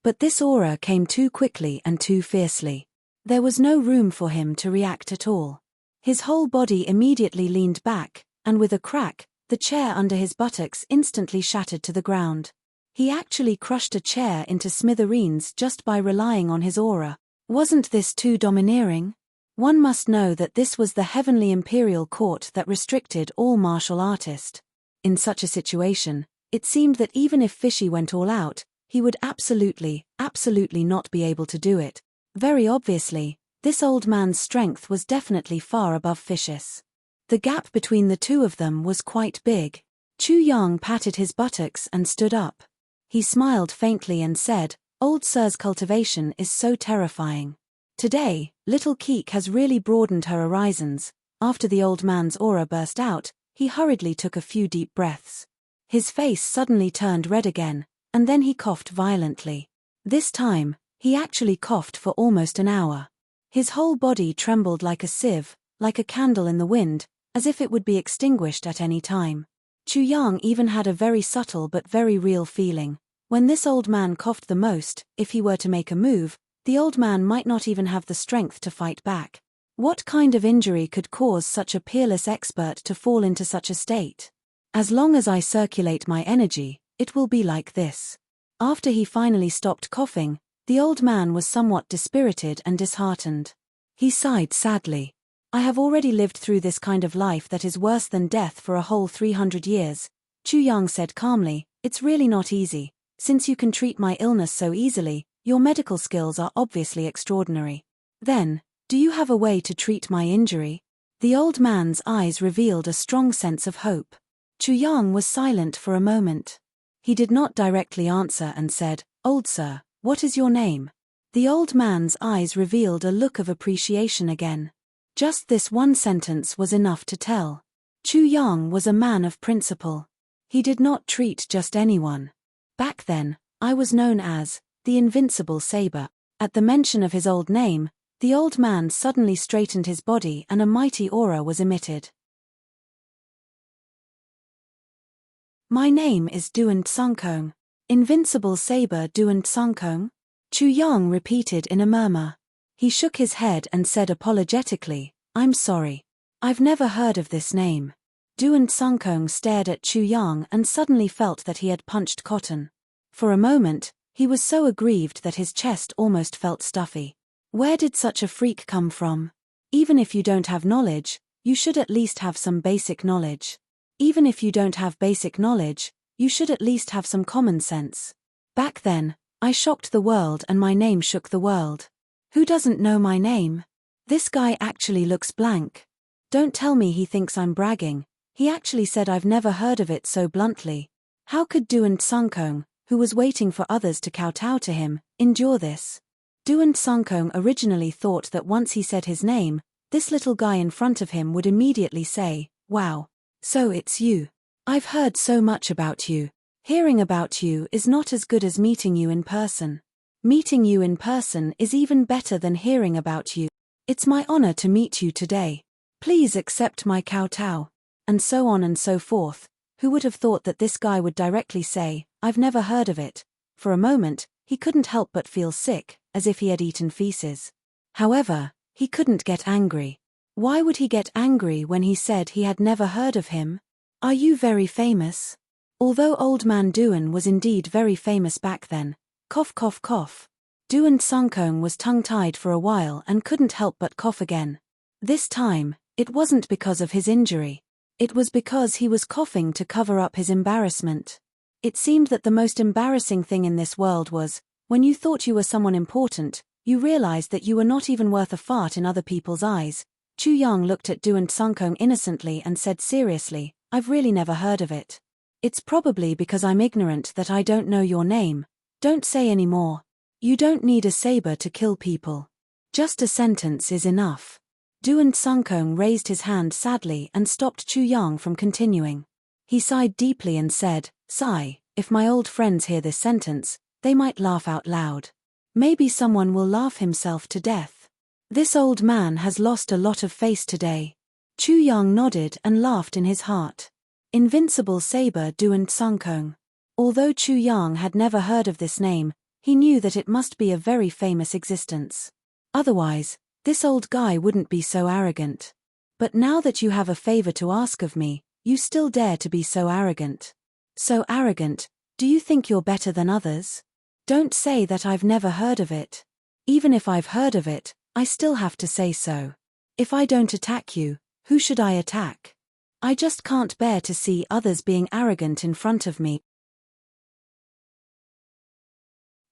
But this aura came too quickly and too fiercely. There was no room for him to react at all. His whole body immediately leaned back, and with a crack, the chair under his buttocks instantly shattered to the ground. He actually crushed a chair into smithereens just by relying on his aura. Wasn't this too domineering? One must know that this was the heavenly imperial court that restricted all martial artists. In such a situation, it seemed that even if Fishy went all out, he would absolutely not be able to do it. Very obviously, this old man's strength was definitely far above Fish's. The gap between the two of them was quite big. Chuyang patted his buttocks and stood up. He smiled faintly and said, "Old sir's cultivation is so terrifying. Today, little Keek has really broadened her horizons." After the old man's aura burst out, he hurriedly took a few deep breaths. His face suddenly turned red again, and then he coughed violently. This time, he actually coughed for almost an hour. His whole body trembled like a sieve, like a candle in the wind, as if it would be extinguished at any time. Chuyang even had a very subtle but very real feeling. When this old man coughed the most, if he were to make a move, the old man might not even have the strength to fight back. What kind of injury could cause such a peerless expert to fall into such a state? As long as I circulate my energy, it will be like this. After he finally stopped coughing, the old man was somewhat dispirited and disheartened. He sighed sadly. I have already lived through this kind of life that is worse than death for a whole 300 years. Chuyang said calmly, it's really not easy. Since you can treat my illness so easily, your medical skills are obviously extraordinary. Then, do you have a way to treat my injury? The old man's eyes revealed a strong sense of hope. Chuyang was silent for a moment. He did not directly answer and said, "Old sir, what is your name?" The old man's eyes revealed a look of appreciation again. Just this one sentence was enough to tell. Chuyang was a man of principle. He did not treat just anyone. Back then, I was known as the Invincible Saber. At the mention of his old name, the old man suddenly straightened his body and a mighty aura was emitted. My name is Duan Tsongkong. Invincible Saber Duan Tsongkong? Chuyang repeated in a murmur. He shook his head and said apologetically, I'm sorry. I've never heard of this name. Duan Tsongkong stared at Chuyang and suddenly felt that he had punched cotton. For a moment, he was so aggrieved that his chest almost felt stuffy. Where did such a freak come from? Even if you don't have knowledge, you should at least have some basic knowledge. Even if you don't have basic knowledge, you should at least have some common sense. Back then, I shocked the world and my name shook the world. Who doesn't know my name? This guy actually looks blank. Don't tell me he thinks I'm bragging. He actually said I've never heard of it so bluntly. How could Duan Tsongkong, who was waiting for others to kowtow to him, endure this? Duan Tsongkong originally thought that once he said his name, this little guy in front of him would immediately say, wow, so it's you. I've heard so much about you. Hearing about you is not as good as meeting you in person. Meeting you in person is even better than hearing about you. It's my honor to meet you today. Please accept my kowtow. And so on and so forth. Who would have thought that this guy would directly say, I've never heard of it? For a moment, he couldn't help but feel sick, as if he had eaten feces. However, he couldn't get angry. Why would he get angry when he said he had never heard of him? Are you very famous? Although Old Man Duan was indeed very famous back then, cough cough cough. Duan Tsongkong was tongue-tied for a while and couldn't help but cough again. This time, it wasn't because of his injury. It was because he was coughing to cover up his embarrassment. It seemed that the most embarrassing thing in this world was, when you thought you were someone important, you realized that you were not even worth a fart in other people's eyes. Chu Yang looked at Du and Sungkong innocently and said seriously, I've really never heard of it. It's probably because I'm ignorant that I don't know your name. Don't say any more. You don't need a saber to kill people. Just a sentence is enough. Du and Sungkong raised his hand sadly and stopped Chu Yang from continuing. He sighed deeply and said, Sigh, if my old friends hear this sentence, they might laugh out loud. Maybe someone will laugh himself to death. This old man has lost a lot of face today. Chu Yang nodded and laughed in his heart. Invincible Saber Du and Sungkong. Although Chu Yang had never heard of this name, he knew that it must be a very famous existence. Otherwise, this old guy wouldn't be so arrogant. But now that you have a favor to ask of me, you still dare to be so arrogant. So arrogant, do you think you're better than others? Don't say that I've never heard of it. Even if I've heard of it, I still have to say so. If I don't attack you, who should I attack? I just can't bear to see others being arrogant in front of me.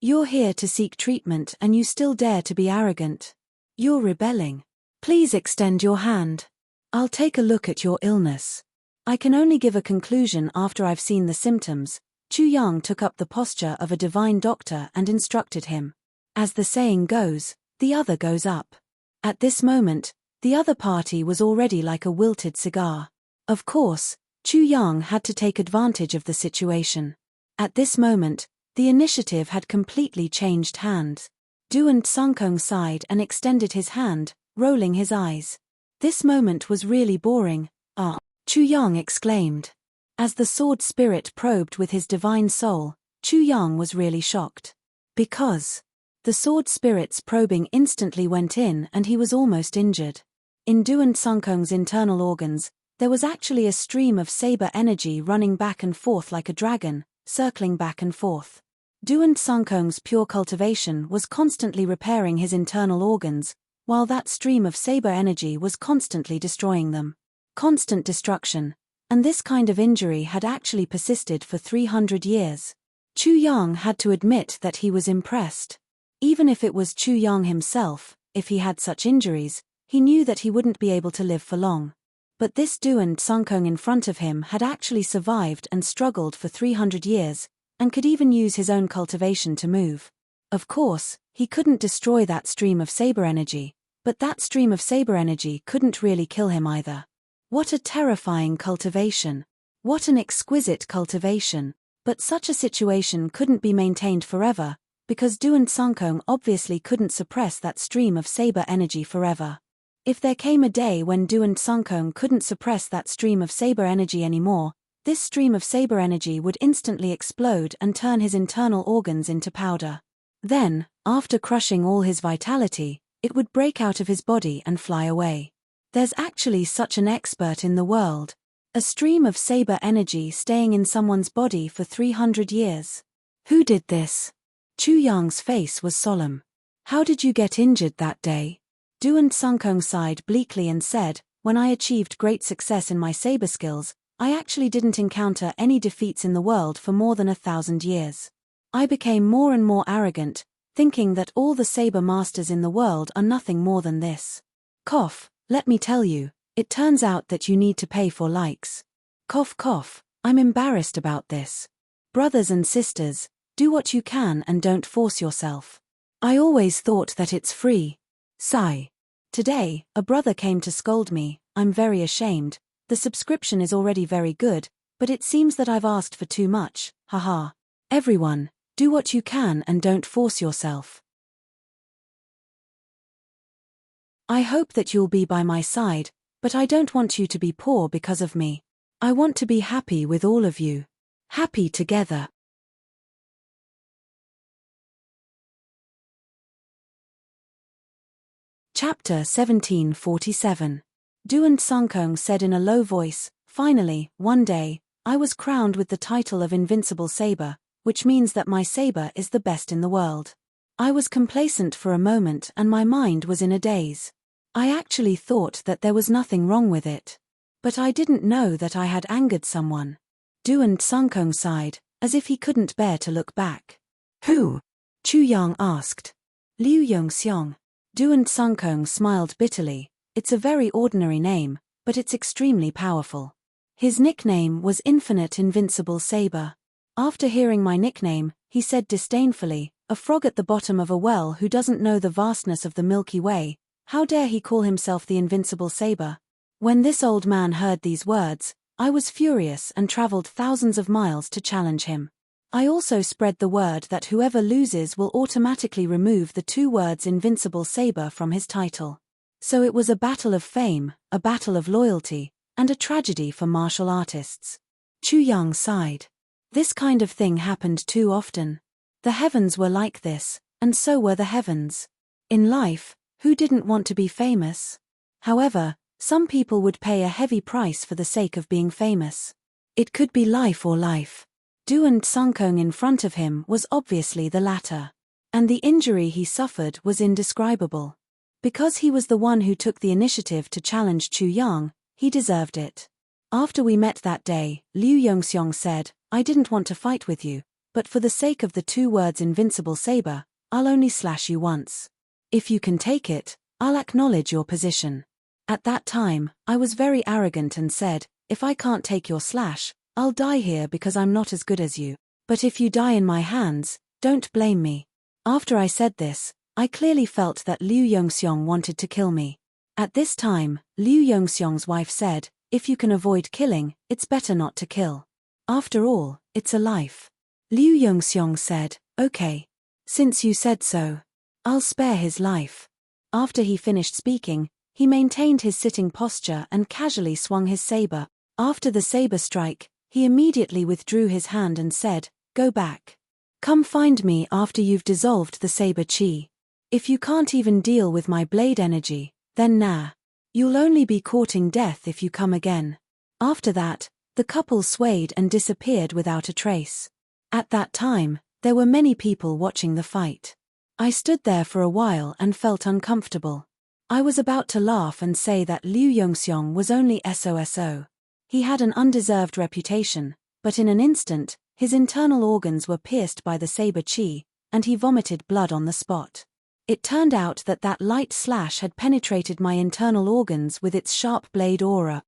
You're here to seek treatment and you still dare to be arrogant. You're rebelling. Please extend your hand. I'll take a look at your illness. I can only give a conclusion after I've seen the symptoms. Chu Yang took up the posture of a divine doctor and instructed him. As the saying goes, the other goes up. At this moment, the other party was already like a wilted cigar. Of course, Chu Yang had to take advantage of the situation. At this moment, the initiative had completely changed hands. Du and Sungkong sighed and extended his hand, rolling his eyes. This moment was really boring. Ah, Chu Yang exclaimed. As the sword spirit probed with his divine soul, Chu Yang was really shocked. Because the sword spirit's probing instantly went in and he was almost injured. In Du and Sungkong's internal organs, there was actually a stream of saber energy running back and forth like a dragon, circling back and forth. Du and Sungkong's pure cultivation was constantly repairing his internal organs, while that stream of saber energy was constantly destroying them. Constant destruction. And this kind of injury had actually persisted for 300 years. Chu Yang had to admit that he was impressed. Even if it was Chu Yang himself, if he had such injuries, he knew that he wouldn't be able to live for long. But this Du and Sungkong in front of him had actually survived and struggled for 300 years, and could even use his own cultivation to move. Of course, he couldn't destroy that stream of saber energy, but that stream of saber energy couldn't really kill him either. What a terrifying cultivation. What an exquisite cultivation. But such a situation couldn't be maintained forever, because Du and Sungkong obviously couldn't suppress that stream of saber energy forever. If there came a day when Du and Sungkong couldn't suppress that stream of saber energy anymore, this stream of saber energy would instantly explode and turn his internal organs into powder. Then, after crushing all his vitality, it would break out of his body and fly away. There's actually such an expert in the world. A stream of saber energy staying in someone's body for 300 years. Who did this? Chu Yang's face was solemn. How did you get injured that day? Du and Sungkong sighed bleakly and said, when I achieved great success in my saber skills, I actually didn't encounter any defeats in the world for more than 1,000 years. I became more and more arrogant, thinking that all the saber masters in the world are nothing more than this. Cough. Let me tell you, it turns out that you need to pay for likes. Cough cough, I'm embarrassed about this. Brothers and sisters, do what you can and don't force yourself. I always thought that it's free. Sigh. Today, a brother came to scold me. I'm very ashamed. The subscription is already very good, but it seems that I've asked for too much. Haha. Everyone, do what you can and don't force yourself. I hope that you'll be by my side, but I don't want you to be poor because of me. I want to be happy with all of you. Happy together. Chapter 1747. Du and Sungkong said in a low voice, finally, one day, I was crowned with the title of Invincible Saber, which means that my saber is the best in the world. I was complacent for a moment and my mind was in a daze. I actually thought that there was nothing wrong with it. But I didn't know that I had angered someone. Du and Sungkong sighed, as if he couldn't bear to look back. Who? Chu Yang asked. Liu Yongxiong. Du and Sungkong smiled bitterly. It's a very ordinary name, but it's extremely powerful. His nickname was Infinite Invincible Saber. After hearing my nickname, he said disdainfully, "A frog at the bottom of a well who doesn't know the vastness of the Milky Way, how dare he call himself the Invincible Saber?" When this old man heard these words, I was furious and traveled thousands of miles to challenge him. I also spread the word that whoever loses will automatically remove the 2 words Invincible Saber from his title. So it was a battle of fame, a battle of loyalty, and a tragedy for martial artists. Chu Yang sighed. This kind of thing happened too often. The heavens were like this, and so were the heavens. In life, who didn't want to be famous? However, some people would pay a heavy price for the sake of being famous. It could be life or life. Du and Sungkong in front of him was obviously the latter. And the injury he suffered was indescribable. Because he was the one who took the initiative to challenge Chu Yang, he deserved it. After we met that day, Liu Yongxiong said, "I didn't want to fight with you, but for the sake of the 2 words Invincible Saber, I'll only slash you once. If you can take it, I'll acknowledge your position." At that time, I was very arrogant and said, "If I can't take your slash, I'll die here because I'm not as good as you. But if you die in my hands, don't blame me." After I said this, I clearly felt that Liu Yongxiong wanted to kill me. At this time, Liu Yongxiong's wife said, "If you can avoid killing, it's better not to kill. After all, it's a life." Liu Yongxiong said, "Okay. Since you said so, I'll spare his life." After he finished speaking, he maintained his sitting posture and casually swung his saber. After the saber strike, he immediately withdrew his hand and said, "Go back. Come find me after you've dissolved the saber chi. If you can't even deal with my blade energy, then nah. You'll only be courting death if you come again." After that, the couple swayed and disappeared without a trace. At that time, there were many people watching the fight. I stood there for a while and felt uncomfortable. I was about to laugh and say that Liu Yongxiong was only SOSO. He had an undeserved reputation, but in an instant, his internal organs were pierced by the saber chi, and he vomited blood on the spot. It turned out that that light slash had penetrated my internal organs with its sharp blade aura.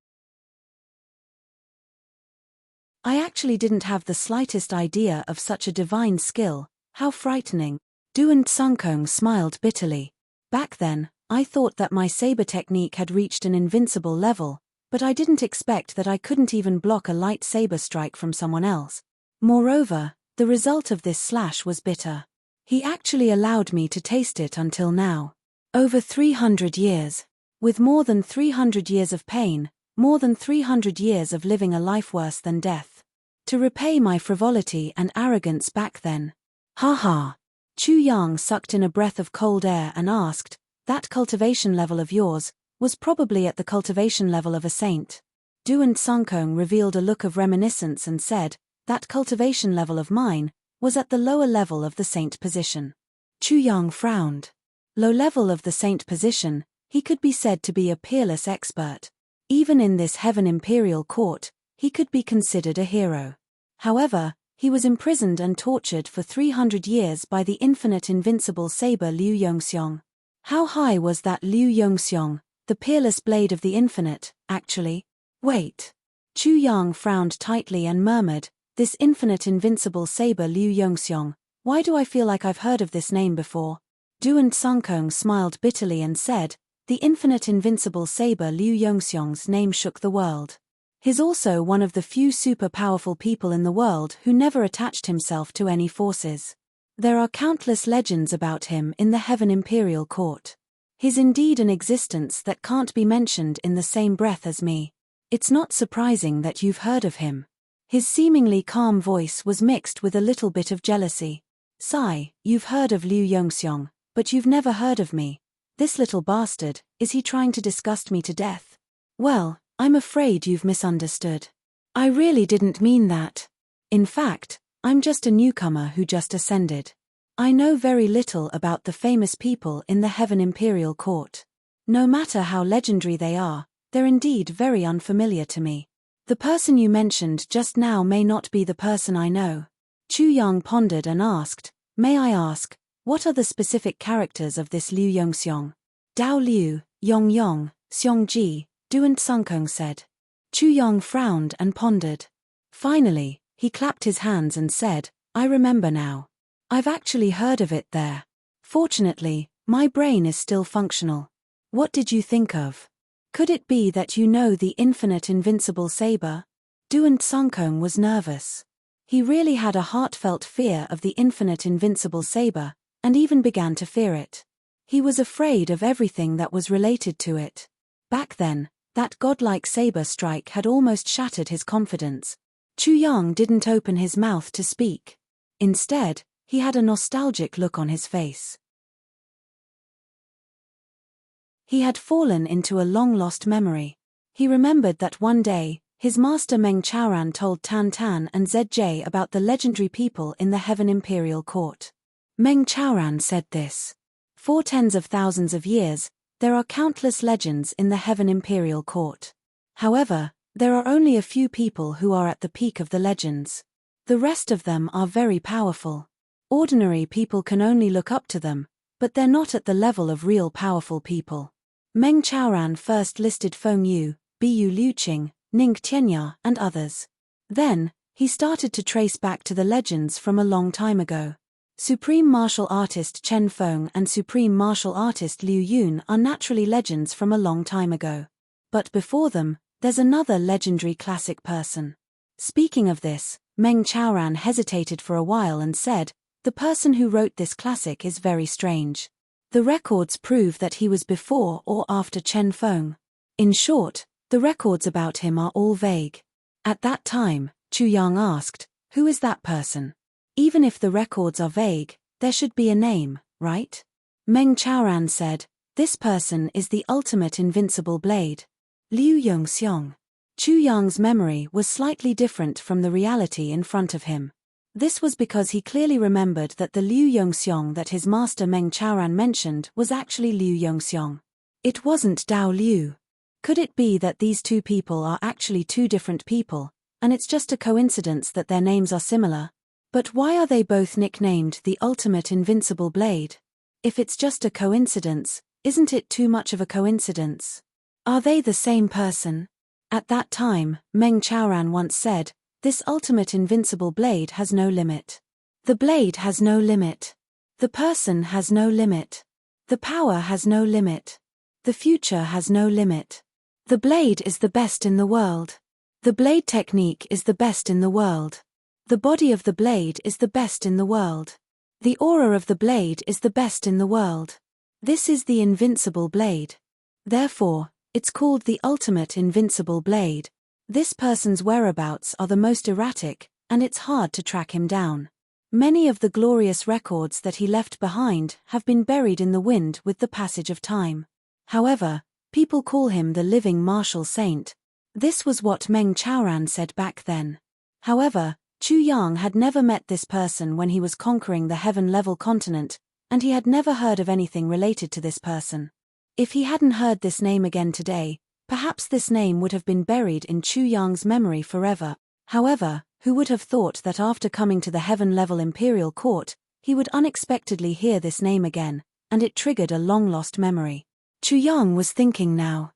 I actually didn't have the slightest idea of such a divine skill. How frightening. Du and Sungkong smiled bitterly. Back then, I thought that my saber technique had reached an invincible level, but I didn't expect that I couldn't even block a light saber strike from someone else. Moreover, the result of this slash was bitter. He actually allowed me to taste it until now. Over 300 years. With more than 300 years of pain, more than 300 years of living a life worse than death. To repay my frivolity and arrogance back then. Ha ha. Chu Yang sucked in a breath of cold air and asked, "That cultivation level of yours was probably at the cultivation level of a saint." Du and Sungkong revealed a look of reminiscence and said, "That cultivation level of mine was at the lower level of the saint position." Chu Yang frowned. Low level of the saint position, he could be said to be a peerless expert. Even in this heaven imperial court, he could be considered a hero. However, he was imprisoned and tortured for 300 years by the infinite invincible saber Liu Yongxiong. How high was that Liu Yongxiong, the peerless blade of the infinite, actually? Wait. Chu Yang frowned tightly and murmured, "This infinite invincible saber Liu Yongxiong, why do I feel like I've heard of this name before?" Du and Sungkong smiled bitterly and said, "The infinite invincible saber Liu Yongxiong's name shook the world. He's also one of the few super powerful people in the world who never attached himself to any forces. There are countless legends about him in the Heaven Imperial Court. He's indeed an existence that can't be mentioned in the same breath as me. It's not surprising that you've heard of him." His seemingly calm voice was mixed with a little bit of jealousy. "Sigh, you've heard of Liu Yongxiong, but you've never heard of me. This little bastard, is he trying to disgust me to death? Well, I'm afraid you've misunderstood. I really didn't mean that. In fact, I'm just a newcomer who just ascended. I know very little about the famous people in the Heaven Imperial Court. No matter how legendary they are, they're indeed very unfamiliar to me. The person you mentioned just now may not be the person I know." Chu Yang pondered and asked, "May I ask, what are the specific characters of this Liu Yongxiong?" "Dao Liu, Yong Yong, Seongji, Duan Sunkong said. Chu Yong frowned and pondered. Finally, he clapped his hands and said, I remember now. I've actually heard of it there. Fortunately, my brain is still functional. What did you think of? Could it be that you know the infinite invincible saber? Duan Sunkong was nervous. He really had a heartfelt fear of the infinite invincible saber, and even began to fear it. He was afraid of everything that was related to it. Back then, that godlike saber strike had almost shattered his confidence. Chu Yang didn't open his mouth to speak. Instead, he had a nostalgic look on his face. He had fallen into a long-lost memory. He remembered that one day, his master Meng Chaoran told Tan Tan and ZJ about the legendary people in the Heaven Imperial Court. Meng Chaoran said this. For tens of thousands of years, there are countless legends in the Heaven Imperial Court. However, there are only a few people who are at the peak of the legends. The rest of them are very powerful. Ordinary people can only look up to them, but they're not at the level of real powerful people. Meng Chaoran first listed Feng Yu, Bu Liuqing, Ning Tianya, and others. Then, he started to trace back to the legends from a long time ago. Supreme Martial Artist Chen Feng and Supreme Martial Artist Liu Yun are naturally legends from a long time ago. But before them, there's another legendary classic person. Speaking of this, Meng Chaoran hesitated for a while and said, the person who wrote this classic is very strange. The records prove that he was before or after Chen Feng. In short, the records about him are all vague. At that time, Chu Yang asked, who is that person? Even if the records are vague, there should be a name, right? Meng Chaoran said, this person is the ultimate invincible blade. Liu Yongxiong. Chu Yang's memory was slightly different from the reality in front of him. This was because he clearly remembered that the Liu Yongxiong that his master Meng Chaoran mentioned was actually Liu Yongxiong. It wasn't Dao Liu. Could it be that these two people are actually two different people, and it's just a coincidence that their names are similar? But why are they both nicknamed the ultimate invincible blade? If it's just a coincidence, isn't it too much of a coincidence? Are they the same person? At that time, Meng Chaoran once said, this ultimate invincible blade has no limit. The blade has no limit. The person has no limit. The power has no limit. The future has no limit. The blade is the best in the world. The blade technique is the best in the world. The body of the blade is the best in the world. The aura of the blade is the best in the world. This is the invincible blade. Therefore, it's called the ultimate invincible blade. This person's whereabouts are the most erratic, and it's hard to track him down. Many of the glorious records that he left behind have been buried in the wind with the passage of time. However, people call him the living martial saint. This was what Meng Chaoran said back then. However, Chu Yang had never met this person when he was conquering the heaven-level continent, and he had never heard of anything related to this person. If he hadn't heard this name again today, perhaps this name would have been buried in Chu Yang's memory forever. However, who would have thought that after coming to the heaven-level imperial court, he would unexpectedly hear this name again, and it triggered a long-lost memory. Chu Yang was thinking now.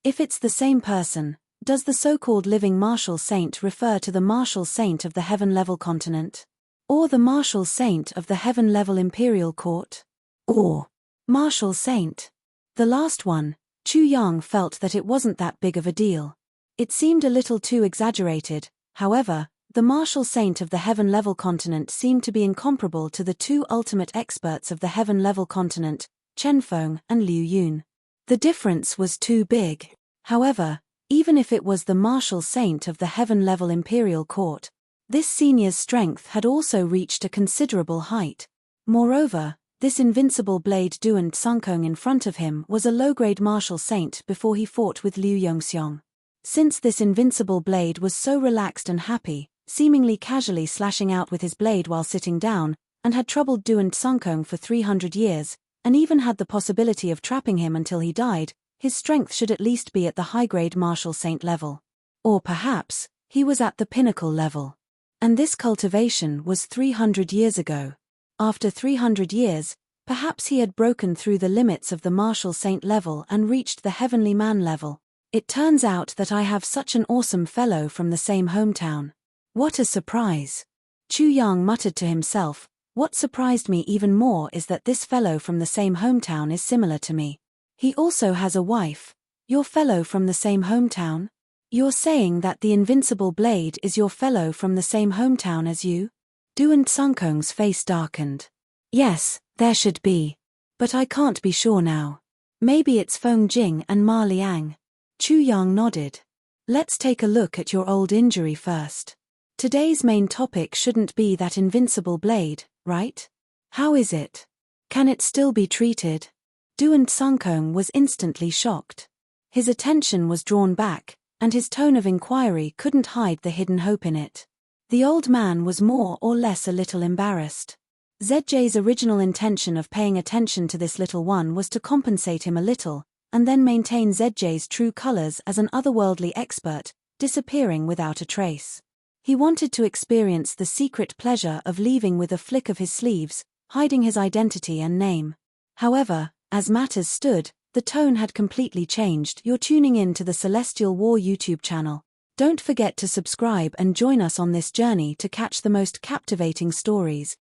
If it's the same person, does the so-called living martial saint refer to the martial saint of the heaven-level continent? Or the martial saint of the heaven-level imperial court? Or martial saint? The last one, Chu Yang felt that it wasn't that big of a deal. It seemed a little too exaggerated. However, the martial saint of the heaven-level continent seemed to be incomparable to the two ultimate experts of the heaven-level continent, Chen Feng and Liu Yun. The difference was too big. However, even if it was the martial saint of the heaven-level imperial court, this senior's strength had also reached a considerable height. Moreover, this invincible blade Duan Sunkong in front of him was a low-grade martial saint before he fought with Liu Yongxiong. Since this invincible blade was so relaxed and happy, seemingly casually slashing out with his blade while sitting down, and had troubled Duan Sunkong for 300 years, and even had the possibility of trapping him until he died, his strength should at least be at the high-grade martial saint level. Or perhaps, he was at the pinnacle level. And this cultivation was 300 years ago. After 300 years, Perhaps he had broken through the limits of the martial saint level and reached the heavenly man level. It turns out that I have such an awesome fellow from the same hometown. What a surprise. Chu Yang muttered to himself. What surprised me even more is that this fellow from the same hometown is similar to me. He also has a wife. Your fellow from the same hometown? You're saying that the invincible blade is your fellow from the same hometown as you? Du and Sunkong's face darkened. Yes, there should be. But I can't be sure now. Maybe it's Feng Jing and Ma Liang. Chu Yang nodded. Let's take a look at your old injury first. Today's main topic shouldn't be that invincible blade, right? How is it? Can it still be treated? Du and Sunkong was instantly shocked. His attention was drawn back, and his tone of inquiry couldn't hide the hidden hope in it. The old man was more or less a little embarrassed. ZJ's original intention of paying attention to this little one was to compensate him a little, and then maintain ZJ's true colors as an otherworldly expert, disappearing without a trace. He wanted to experience the secret pleasure of leaving with a flick of his sleeves, hiding his identity and name. However, as matters stood, the tone had completely changed. You're tuning in to the Celestial War YouTube channel. Don't forget to subscribe and join us on this journey to catch the most captivating stories.